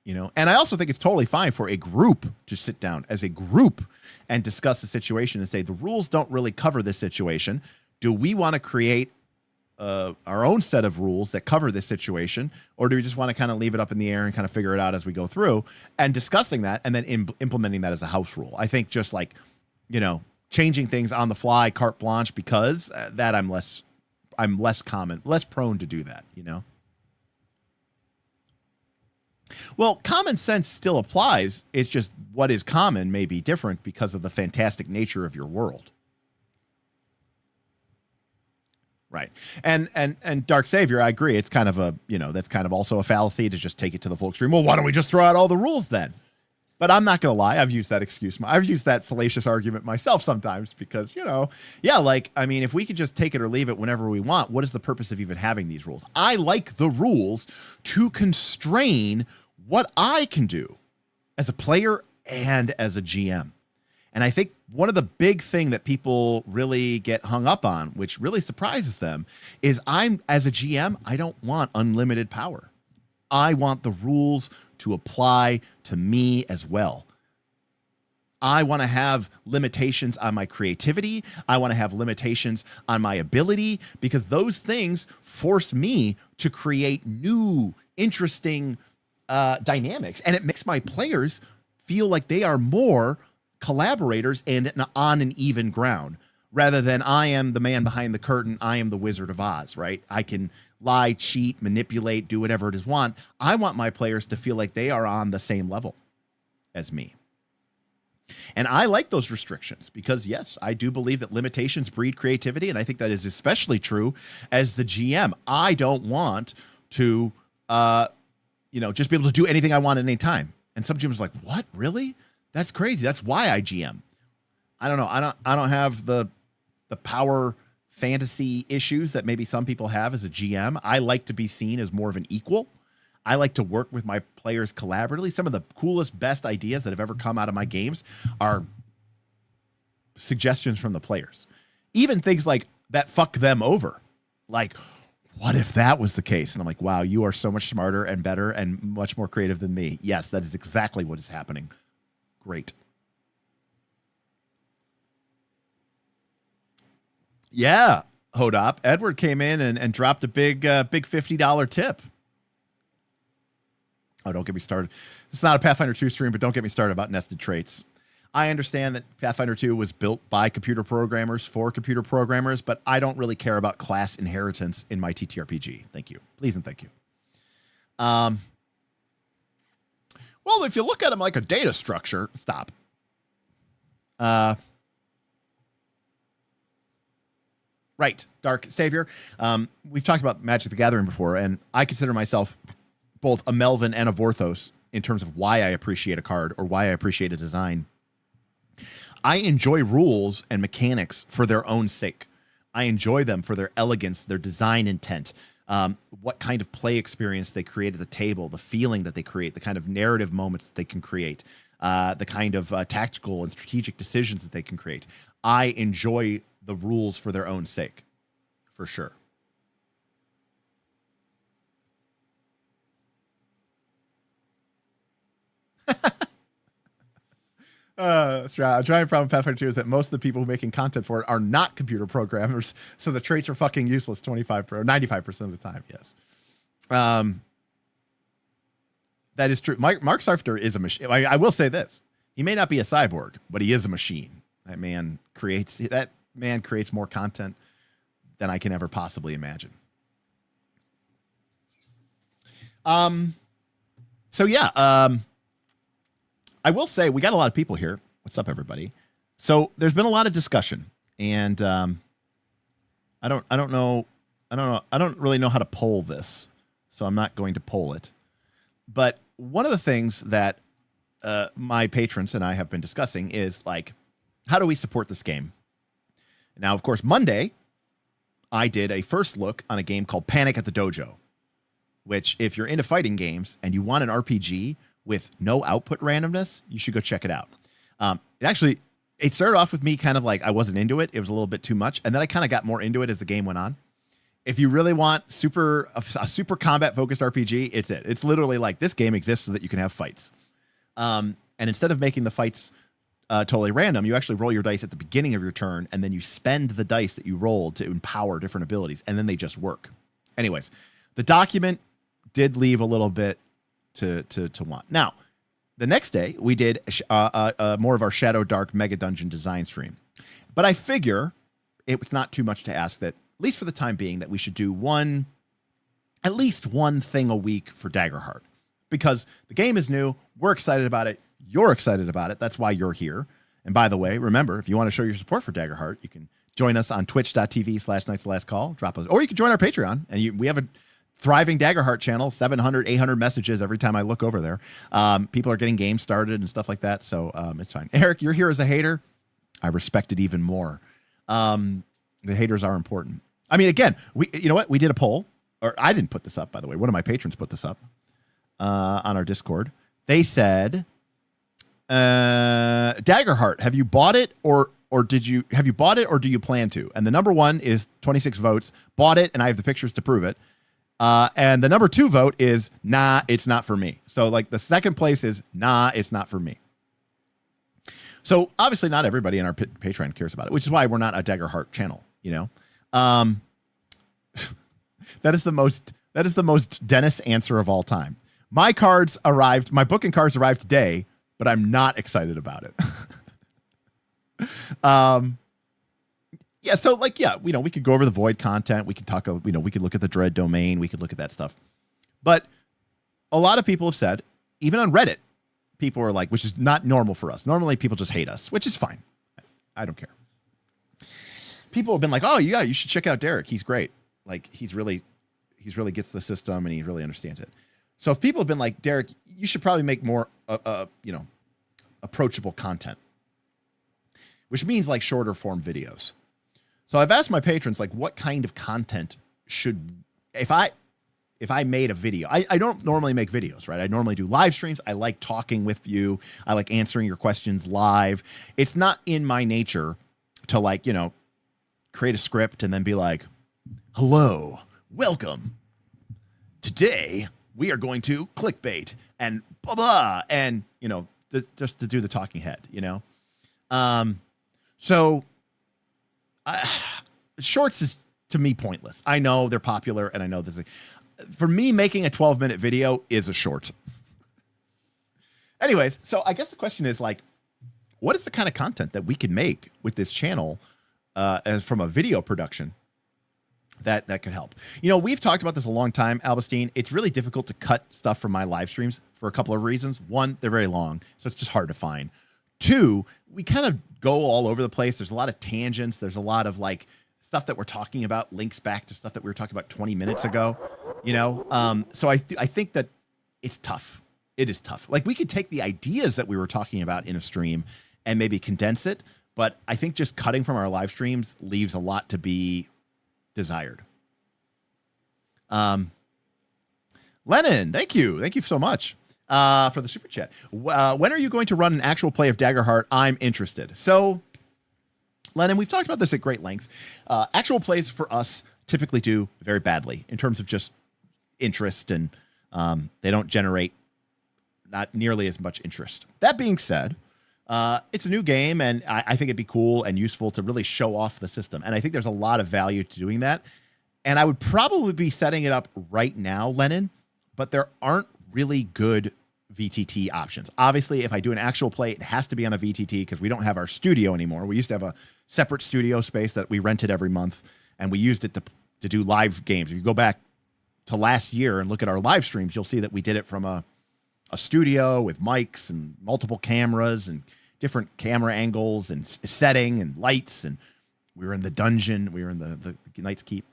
And I also think it's totally fine for a group to sit down as a group and discuss the situation and say the rules don't really cover this situation. Do we want to create our own set of rules that cover this situation, or do we just want to kind of leave it up in the air and kind of figure it out as we go through and discussing that and then implementing that as a house rule? I think just like, changing things on the fly, carte blanche, because that I'm less prone to do that, Well, common sense still applies. It's just what is common may be different because of the fantastic nature of your world. Right. And Dark Savior, I agree. It's kind of a, that's kind of also a fallacy to just take it to the full extreme. Well, why don't we just throw out all the rules then? But I'm not going to lie. I've used that excuse. I've used that fallacious argument myself sometimes because, if we could just take it or leave it whenever we want, what is the purpose of even having these rules? I like the rules to constrain what I can do as a player and as a GM. And I think one of the big thing that people really get hung up on, which really surprises them, is as a GM, I don't want unlimited power. I want the rules to apply to me as well. I want to have limitations on my creativity. I want to have limitations on my ability because those things force me to create new, interesting dynamics. And it makes my players feel like they are more collaborators and on an even ground rather than I am the man behind the curtain. I am the Wizard of Oz, right? I can lie, cheat, manipulate, do whatever it is want. I want my players to feel like they are on the same level as me. And I like those restrictions because, yes, I do believe that limitations breed creativity. And I think that is especially true as the GM. I don't want to, just be able to do anything I want at any time. And some GMs are like, what, really? That's crazy. That's why I GM. I don't know. I don't have the power fantasy issues that maybe some people have as a GM. I like to be seen as more of an equal. I like to work with my players collaboratively. Some of the coolest, best ideas that have ever come out of my games are suggestions from the players. Even things like that fuck them over. Like, what if that was the case? And I'm like, wow, you are so much smarter and better and much more creative than me. Yes, that is exactly what is happening. Great. Yeah, Hodop. Edward came in and dropped a big $50 tip. Oh, don't get me started. It's not a Pathfinder 2 stream, but don't get me started about nested traits. I understand that Pathfinder 2 was built by computer programmers for computer programmers, but I don't really care about class inheritance in my TTRPG. Thank you. Please and thank you. Well, if you look at them like a data structure, stop. Right, Dark Savior. We've talked about Magic the Gathering before, and I consider myself both a Melvin and a Vorthos in terms of why I appreciate a card or why I appreciate a design. I enjoy rules and mechanics for their own sake. I enjoy them for their elegance, their design intent, what kind of play experience they create at the table, the feeling that they create, the kind of narrative moments that they can create, the kind of tactical and strategic decisions that they can create. I enjoy the rules for their own sake, for sure. A giant problem with Pathfinder 2 is that most of the people making content for it are not computer programmers, so the traits are fucking useless 95% of the time, yes. That is true. Mark Sarfter is a machine. I will say this. He may not be a cyborg, but he is a machine. That man creates more content than I can ever possibly imagine. So yeah, I will say we got a lot of people here. What's up, everybody? So there's been a lot of discussion, and I don't really know how to poll this, so I'm not going to poll it. But one of the things that my patrons and I have been discussing is like, how do we support this game? Now, of course, Monday I did a first look on a game called Panic at the Dojo, which if you're into fighting games and you want an RPG with no output randomness, you should go check it out. It started off with me kind of like I wasn't into it. It was a little bit too much. And then I kind of got more into it as the game went on. If you really want a super combat focused RPG, it's it. It's literally like this game exists so that you can have fights. And instead of making the fights totally random, you actually roll your dice at the beginning of your turn, and then you spend the dice that you rolled to empower different abilities, and then they just work. Anyways, the document did leave a little bit to want. Now, the next day, we did more of our Shadow Dark Mega Dungeon design stream. But I figure it was not too much to ask that, at least for the time being, that we should do at least one thing a week for Daggerheart. because the game is new. We're excited about it. You're excited about it. That's why you're here. And by the way, remember, if you want to show your support for Daggerheart, you can join us on twitch.tv/nightsoflastcall. Or you can join our Patreon. And we have a thriving Daggerheart channel, 700, 800 messages every time I look over there. People are getting games started and stuff like that. So it's fine. Eric, you're here as a hater. I respect it even more. The haters are important. I mean, again, you know what? We did a poll. Or I didn't put this up, by the way. One of my patrons put this up on our Discord. They said, Daggerheart, have you bought it or do you plan to? And the number one is 26 votes, bought it, and I have the pictures to prove it. And the number 2 vote is, nah, it's not for me. So like the second place is, nah, it's not for me. So obviously not everybody in our Patreon cares about it, which is why we're not a Daggerheart channel, you know? That is the most Dennis answer of all time. My booking cards arrived today, but I'm not excited about it. Yeah, so like, yeah, you know, we could go over the Void content. We could talk, you know, we could look at the Dread domain. We could look at that stuff. But a lot of people have said, even on Reddit, people are like, which is not normal for us. Normally people just hate us, which is fine. I don't care. People have been like, oh yeah, you should check out Derek. He's great. Like he's really gets the system and he really understands it. So if people have been like, Derek, you should probably make more, you know, approachable content, which means like shorter form videos. So I've asked my patrons, like, what kind of content if I made a video, I don't normally make videos, right? I normally do live streams. I like talking with you. I like answering your questions live. It's not in my nature to like, you know, create a script and then be like, hello, welcome. Today we are going to clickbait and blah, blah. And, you know, just to do the talking head, you know? Shorts is to me pointless. I know they're popular and I know for me, making a 12-minute video is a short. Anyways, so I guess the question is like, what is the kind of content that we could make with this channel as from a video production that could help? You know, we've talked about this a long time, Albastine. It's really difficult to cut stuff from my live streams for a couple of reasons. One, they're very long, so it's just hard to find. 2, we kind of go all over the place. There's a lot of tangents. There's a lot of like stuff that we're talking about links back to stuff that we were talking about 20 minutes ago, you know? So I think that it's tough. It is tough. Like we could take the ideas that we were talking about in a stream and maybe condense it. But I think just cutting from our live streams leaves a lot to be desired. Lennon, thank you. Thank you so much for the super chat. When are you going to run an actual play of Daggerheart? I'm interested. So, Lennon, we've talked about this at great length. Actual plays for us typically do very badly in terms of just interest, and they don't generate not nearly as much interest. That being said, it's a new game, and I think it'd be cool and useful to really show off the system. And I think there's a lot of value to doing that. And I would probably be setting it up right now, Lennon, but there aren't really good VTT options. Obviously, if I do an actual play, it has to be on a VTT because we don't have our studio anymore. We used to have a separate studio space that we rented every month, and we used it to do live games. If you go back to last year and look at our live streams, you'll see that we did it from a studio with mics and multiple cameras and different camera angles and setting and lights, and we were in the dungeon. We were in the Knight's Keep.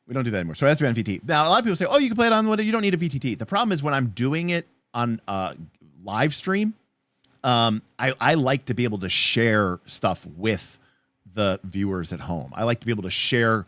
We don't do that anymore. So it has to be on VTT. Now, a lot of people say, oh, you can play it on what? You don't need a VTT. The problem is when I'm doing it on live stream, I like to be able to share stuff with the viewers at home. I like to be able to share,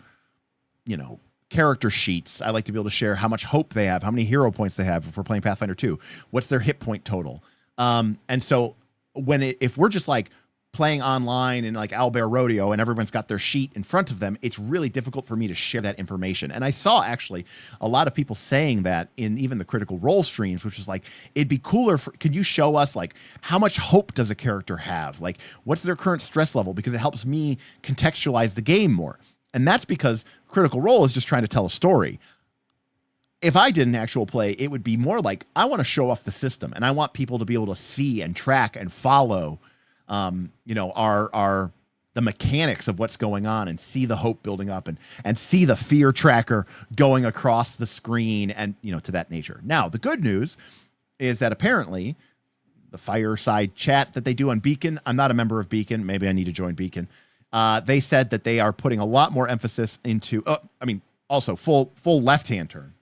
you know, character sheets. I like to be able to share how much hope they have, how many hero points they have if we're playing Pathfinder 2, what's their hit point total. And so if we're just like playing online in like Owlbear Rodeo and everyone's got their sheet in front of them, it's really difficult for me to share that information. And I saw actually a lot of people saying that in even the Critical Role streams, which was like, it'd be cooler could you show us like how much hope does a character have? Like what's their current stress level? Because it helps me contextualize the game more. And that's because Critical Role is just trying to tell a story. If I did an actual play, it would be more like, I want to show off the system and I want people to be able to see and track and follow, you know, the the mechanics of what's going on and see the hope building up and see the fear tracker going across the screen and, to that nature. Now, the good news is that apparently the fireside chat that they do on Beacon, I'm not a member of Beacon. Maybe I need to join Beacon. They said that they are putting a lot more emphasis into, also full left-hand turn.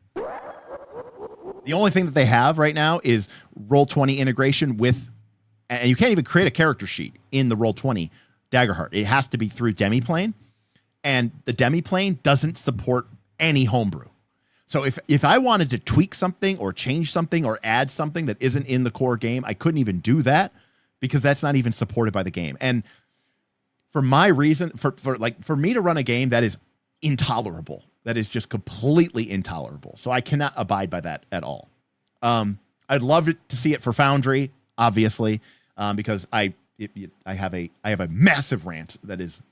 The only thing that they have right now is Roll20 integration with, and you can't even create a character sheet in the Roll20 Daggerheart. It has to be through Demiplane, and the Demiplane doesn't support any homebrew. So if I wanted to tweak something or change something or add something that isn't in the core game, I couldn't even do that because that's not even supported by the game. And for my reason, for me to run a game that is intolerable, that is just completely intolerable. So I cannot abide by that at all. I'd love to see it for Foundry, obviously, because I have a massive rant that is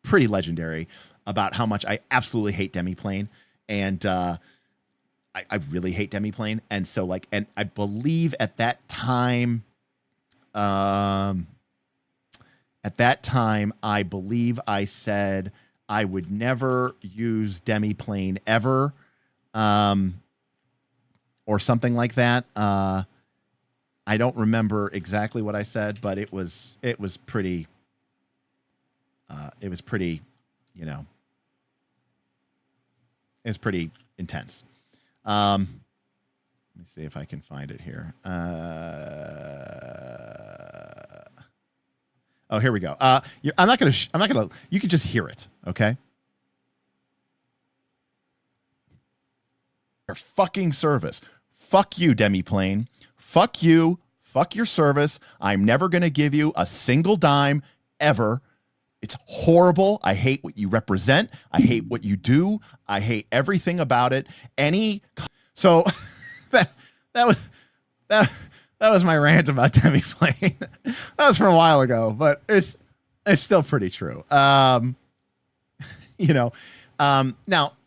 pretty legendary about how much I absolutely hate Demiplane, and I really hate Demiplane. And so and I believe at that time, I believe I said I would never use Demiplane ever, or something like that. I don't remember exactly what I said, but it was pretty, it was pretty intense. Let me see if I can find it here. Oh, here we go. I'm not gonna, you can just hear it. Okay. Your fucking service. Fuck you, Demiplane. Fuck you. Fuck your service. I'm never going to give you a single dime ever. It's horrible. I hate what you represent. I hate what you do. I hate everything about it. So that was my rant about Demiplane. That was from a while ago, but it's still pretty true. Now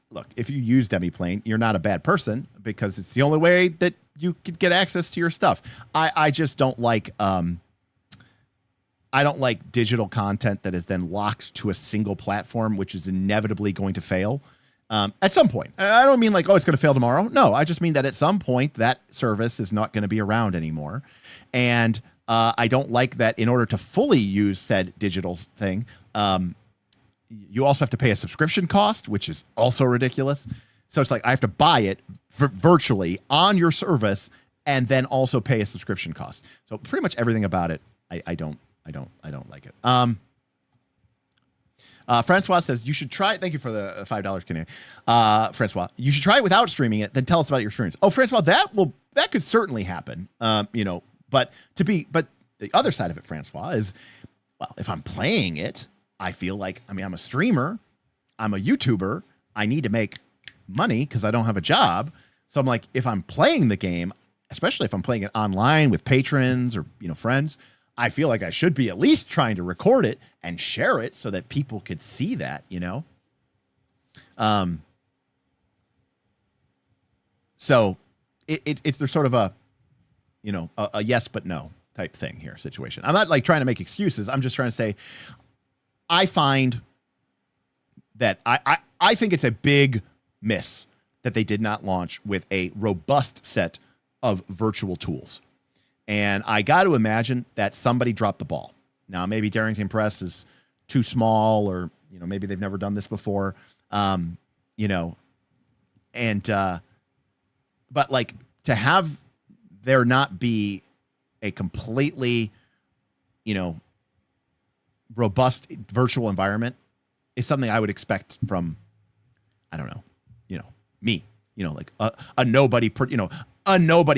look, if you use Demiplane, you're not a bad person because it's the only way that you could get access to your stuff. I just don't like, I don't like digital content that is then locked to a single platform, which is inevitably going to fail at some point. I don't mean it's going to fail tomorrow. No, I just mean that at some point that service is not going to be around anymore. And I don't like that in order to fully use said digital thing, you also have to pay a subscription cost, which is also ridiculous. So it's I have to buy it virtually on your service and then also pay a subscription cost. So pretty much everything about it, I don't like it. Francois says you should try it. Thank you for the $5, Canadian. Francois, you should try it without streaming it. Then tell us about your experience. Oh, Francois, that could certainly happen. But the other side of it, Francois, is, well, if I'm playing it, I feel I'm a streamer, I'm a YouTuber, I need to make money because I don't have a job. So I'm if I'm playing the game, especially if I'm playing it online with patrons or, friends, I feel I should be at least trying to record it and share it so that people could see that, So there's sort of a yes, but no type thing here situation. I'm not trying to make excuses. I'm just trying to say, I find that I think it's a big miss that they did not launch with a robust set of virtual tools. And I got to imagine that somebody dropped the ball. Now, maybe Darrington Press is too small, or, maybe they've never done this before. But to have there not be a completely, robust virtual environment is something I would expect from, I don't know, me, a nobody,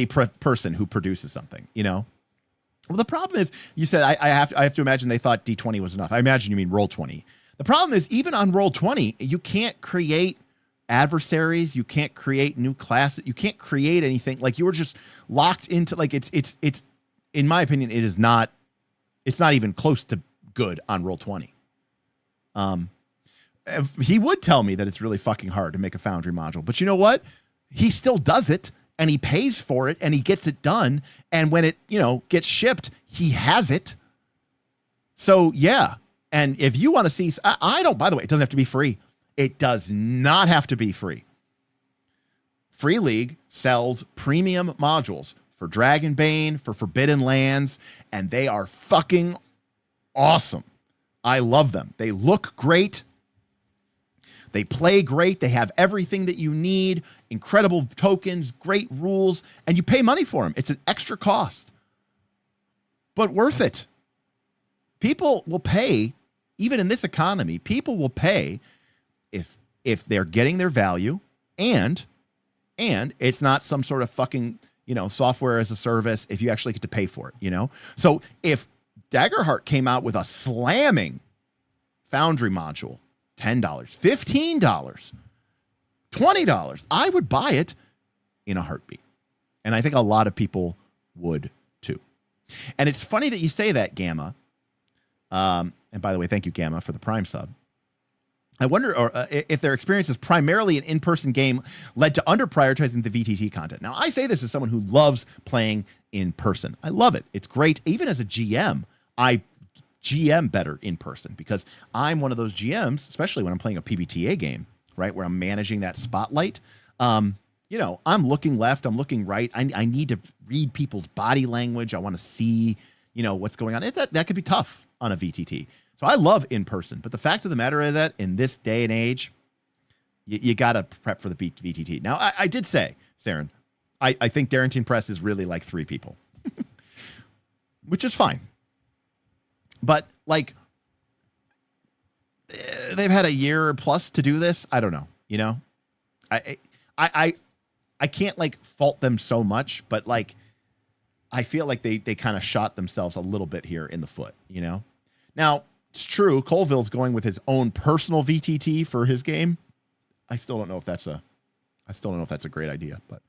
person who produces something, Well, the problem is, you said I have to imagine they thought D20 was enough. I imagine you mean Roll20. The problem is, even on Roll20, you can't create adversaries, you can't create new classes, you can't create anything. You were just locked into it's in my opinion, it's not even close to good on Roll20. He would tell me that it's really fucking hard to make a Foundry module, but you know what? He still does it, and he pays for it, and he gets it done. And when it, gets shipped, he has it. So yeah. And if you want to see, I don't, by the way, it doesn't have to be free. It does not have to be free. Free League sells premium modules for Dragonbane, for Forbidden Lands, and they are fucking awesome. I love them. They look great. They play great. They have everything that you need, incredible tokens, great rules, and you pay money for them. It's an extra cost, but worth it. People will pay, even in this economy, people will pay if they're getting their value and it's not some sort of fucking, software as a service, if you actually get to pay for it, So if Daggerheart came out with a slamming Foundry module, $10, $15, $20, I would buy it in a heartbeat. And I think a lot of people would too. And it's funny that you say that, Gamma. And by the way, thank you, Gamma, for the Prime sub. I wonder if their experience is primarily an in-person game led to under-prioritizing the VTT content. Now, I say this as someone who loves playing in person. I love it. It's great. Even as a GM, I GM better in person because I'm one of those GMs, especially when I'm playing a PBTA game, right, where I'm managing that spotlight. I'm looking left, I'm looking right. I need to read people's body language. I want to see, what's going on. That could be tough on a VTT. So I love in person, but the fact of the matter is that in this day and age, you got to prep for the VTT. Now, I did say, Saren, I think Darrington Press is really like 3 people, which is fine. But they've had a year plus to do this. I don't know, I can't fault them so much, but I feel like they kind of shot themselves a little bit here in the foot, Now, it's true. Colville's going with his own personal VTT for his game. I still don't know if that's a great idea, but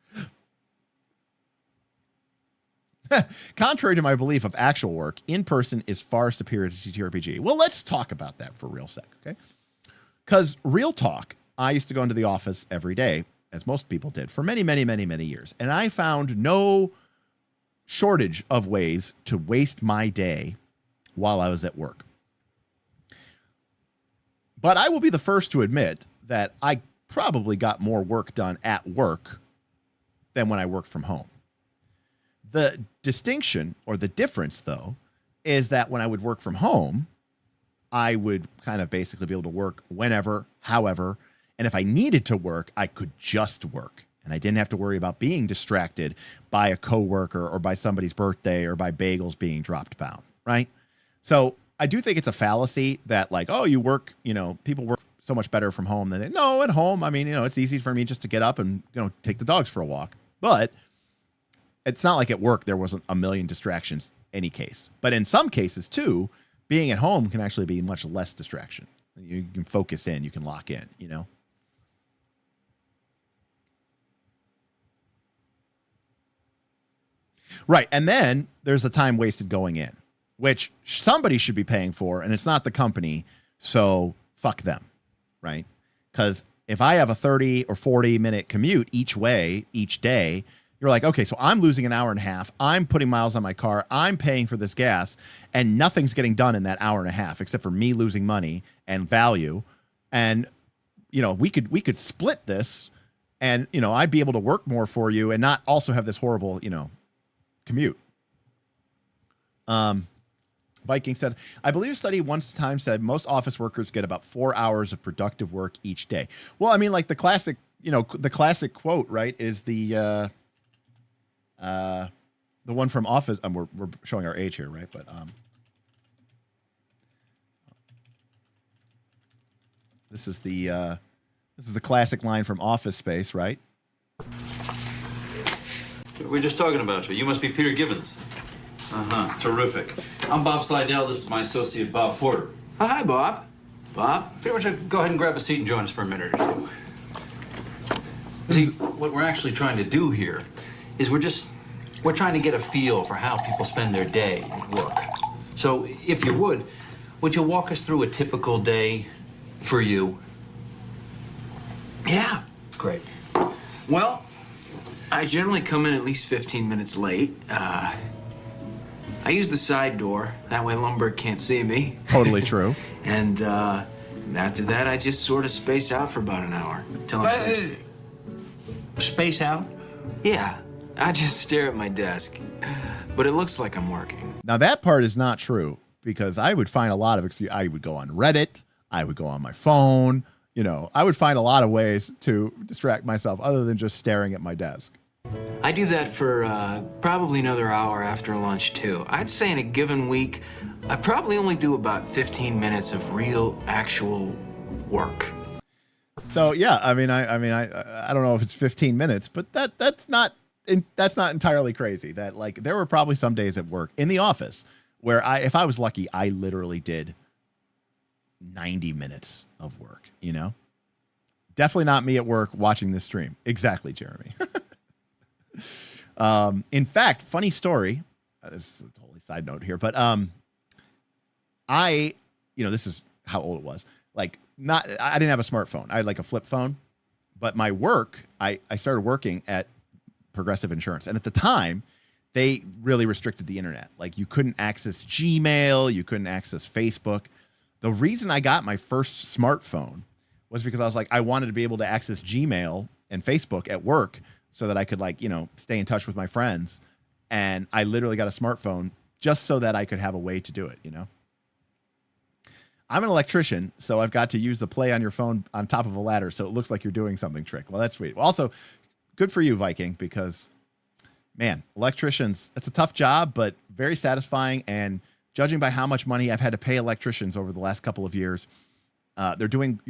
contrary to my belief of actual work, in person is far superior to TTRPG. Well, let's talk about that for real sec, okay? Because real talk, I used to go into the office every day, as most people did, for many, many, many, many years, and I found no shortage of ways to waste my day while I was at work. But I will be the first to admit that I probably got more work done at work than when I work from home. The distinction or the difference, though, is that when I would work from home, I would kind of basically be able to work whenever, however, and if I needed to work, I could just work. And I didn't have to worry about being distracted by a coworker or by somebody's birthday or by bagels being dropped down, right? So I do think it's a fallacy that you work, people work so much better from home than no, at home. I mean, it's easy for me just to get up and, take the dogs for a walk. But it's not like at work there wasn't a million distractions any case. But in some cases, too, being at home can actually be much less distraction. You can focus in, you can lock in, Right. And then there's the time wasted going in, which somebody should be paying for, and it's not the company, so fuck them, right? Because if I have a 30 or 40-minute commute each way, each day, you're like, okay, so I'm losing an hour and a half. I'm putting miles on my car. I'm paying for this gas, and nothing's getting done in that hour and a half except for me losing money and value. And, we could split this, and, I'd be able to work more for you and not also have this horrible, commute. Viking said, I believe a study once time said most office workers get about 4 hours of productive work each day. Well, I mean, the classic quote, right, is the one from Office. We're showing our age here, right? But this is the classic line from Office Space, right? We're just talking about you. You must be Peter Gibbons. Uh-huh. Terrific. I'm Bob Slidell. This is my associate, Bob Porter. Oh, hi, Bob. Bob? Pretty much go ahead and grab a seat and join us for a minute or two. See, what we're actually trying to do here is we're trying to get a feel for how people spend their day at work. So, if you would you walk us through a typical day for you? Yeah. Great. Well, I generally come in at least 15 minutes late. I use the side door. That way Lumberg can't see me. Totally true. And after that, I just sort of space out for about an hour. Till I'm finished. Space out? Yeah, I just stare at my desk. But it looks like I'm working. Now, that part is not true because I would find a lot of I would go on Reddit. I would go on my phone. You know, I would find a lot of ways to distract myself other than just staring at my desk. I do that for probably another hour after lunch, too. I'd say in a given week, I probably only do about 15 minutes of real, actual work. So yeah, I don't know if it's 15 minutes, but that's not entirely crazy. That like there were probably some days at work in the office where if I was lucky, I literally did 90 minutes of work, you know? Definitely not me at work watching this stream. Exactly, Jeremy. In fact, funny story, this is a totally side note here, but this is how old it was. Like I didn't have a smartphone. I had like a flip phone, but my work, I started working at Progressive Insurance. And at the time, they really restricted the internet. Like you couldn't access Gmail, you couldn't access Facebook. The reason I got my first smartphone was because I was like, I wanted to be able to access Gmail and Facebook at work so that I could stay in touch with my friends. And I literally got a smartphone just so that I could have a way to do it, you know? I'm an electrician, so I've got to use the play on your phone on top of a ladder so it looks like you're doing something trick. Well, that's sweet. Well, also, good for you, Viking, because, man, electricians, it's a tough job, but very satisfying. And judging by how much money I've had to pay electricians over the last couple of years, they're doing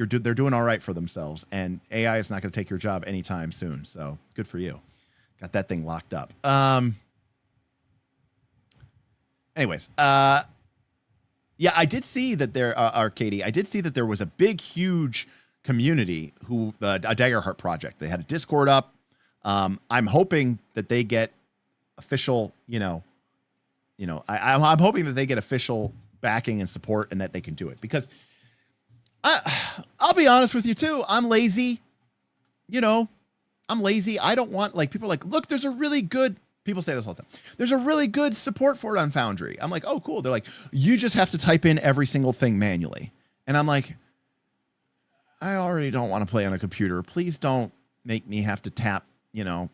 all right for themselves. And AI is not going to take your job anytime soon. So good for you. Got that thing locked up. Anyways, yeah, I did see that Katie, I did see that there was a big, huge community a Daggerheart project. They had a Discord up. I'm hoping that they get official, I'm hoping that they get official backing and support and that they can do it because I'll be honest with you too. I'm lazy. I'm lazy. I don't want people are like, look, there's a really good, people say this all the time. There's a really good support for it on Foundry. I'm like, oh, cool. They're like, you just have to type in every single thing manually. And I'm like, I already don't want to play on a computer. Please don't make me have to tap, don't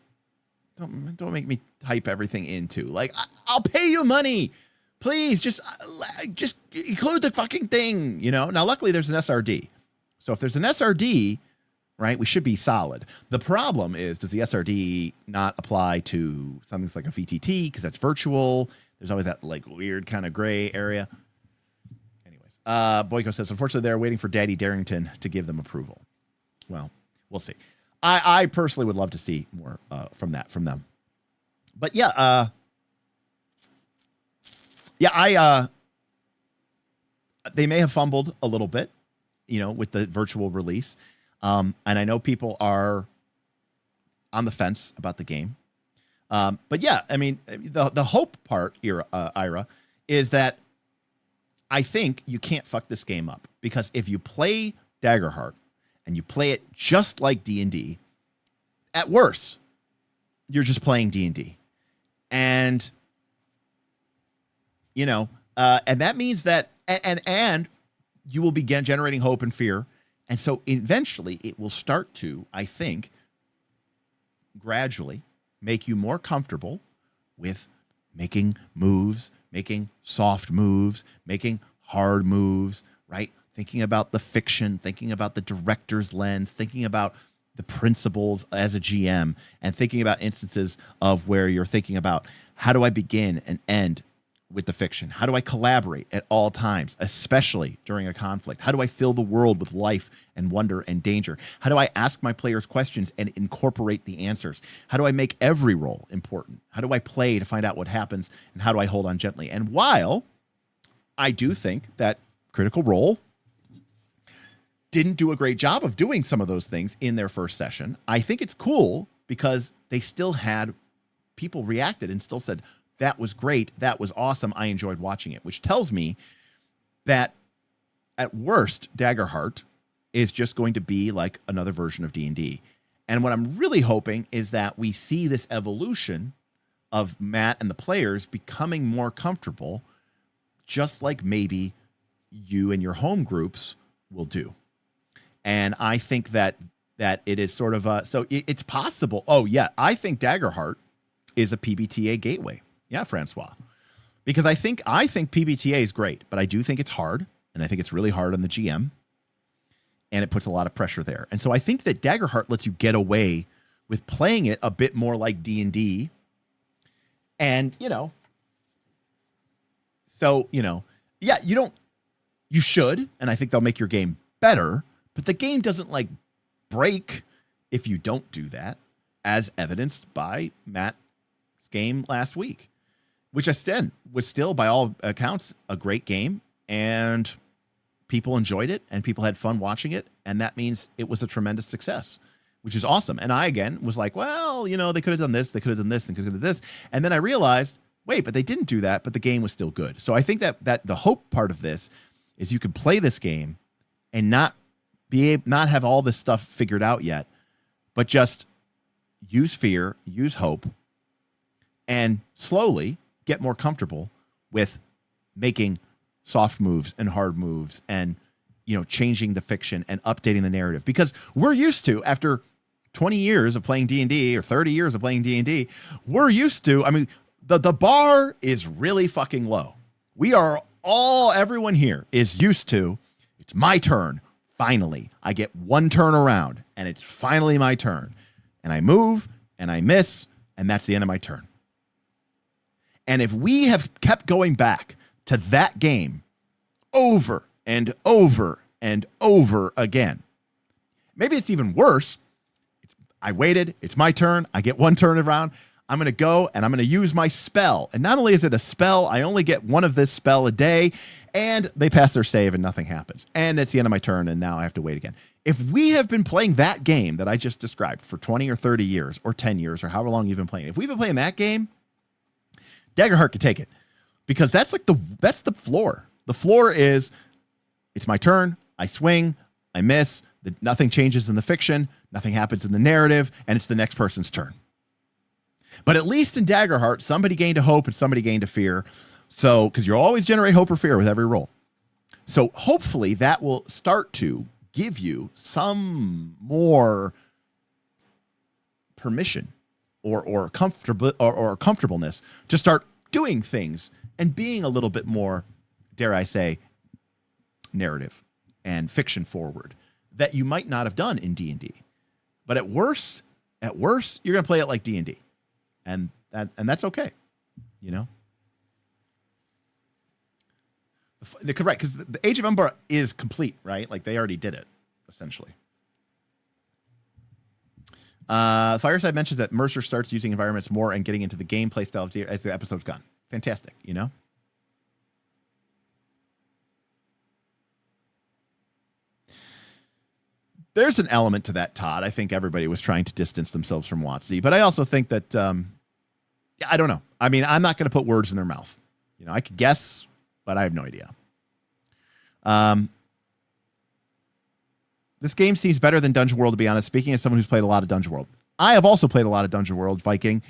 make me type everything into. Like, I'll pay you money. Please just include the fucking thing, Now, luckily, there's an SRD. So if there's an SRD, right, we should be solid. The problem is, does the SRD not apply to something like a VTT because that's virtual? There's always that weird kind of gray area. Anyways, Boyko says, unfortunately, they're waiting for Daddy Darrington to give them approval. Well, we'll see. I personally would love to see more from them. But yeah, they may have fumbled a little bit, with the virtual release. And I know people are on the fence about the game. But yeah, I mean, the hope part, Ira, is that I think you can't fuck this game up because if you play Daggerheart and you play it just like D&D, at worst, you're just playing D&D. And, and that means that, and you will begin generating hope and fear. And so eventually it will start to, I think, gradually make you more comfortable with making moves, making soft moves, making hard moves, right? Thinking about the fiction, thinking about the director's lens, thinking about the principles as a GM, and thinking about instances of where you're thinking about how do I begin and end with the fiction? How do I collaborate at all times, especially during a conflict? How do I fill the world with life and wonder and danger? How do I ask my players questions and incorporate the answers? How do I make every role important? How do I play to find out what happens? And how do I hold on gently? And while I do think that Critical Role didn't do a great job of doing some of those things in their first session, I think it's cool because they still had people reacted and still said, that was great. That was awesome. I enjoyed watching it, which tells me that at worst, Daggerheart is just going to be like another version of D&D. And what I'm really hoping is that we see this evolution of Matt and the players becoming more comfortable, just like maybe you and your home groups will do. And I think that it is sort of it's possible. Oh yeah, I think Daggerheart is a PBTA gateway. Yeah, Francois. Because I think PBTA is great, but I do think it's hard, and I think it's really hard on the GM, and it puts a lot of pressure there. And so I think that Daggerheart lets you get away with playing it a bit more like D&D. And, yeah, you should, and I think they'll make your game better, but the game doesn't like break if you don't do that, as evidenced by Matt's game last week, which was still, by all accounts, a great game, and people enjoyed it, and people had fun watching it, and that means it was a tremendous success, which is awesome. And I, again, was like, well, they could have done this, they could have done this, they could have done this, and then I realized, wait, but they didn't do that, but the game was still good. So I think that the hope part of this is you can play this game and not have all this stuff figured out yet, but just use fear, use hope, and slowly get more comfortable with making soft moves and hard moves and, changing the fiction and updating the narrative. Because we're used to, after 20 years of playing D&D or 30 years of playing D&D, we're used to, the bar is really fucking low. Everyone here is used to, it's my turn. Finally, I get one turn around, and it's finally my turn. And I move, and I miss, and that's the end of my turn. And if we have kept going back to that game over and over and over again, maybe it's even worse. I waited, it's my turn, I get one turn around, I'm going to go and I'm going to use my spell. And not only is it a spell, I only get one of this spell a day, and they pass their save and nothing happens. And it's the end of my turn, and now I have to wait again. If we have been playing that game that I just described for 20 or 30 years or 10 years or however long you've been playing, if we've been playing that game, Daggerheart could take it, because that's the floor. The floor is, it's my turn, I swing, I miss, nothing changes in the fiction, nothing happens in the narrative, and it's the next person's turn. But at least in Daggerheart, somebody gained a hope and somebody gained a fear. So, because you'll always generate hope or fear with every roll. So hopefully that will start to give you some more permission or comfortableness to start doing things and being a little bit more, dare I say, narrative and fiction forward that you might not have done in D&D. But at worst, you're going to play it like D&D. And that's okay, Correct, because the Age of Umbra is complete, right? Like, they already did it, essentially. Fireside mentions that Mercer starts using environments more and getting into the gameplay style as the episode's gone. Fantastic, There's an element to that, Todd. I think everybody was trying to distance themselves from WotC, but I also think that, I don't know. I'm not going to put words in their mouth. I could guess, but I have no idea. This game seems better than Dungeon World, to be honest. Speaking as someone who's played a lot of Dungeon World, I have also played a lot of Dungeon World, Viking,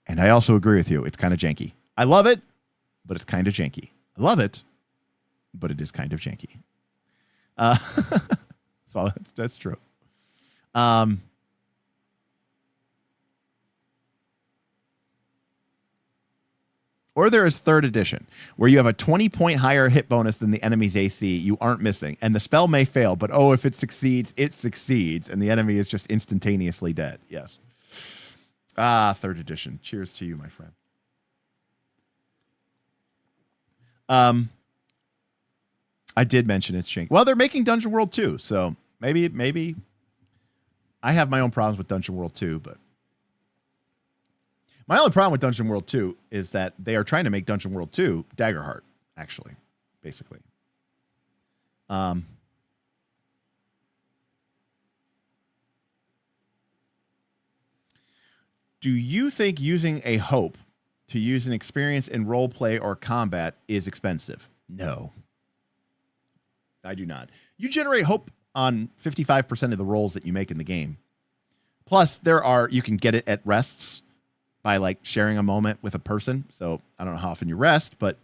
and I also agree with you. It's kind of janky. I love it, but it's kind of janky. I love it, but it is kind of janky. So that's true. Or there is 3rd edition, where you have a 20-point higher hit bonus than the enemy's AC. You aren't missing, and the spell may fail, but if it succeeds, and the enemy is just instantaneously dead. Yes. 3rd edition. Cheers to you, my friend. I did mention it's janky. Well, they're making Dungeon World 2, so maybe I have my own problems with Dungeon World 2, but my only problem with Dungeon World 2 is that they are trying to make Dungeon World 2 Daggerheart, actually, basically. Do you think using a hope to use an experience in role play or combat is expensive? No. I do not. You generate hope on 55% of the rolls that you make in the game. Plus, you can get it at rests. by like sharing a moment with a person. So I don't know how often you rest, but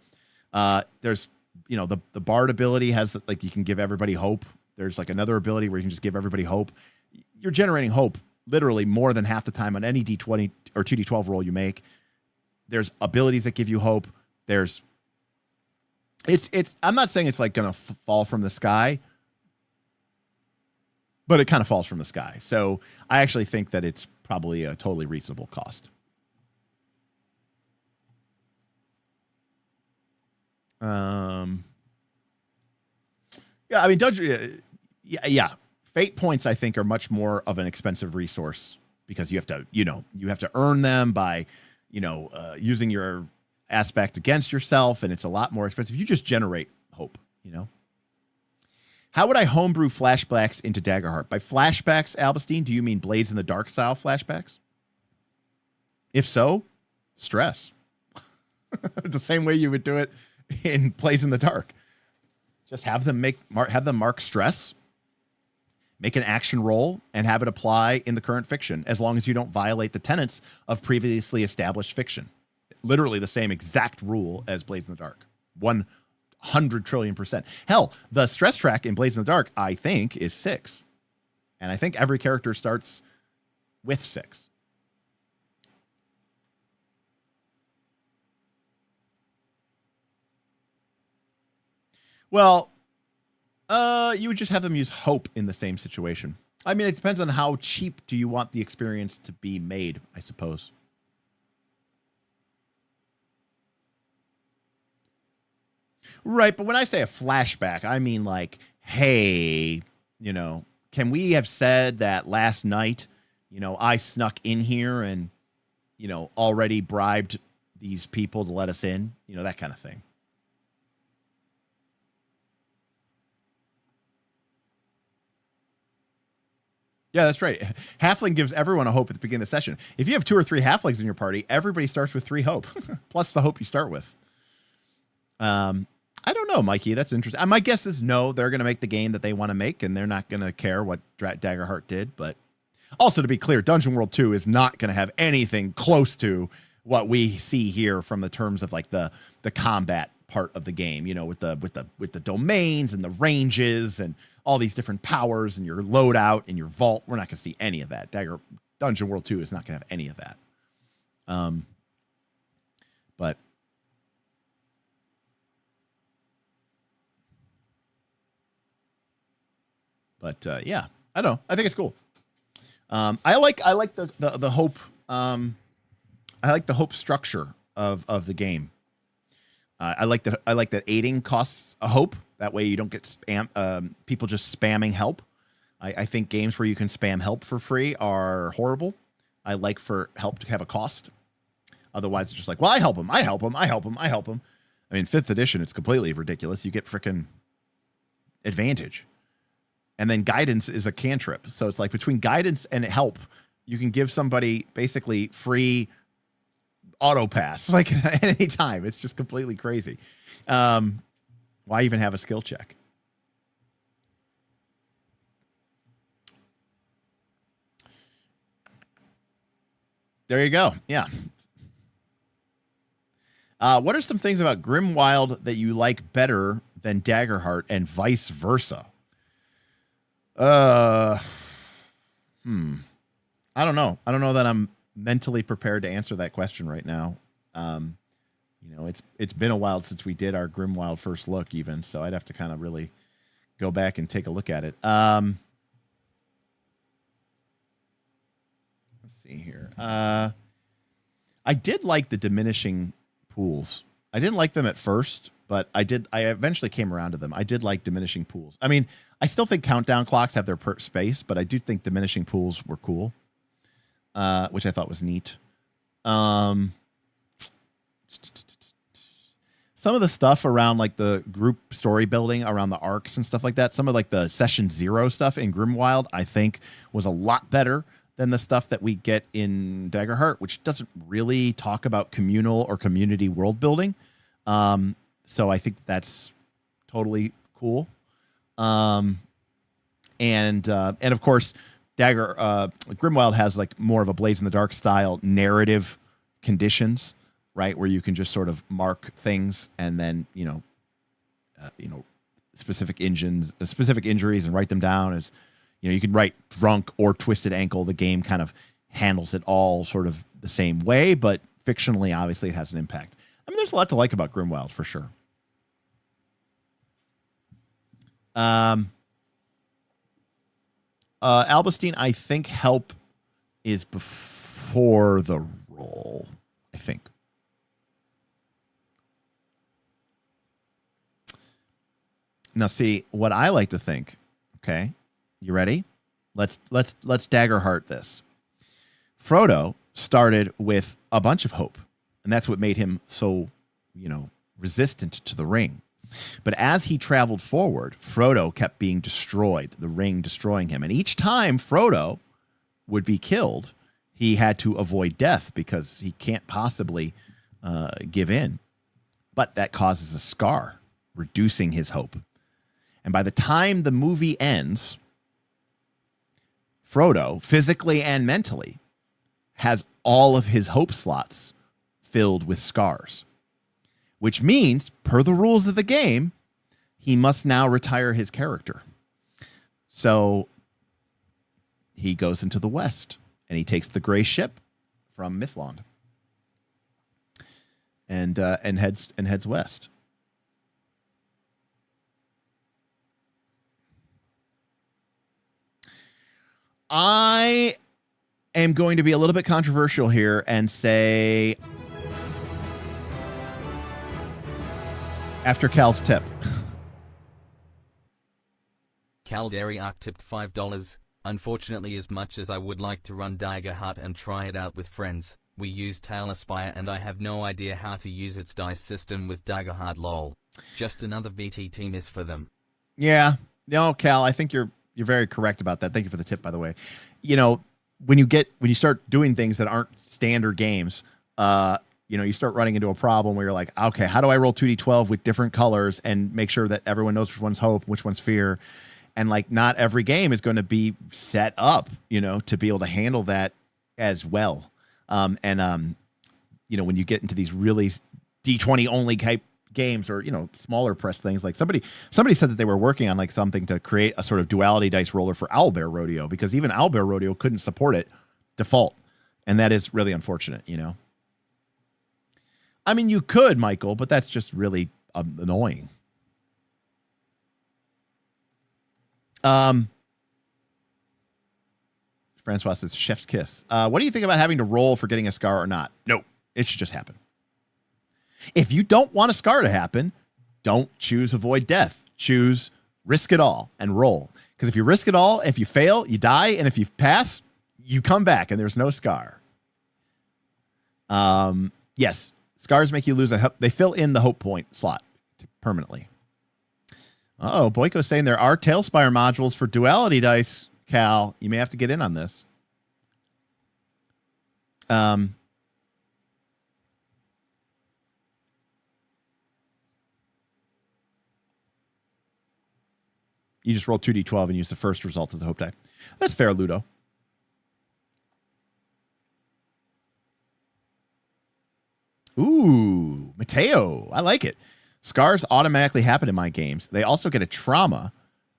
there's, you know, the Bard ability has like, you can give everybody hope. There's like another ability where you can just give everybody hope. You're generating hope literally more than half the time on any D20 or 2D12 roll you make. There's abilities that give you hope. It's I'm not saying it's like going to fall from the sky, but it kind of falls from the sky. So I actually think that it's probably a totally reasonable cost. Yeah, I mean, yeah. Fate points, I think, are much more of an expensive resource because you have to earn them by, using your aspect against yourself, and it's a lot more expensive. You just generate hope, How would I homebrew flashbacks into Daggerheart? By flashbacks, Albestine, do you mean Blades in the Dark style flashbacks? If so, stress. The same way you would do it in Blades in the Dark. Just have them mark stress, make an action roll, and have it apply in the current fiction, as long as you don't violate the tenets of previously established fiction. Literally the same exact rule as Blades in the Dark. 100 trillion%. Hell, the stress track in Blades in the Dark, I think, is 6. And I think every character starts with 6. Well, you would just have them use hope in the same situation. I mean, it depends on how cheap do you want the experience to be made, I suppose. Right, but when I say a flashback, I mean like, hey, can we have said that last night, I snuck in here and, already bribed these people to let us in, that kind of thing. Yeah, that's right. Halfling gives everyone a hope at the beginning of the session. If you have 2 or 3 halflings in your party, everybody starts with 3 hope, plus the hope you start with. I don't know, Mikey. That's interesting. My guess is no, they're going to make the game that they want to make, and they're not going to care what Daggerheart did. But also, to be clear, Dungeon World 2 is not going to have anything close to what we see here from the terms of like the combat part of the game. With the domains and the ranges and all these different powers and your loadout and your vault. We're not going to see any of that. Dungeon World 2 is not going to have any of that. But yeah, I don't know. I think it's cool. I like the hope. I like the hope structure of the game. I like that aiding costs a hope. That way you don't get people just spamming help. I think games where you can spam help for free are horrible. I like for help to have a cost. Otherwise, it's just like, well, I help him. I mean, 5th edition, it's completely ridiculous. You get freaking advantage. And then guidance is a cantrip. So it's like between guidance and help, you can give somebody basically free auto pass like at any time. It's just completely crazy. Why even have a skill check? There you go. Yeah. What are some things about Grimwild that you like better than Daggerheart and vice versa? I don't know. I don't know that I'm mentally prepared to answer that question right now. It's been a while since we did our Grimwild first look even, so I'd have to kind of really go back and take a look at it. Let's see here. I did like the diminishing pools. I didn't like them at first, but I eventually came around to them. I did like diminishing pools. I mean, I still think countdown clocks have their space, but I do think diminishing pools were cool, which I thought was neat. Some of the stuff around like the group story building around the arcs and stuff like that, some of like the session 0 stuff in Grimwild, I think was a lot better than the stuff that we get in Daggerheart, which doesn't really talk about communal or community world building. So I think that's totally cool. And of course, Grimwild has like more of a Blades in the Dark style narrative conditions, right, where you can just sort of mark things and then specific injuries and write them down as you can write drunk or twisted ankle. The game kind of handles it all sort of the same way, but fictionally, obviously, it has an impact. I mean, there's a lot to like about Grimwild for sure. Albustine, I think help is before the roll, I think. Now, see, what I like to think, okay, you ready? Let's Daggerheart this. Frodo started with a bunch of hope, and that's what made him so, resistant to the ring. But as he traveled forward, Frodo kept being destroyed, the ring destroying him. And each time Frodo would be killed, he had to avoid death because he can't possibly give in. But that causes a scar, reducing his hope. And by the time the movie ends, Frodo, physically and mentally, has all of his hope slots filled with scars. Which means, per the rules of the game, he must now retire his character. So he goes into the west, and he takes the gray ship from Mithlond, and heads west. I am going to be a little bit controversial here and say, after Cal's tip. Calderiarch tipped $5. Unfortunately, as much as I would like to run Daggerheart and try it out with friends, we use Tailspire and I have no idea how to use its dice system with Daggerheart lol. Just another VTT miss for them. Yeah. No, Cal, I think you're very correct about that. Thank you for the tip, by the way. When you start doing things that aren't standard games, you start running into a problem where you're like, okay, how do I roll 2d12 with different colors and make sure that everyone knows which one's hope, which one's fear? And not every game is going to be set up, to be able to handle that as well. When you get into these really D20 only type games or, smaller press things, like somebody said that they were working on something to create a sort of duality dice roller for Owlbear Rodeo, because even Owlbear Rodeo couldn't support it default. And that is really unfortunate, I mean, you could, Michael, but that's just really annoying. Francois says, chef's kiss. What do you think about having to roll for getting a scar or not? No, it should just happen. If you don't want a scar to happen, don't choose avoid death. Choose risk it all and roll. Because if you risk it all, if you fail, you die. And if you pass, you come back and there's no scar. Yes. Scars make you lose they fill in the hope point slot permanently. Oh, Boyko's saying there are Tailspire modules for duality dice, Cal. You may have to get in on this. You just roll 2d12 and use the first result as a hope die. That's fair, Ludo. Ooh, Mateo. I like it. Scars automatically happen in my games. They also get a trauma,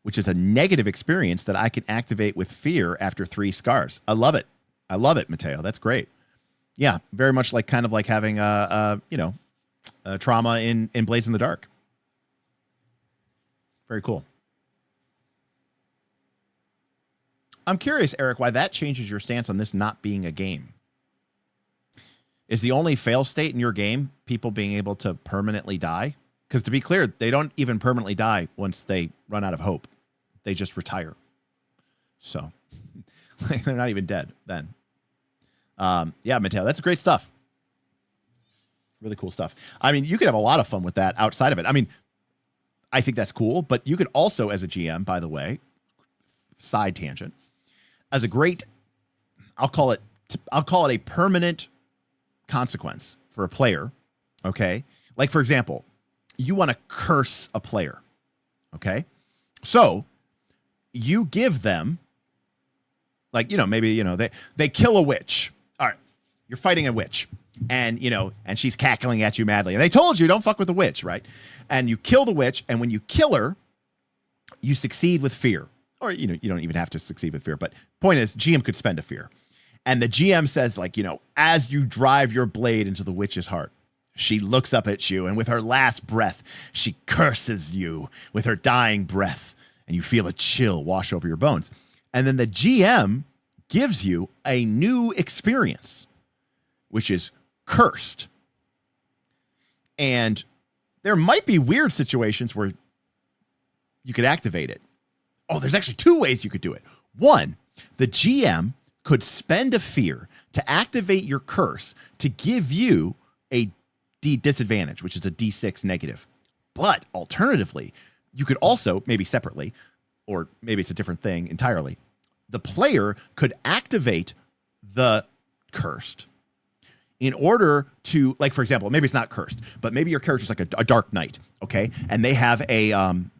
which is a negative experience that I can activate with fear after 3 scars. I love it. I love it, Mateo. That's great. Yeah, very much kind of like having a trauma in Blades in the Dark. Very cool. I'm curious, Eric, why that changes your stance on this not being a game. Is the only fail state in your game people being able to permanently die? Because to be clear, they don't even permanently die once they run out of hope. They just retire. So they're not even dead then. Yeah, Mateo, that's great stuff. Really cool stuff. I mean, you could have a lot of fun with that outside of it. I mean, I think that's cool, but you could also, as a GM, by the way, side tangent, as a great, I'll call it a permanent consequence for a player. Okay. Like, for example, you want to curse a player. Okay. So you give them maybe, they kill a witch. All right. You're fighting a witch. And, you know, and she's cackling at you madly. And they told you, don't fuck with the witch, right? And you kill the witch, and when you kill her, you succeed with fear. Or, you know, you don't even have to succeed with fear. But point is, GM could spend a fear. And the GM says, like, you know, as you drive your blade into the witch's heart, she looks up at you, and with her last breath, she curses you with her dying breath, and you feel a chill wash over your bones. And then the GM gives you a new experience, which is cursed. And there might be weird situations where you could activate it. Oh, there's actually two ways you could do it. One, the GM could spend a fear to activate your curse to give you a disadvantage, which is a D6 negative. But alternatively, you could also, maybe separately, or maybe it's a different thing entirely, the player could activate the cursed in order to, like, for example, maybe it's not cursed, but maybe your character's like a dark knight, okay? And they have they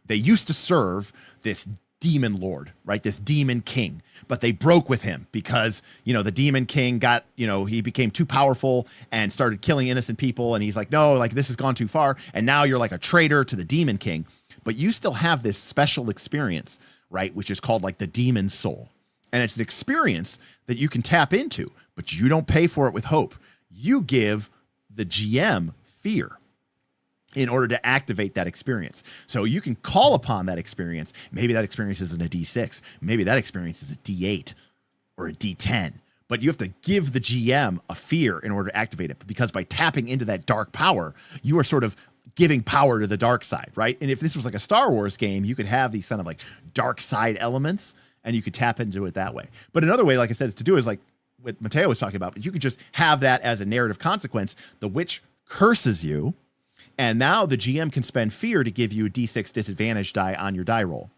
used to serve this demon lord, right? This demon king, but they broke with him because, you know, the demon king got, you know, he became too powerful and started killing innocent people. And he's like, no, like this has gone too far. And now you're like a traitor to the demon king, but you still have this special experience, right? Which is called like the demon soul. And it's an experience that you can tap into, but you don't pay for it with hope. You give the GM fear in order to activate that experience. So you can call upon that experience. Maybe that experience isn't a D6. Maybe that experience is a D8 or a D10. But you have to give the GM a fear in order to activate it, because by tapping into that dark power, you are sort of giving power to the dark side, right? And if this was like a Star Wars game, you could have these kind of like dark side elements and you could tap into it that way. But another way, like I said, is to do is like what Mateo was talking about. You could just have that as a narrative consequence. The witch curses you, and now the GM can spend fear to give you a D6 disadvantage die on your die roll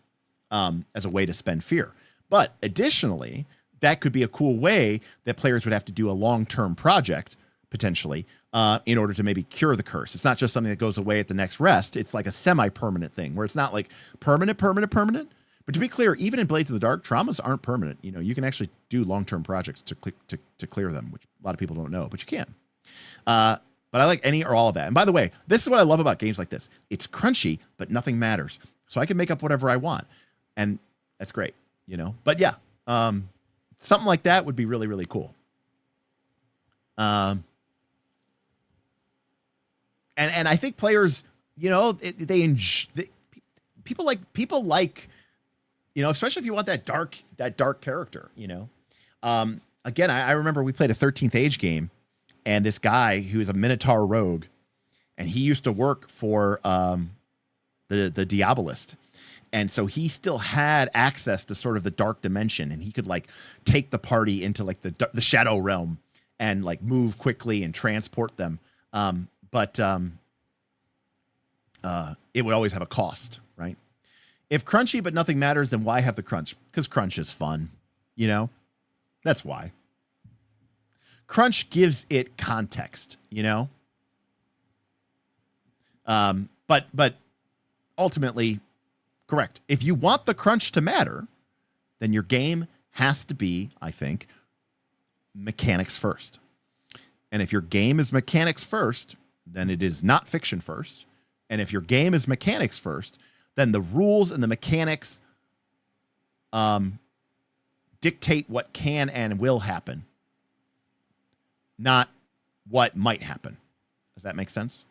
as a way to spend fear. But additionally, that could be a cool way that players would have to do a long-term project, potentially, in order to maybe cure the curse. It's not just something that goes away at the next rest. It's like a semi-permanent thing where it's not like permanent. But to be clear, even in Blades of the Dark, traumas aren't permanent. You know, you can actually do long-term projects to clear them, which a lot of people don't know, but you can. But I like any or all of that. And by the way, this is what I love about games like this. It's crunchy, but nothing matters. So I can make up whatever I want. And that's great, you know? But yeah, something like that would be really, really cool. And I think players, you know, people like, you know, especially if you want that dark character, you know? Again, I remember we played a 13th Age game, and this guy who is a Minotaur rogue, and he used to work for the Diabolist. And so he still had access to sort of the dark dimension, and he could like take the party into like the shadow realm and like move quickly and transport them. But it would always have a cost, right? If crunchy but nothing matters, then why have the crunch? Because crunch is fun, you know? That's why. Crunch gives it context, you know? But ultimately, correct. If you want the crunch to matter, then your game has to be, I think, mechanics first. And if your game is mechanics first, then it is not fiction first. And if your game is mechanics first, then the rules and the mechanics dictate what can and will happen, not what might happen. Does that make sense?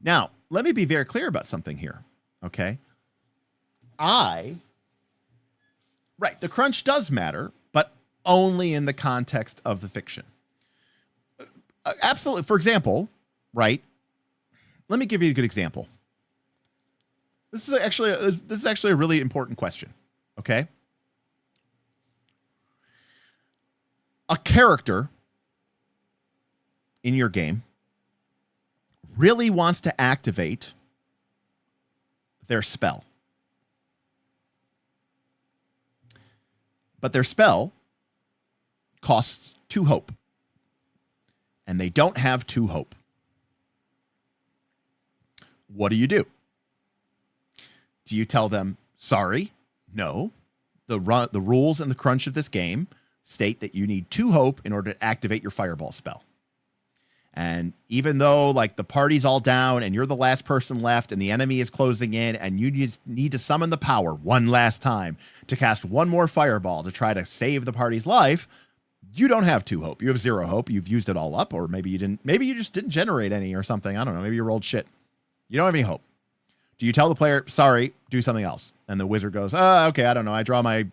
Now, let me be very clear about something here, okay? Right, the crunch does matter, but only in the context of the fiction. Absolutely. For example, right? Let me give you a good example. This is actually a really important question, okay? A character in your game really wants to activate their spell. But their spell costs 2 hope. And they don't have 2 hope. What do? Do you tell them, sorry, no, the rules and the crunch of this game state that you need 2 hope in order to activate your fireball spell. And even though like the party's all down and you're the last person left and the enemy is closing in and you just need to summon the power one last time to cast 1 more fireball to try to save the party's life, you don't have 2 hope. You have 0 hope. You've used it all up, or maybe you didn't. Maybe you just didn't generate any or something. I don't know. Maybe you rolled shit. You don't have any hope. Do you tell the player, sorry, do something else? And the wizard goes, okay, I don't know. I draw my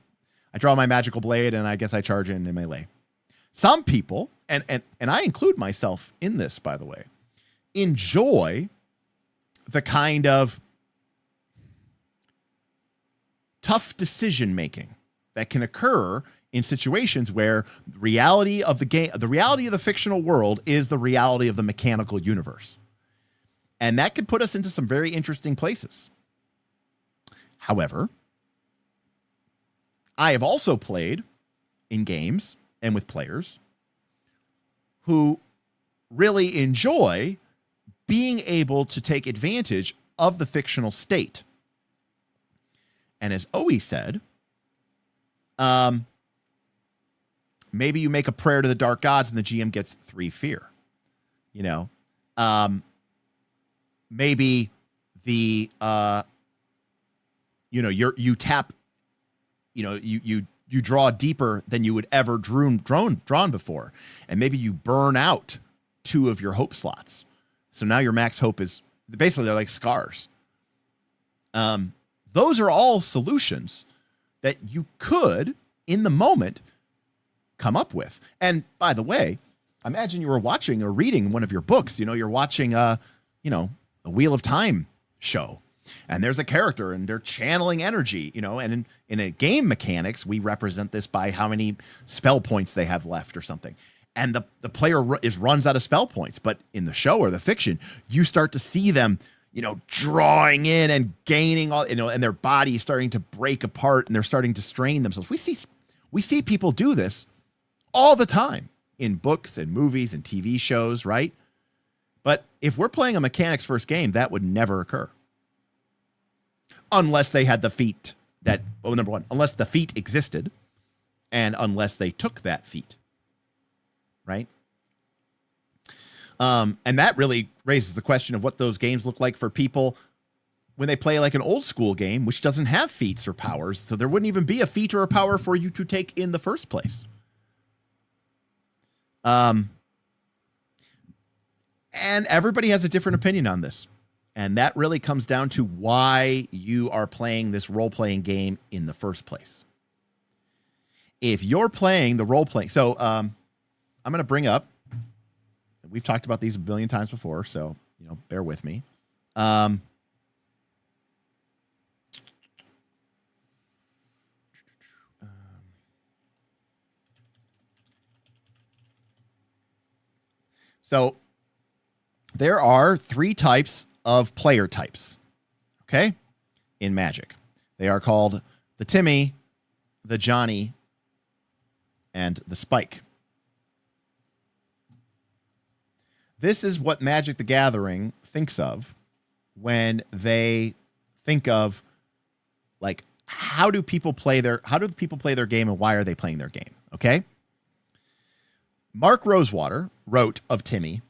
magical blade and I guess I charge in melee. Some people, and I include myself in this, by the way, enjoy the kind of tough decision making that can occur in situations where the reality of the game, the reality of the fictional world is the reality of the mechanical universe. And that could put us into some very interesting places. However, I have also played in games and with players who really enjoy being able to take advantage of the fictional state. And as Owie said, maybe you make a prayer to the dark gods and the GM gets 3 fear. You know, maybe the you tap, you draw deeper than you would ever drawn before, and maybe you burn out 2 of your hope slots. So now your max hope is basically, they're like scars. Those are all solutions that you could, in the moment, come up with. And by the way, imagine you were watching or reading one of your books. You're watching a Wheel of Time show, and there's a character and they're channeling energy, and in a game mechanics, we represent this by how many spell points they have left or something. And the player runs out of spell points. But in the show or the fiction, you start to see them, drawing in and gaining all, and their body starting to break apart and they're starting to strain themselves. We see people do this all the time in books and movies and TV shows, right? But if we're playing a mechanics first game, that would never occur. Unless they had the feat number one, unless the feat existed and unless they took that feat, right? And that really raises the question of what those games look like for people when they play like an old school game, which doesn't have feats or powers. So there wouldn't even be a feat or a power for you to take in the first place. And everybody has a different opinion on this. And that really comes down to why you are playing this role-playing game in the first place. If you're playing the role-playing... So I'm going to bring up... We've talked about these a billion times before, so bear with me. So there are 3 types of player types, okay, in Magic. They are called the Timmy, the Johnny, and the Spike. This is what Magic the Gathering thinks of when they think of, like, how do people play their game and why are they playing their game, okay? Mark Rosewater wrote of Timmy,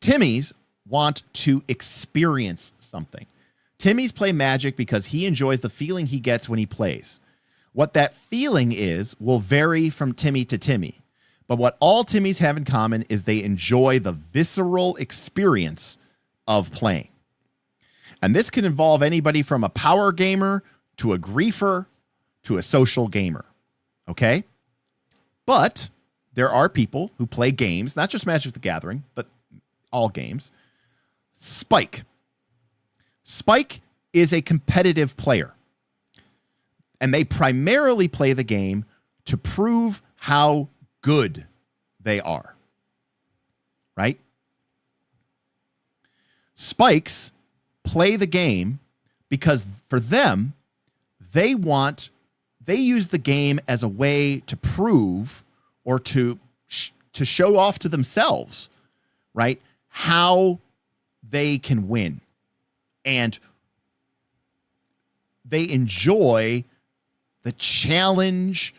Timmys want to experience something. Timmys play Magic because he enjoys the feeling he gets when he plays. What that feeling is will vary from Timmy to Timmy. But what all Timmys have in common is they enjoy the visceral experience of playing. And this can involve anybody from a power gamer to a griefer to a social gamer. Okay? But there are people who play games, not just Magic the Gathering, but all games. Spike. Spike is a competitive player. And they primarily play the game to prove how good they are. Right? Spikes play the game because for them, they use the game as a way to prove or to show off to themselves, right, how they can win. And they enjoy the challenge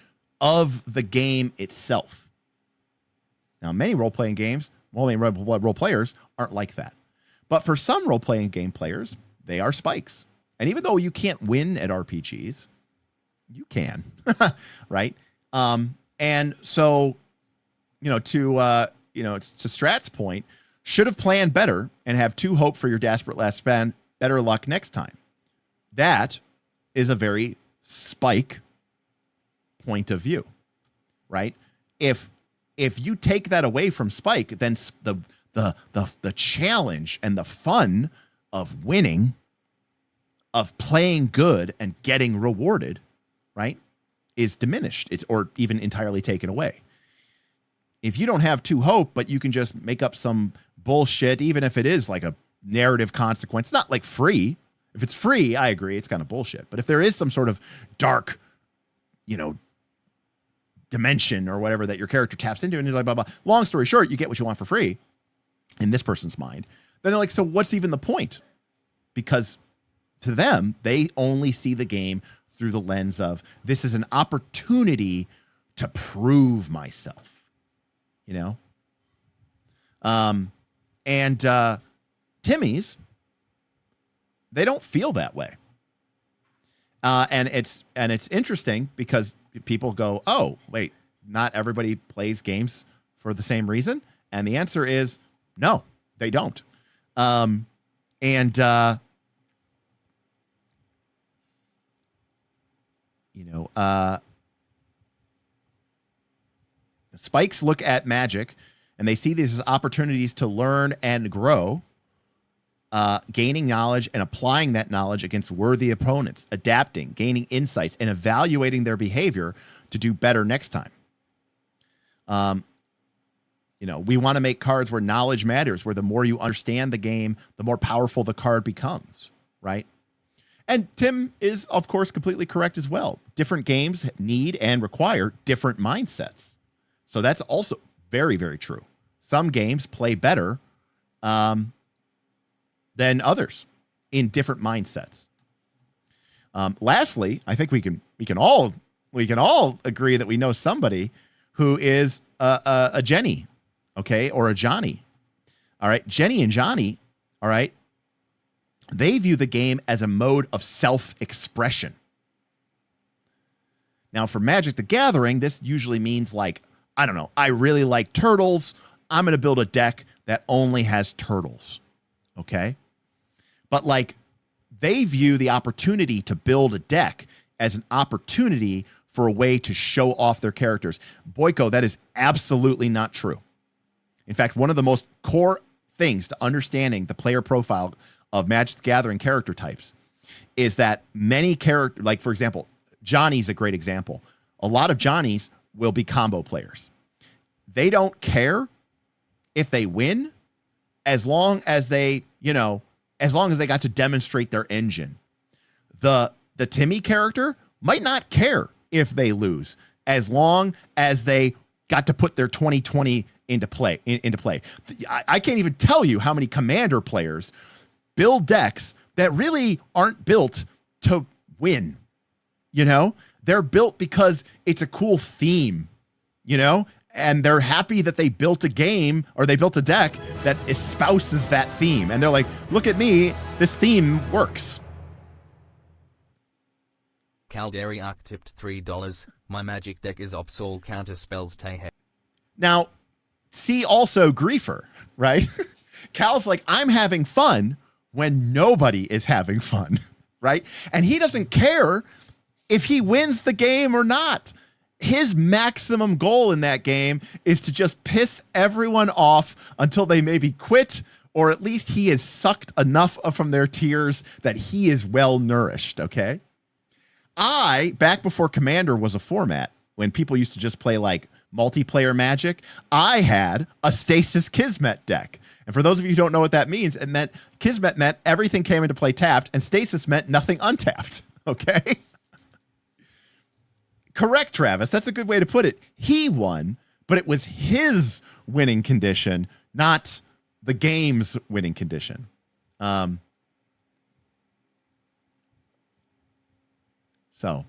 of the game itself. Now, many role-playing games, role players aren't like that. But for some role-playing game players, they are spikes. And even though you can't win at RPGs, you can, right? And so, to Strat's point, should have planned better and have 2 hope for your desperate last spend. Better luck next time. That is a very spike point of view, right? If you take that away from Spike, then the challenge and the fun of winning, of playing good and getting rewarded, right, is diminished. Or even entirely taken away. If you don't have 2 hope, but you can just make up some bullshit, even if it is like a narrative consequence, not like free. If it's free, I agree, it's kind of bullshit. But if there is some sort of dark, dimension or whatever that your character taps into, and you're like, blah, blah. Long story short, you get what you want for free in this person's mind. Then they're like, so what's even the point? Because to them, they only see the game through the lens of, this is an opportunity to prove myself, and Timmy's, they don't feel that way. And it's interesting because people go, oh, wait, not everybody plays games for the same reason. And the answer is no, they don't. Spikes look at Magic and they see these as opportunities to learn and grow, gaining knowledge and applying that knowledge against worthy opponents, adapting, gaining insights, and evaluating their behavior to do better next time. We want to make cards where knowledge matters, where the more you understand the game, the more powerful the card becomes, right? And Tim is, of course, completely correct as well. Different games need and require different mindsets. So that's also very, very true. Some games play better than others in different mindsets. Lastly, I think we can all agree that we know somebody who is a Jenny, okay, or a Johnny. All right, Jenny and Johnny, all right, they view the game as a mode of self-expression. Now, for Magic the Gathering, this usually means like, I don't know, I really like turtles. I'm going to build a deck that only has turtles, okay? But like, they view the opportunity to build a deck as an opportunity for a way to show off their characters. Boyko, that is absolutely not true. In fact, one of the most core things to understanding the player profile of Magic the Gathering character types is that many characters, like for example, Johnny's a great example. A lot of Johnnies will be combo players. They don't care if they win as long as they, as long as they got to demonstrate their engine. The Timmy character might not care if they lose as long as they got to put their 2020 into play. I can't even tell you how many Commander players build decks that really aren't built to win. They're built because it's a cool theme, and they're happy that they built a game or they built a deck that espouses that theme. And they're like, look at me, this theme works. Calderiarch tipped $3. My magic deck is Opsol counterspells Tehe. Now, see also Griefer, right? Cal's like, I'm having fun when nobody is having fun, right? And he doesn't care if he wins the game or not. His maximum goal in that game is to just piss everyone off until they maybe quit, or at least he has sucked enough from their tears that he is well nourished, okay? Back before Commander was a format, when people used to just play like multiplayer Magic, I had a Stasis Kismet deck. And for those of you who don't know what that means, it meant Kismet meant everything came into play tapped, and Stasis meant nothing untapped, okay? Correct, Travis. That's a good way to put it. He won, but it was his winning condition, not the game's winning condition. So,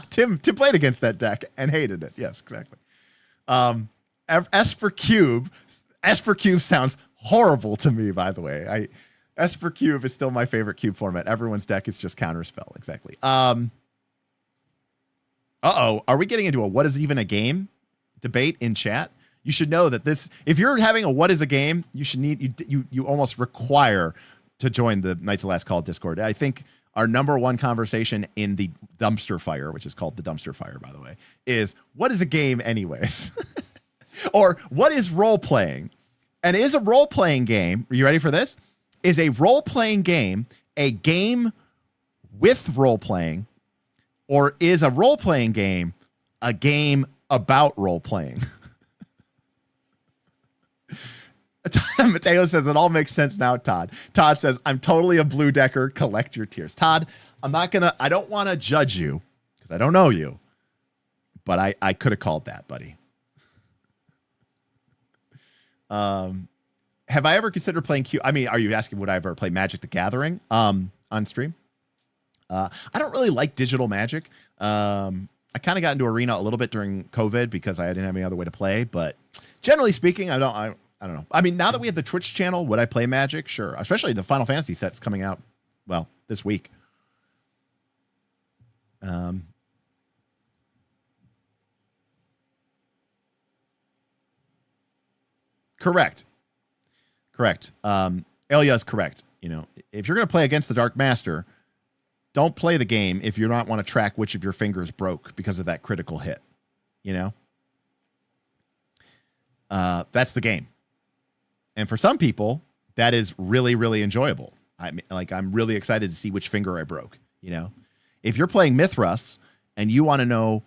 Tim played against that deck and hated it. Yes, exactly. S for cube. S for cube sounds horrible to me, by the way. S for cube is still my favorite cube format. Everyone's deck is just counterspell. Exactly. Uh-oh. Are we getting into a what is even a game debate in chat? You should know that this, if you're having a what is a game, you should you almost require to join the Knights of Last Call Discord. I think our number one conversation in the dumpster fire, which is called the dumpster fire, by the way, is what is a game anyways? Or what is role playing? And is a role playing game, are you ready for this? Is a role playing game a game with role playing, or is a role playing game a game about role playing? Mateo says it all makes sense now, Todd. Todd says, I'm totally a blue decker. Collect your tears. Todd, I don't want to judge you because I don't know you, but I could have called that, buddy. Have I ever considered playing Q? I mean, are you asking would I ever play Magic the Gathering on stream? I don't really like digital Magic. I kind of got into Arena a little bit during COVID because I didn't have any other way to play, but generally speaking, I don't know. I mean, now that we have the Twitch channel, would I play Magic? Sure. Especially the Final Fantasy set's coming out, well, this week. Correct. Elia is correct. You know, if you're going to play against the Dark Master, don't play the game if you don't want to track which of your fingers broke because of that critical hit. You know? That's the game. And for some people, that is really, really enjoyable. I'm really excited to see which finger I broke, you know? If you're playing Mithras and you want to know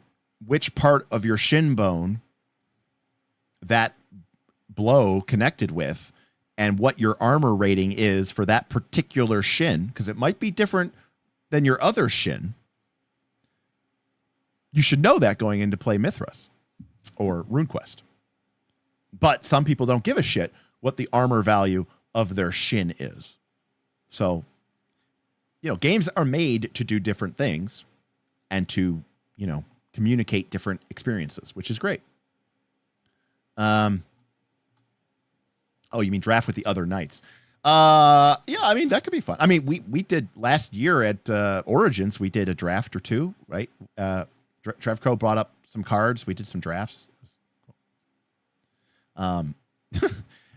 which part of your shin bone that blow connected with and what your armor rating is for that particular shin, because it might be different than your other shin, you should know that going into play Mithras or RuneQuest. But some people don't give a shit what the armor value of their shin is. So, you know, games are made to do different things and to, you know, communicate different experiences, which is great. Oh, you mean draft with the other knights? Yeah, I mean, that could be fun. I mean, we did last year at Origins, we did a draft or two, right? Trevco brought up some cards. We did some drafts.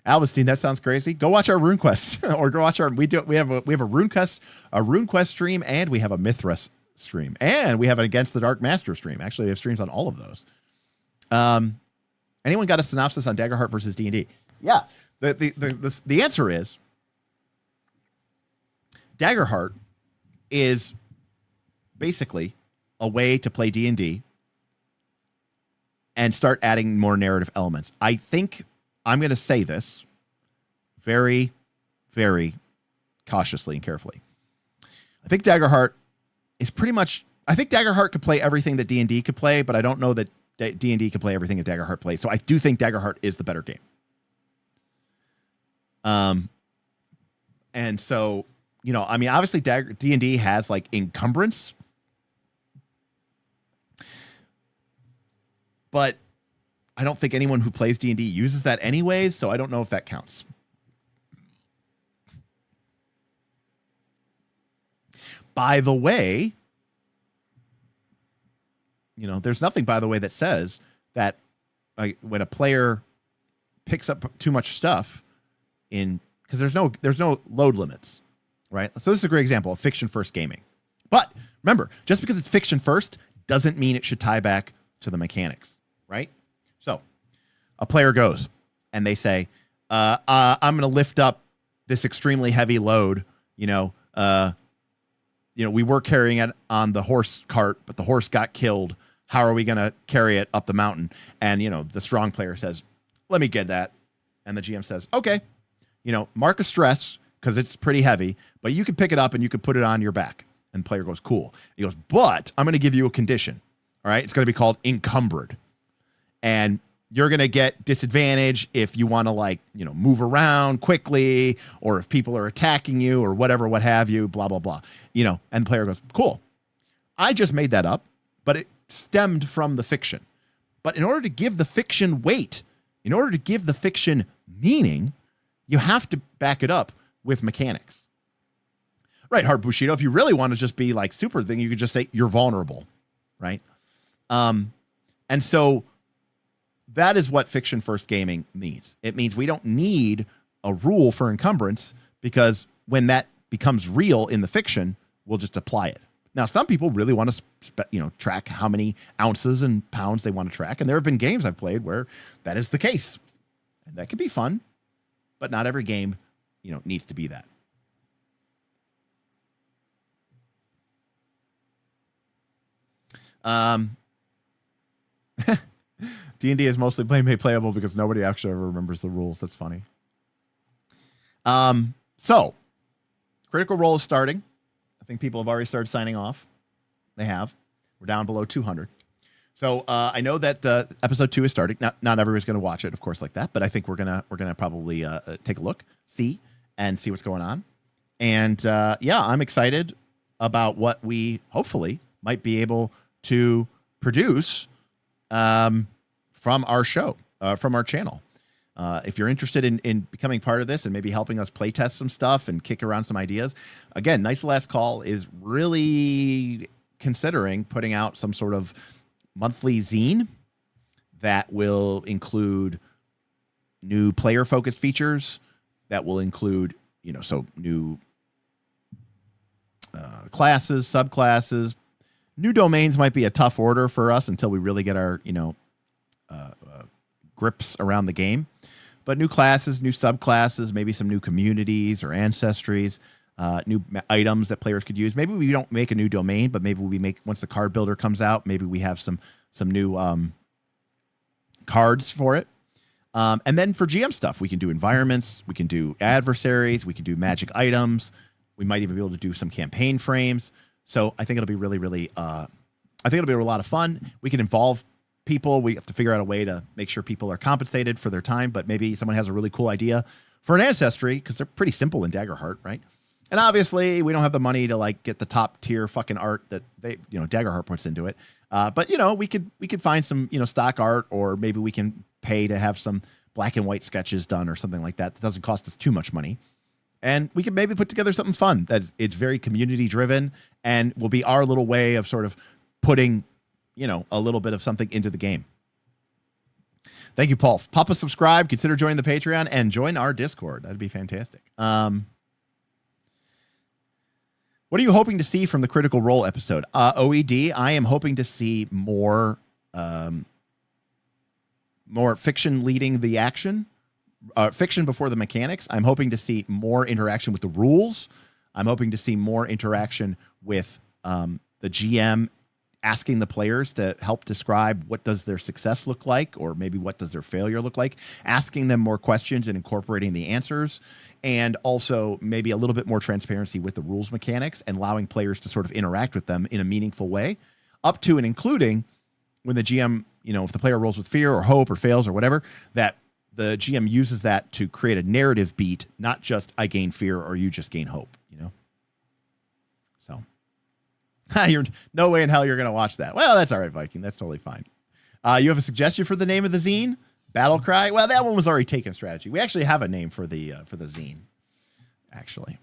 Alvestine, that sounds crazy. Go watch our RuneQuest or go watch we have a RuneQuest stream, and we have a Mithras stream, and we have an Against the Dark Master stream. Actually, we have streams on all of those. Anyone got a synopsis on Daggerheart versus D&D? Yeah. The answer is Daggerheart is basically a way to play D&D and start adding more narrative elements. I think I'm going to say this very, very cautiously and carefully. I think Daggerheart is pretty much, I think Daggerheart could play everything that D&D could play, but I don't know that D&D could play everything that Daggerheart plays. So I do think Daggerheart is the better game. And so, you know, I mean, obviously D&D has like encumbrance, but I don't think anyone who plays D&D uses that anyways, so I don't know if that counts. By the way, you know, there's nothing, by the way, that says that when a player picks up too much stuff because there's no load limits, right? So this is a great example of fiction first gaming. But remember, just because it's fiction first doesn't mean it should tie back to the mechanics, right? So a player goes and they say, I'm going to lift up this extremely heavy load. You know, we were carrying it on the horse cart, but the horse got killed. How are we going to carry it up the mountain? And, you know, the strong player says, let me get that. And the GM says, okay, you know, mark a stress because it's pretty heavy, but you can pick it up and you can put it on your back. And the player goes, cool. He goes, but I'm going to give you a condition. All right. It's going to be called encumbered. And you're going to get disadvantage if you want to, like, you know, move around quickly, or if people are attacking you or whatever, what have you, blah, blah, blah, you know. And the player goes, cool. I just made that up. but it stemmed from the fiction. But in order to give the fiction weight, in order to give the fiction meaning, you have to back it up with mechanics. Right, Hard Bushido, if you really want to just be like super thing, you could just say you're vulnerable, right? And so that is what fiction first gaming means. It means we don't need a rule for encumbrance, because when that becomes real in the fiction, we'll just apply it. Now, some people really want to, track how many ounces and pounds they want to track. And there have been games I've played where that is the case. And that can be fun, but not every game, needs to be that. D&D is mostly made playable because nobody actually ever remembers the rules. That's funny. So Critical Role is starting. I think people have already started signing off. They have. We're down below 200. So I know that episode 2 is starting. Not everybody's going to watch it, of course, like that. But I think we're gonna probably take a look, see what's going on. And I'm excited about what we hopefully might be able to produce from our show, from our channel. If you're interested in becoming part of this and maybe helping us play test some stuff and kick around some ideas, again, Night's Last Call is really considering putting out some sort of monthly zine that will include new player-focused features, that will include, new classes, subclasses. New domains might be a tough order for us until we really get our, grips around the game. But new classes, new subclasses, maybe some new communities or ancestries, new items that players could use. Maybe we don't make a new domain, but maybe we make, once the card builder comes out, maybe we have some new cards for it. And then for GM stuff, we can do environments, we can do adversaries, we can do magic items. We might even be able to do some campaign frames. So I think it'll be really, really, I think it'll be a lot of fun. We can involve people. We have to figure out a way to make sure people are compensated for their time, but maybe someone has a really cool idea for an ancestry, because they're pretty simple in Daggerheart, right? And obviously we don't have the money to get the top tier fucking art that they, Daggerheart puts into it. But we could find some, stock art, or maybe we can pay to have some black and white sketches done or something like that. That doesn't cost us too much money. And we could maybe put together something fun that it's very community driven and will be our little way of sort of putting, a little bit of something into the game. Thank you, Paul. Pop a subscribe, consider joining the Patreon, and join our Discord. That'd be fantastic. What are you hoping to see from the Critical Role episode? OED, I am hoping to see more fiction leading the action. Fiction before the mechanics. I'm hoping to see more interaction with the rules. I'm hoping to see more interaction with the GM asking the players to help describe what does their success look like, or maybe what does their failure look like, asking them more questions and incorporating the answers, and also maybe a little bit more transparency with the rules mechanics and allowing players to sort of interact with them in a meaningful way, up to and including when the GM, if the player rolls with fear or hope or fails or whatever, that the GM uses that to create a narrative beat, not just I gain fear or you just gain hope, So you're no way in hell you're going to watch that. Well, that's all right, Viking. That's totally fine. You have a suggestion for the name of the zine? Battle Cry? Well, that one was already taken strategy. We actually have a name for the zine, actually.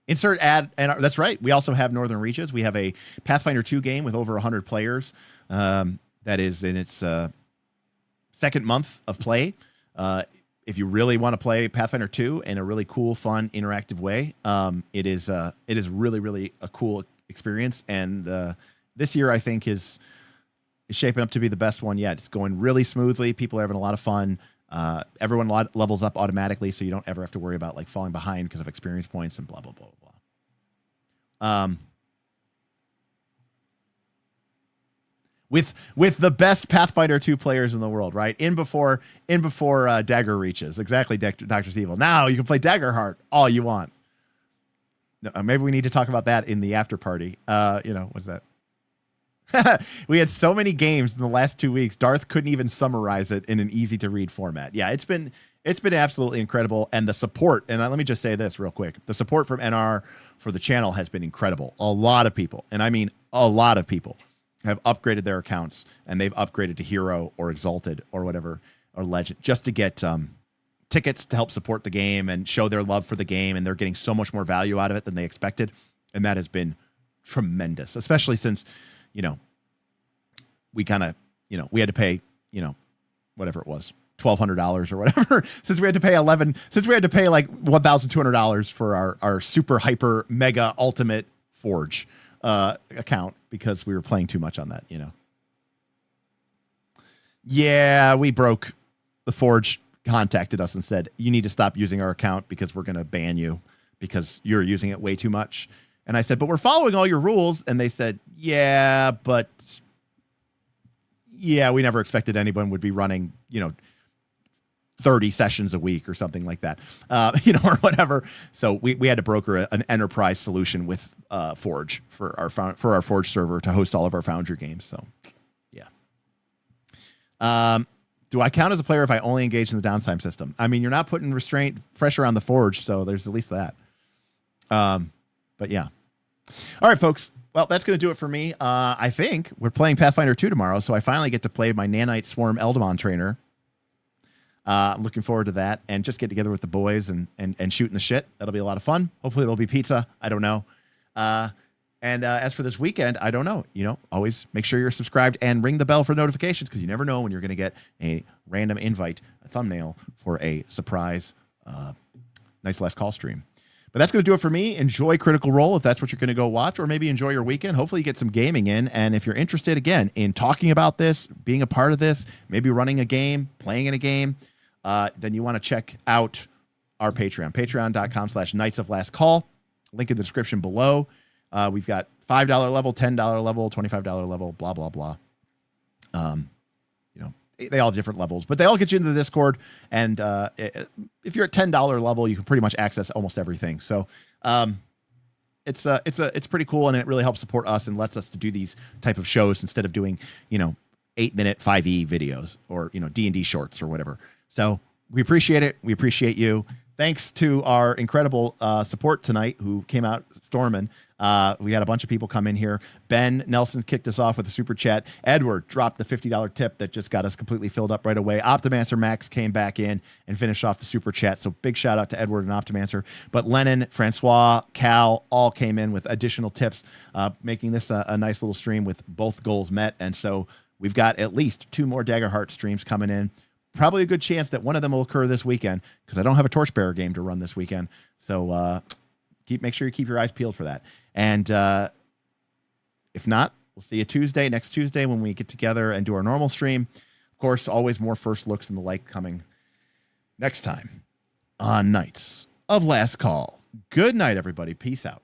Insert ad, and that's right. We also have Northern Reaches. We have a Pathfinder 2 game with over 100 players that is in its second month of play. If you really want to play Pathfinder 2 in a really cool, fun, interactive way, it is really, really a cool experience. And this year, I think, is shaping up to be the best one yet. It's going really smoothly. People are having a lot of fun. Everyone levels up automatically, so you don't ever have to worry about falling behind because of experience points and blah, blah, blah, blah. With the best Pathfinder 2 players in the world, right? In before Dagger reaches. Exactly, Dr. Evil. Now you can play Daggerheart all you want. No, maybe we need to talk about that in the after party. What's that? We had so many games in the last 2 weeks. Darth couldn't even summarize it in an easy to read format. Yeah, it's been absolutely incredible. And the support, and let me just say this real quick. The support from NR for the channel has been incredible. A lot of people, and I mean a lot of people, have upgraded their accounts, and they've upgraded to Hero or Exalted or whatever, or Legend, just to get tickets to help support the game and show their love for the game. And they're getting so much more value out of it than they expected. And that has been tremendous, especially since, we kind of, we had to pay, whatever it was, $1,200 or whatever, since we had to pay like $1,200 for our super hyper mega ultimate Forge account because we were playing too much on that, Yeah, we broke. The Forge contacted us and said, you need to stop using our account because we're going to ban you because you're using it way too much. And I said, but we're following all your rules. And they said, yeah, we never expected anyone would be running, 30 sessions a week or something like that, or whatever. So we had to broker an enterprise solution with Forge for our Forge server to host all of our Foundry games. So, yeah. Do I count as a player if I only engage in the downtime system? I mean, you're not putting pressure on the Forge, so there's at least that. But yeah. All right, folks. Well, that's going to do it for me. I think we're playing Pathfinder 2 tomorrow, so I finally get to play my Nanite Swarm Eldamon trainer. I'm looking forward to that and just get together with the boys and shooting the shit. That'll be a lot of fun. Hopefully there'll be pizza. I don't know. And as for this weekend, I don't know. Always make sure you're subscribed and ring the bell for notifications because you never know when you're going to get a random invite, a thumbnail for a surprise Nice Last Call stream. But that's going to do it for me. Enjoy Critical Role if that's what you're going to go watch, or maybe enjoy your weekend. Hopefully you get some gaming in. And if you're interested, again, in talking about this, being a part of this, maybe running a game, playing in a game, then you want to check out our Patreon, patreon.com/Knights of Last Call. Link in the description below. We've got $5 level, $10 level, $25 level, blah, blah, blah. They all have different levels, but they all get you into the Discord. And if you're at $10 level, you can pretty much access almost everything. So it's pretty cool, and it really helps support us and lets us to do these type of shows instead of doing 8-minute 5e videos or D&D shorts or whatever. So we appreciate it. We appreciate you. Thanks to our incredible support tonight who came out storming. We had a bunch of people come in here. Ben Nelson kicked us off with a super chat. Edward dropped the $50 tip that just got us completely filled up right away. Optimancer Max came back in and finished off the super chat. So big shout out to Edward and Optimancer. But Lennon, Francois, Cal all came in with additional tips, making this a nice little stream with both goals met. And so we've got at least 2 more Daggerheart streams coming in. Probably a good chance that one of them will occur this weekend because I don't have a Torchbearer game to run this weekend. So make sure you keep your eyes peeled for that. And if not, we'll see you next Tuesday when we get together and do our normal stream. Of course, always more first looks and the like coming next time on Knights of Last Call. Good night, everybody. Peace out.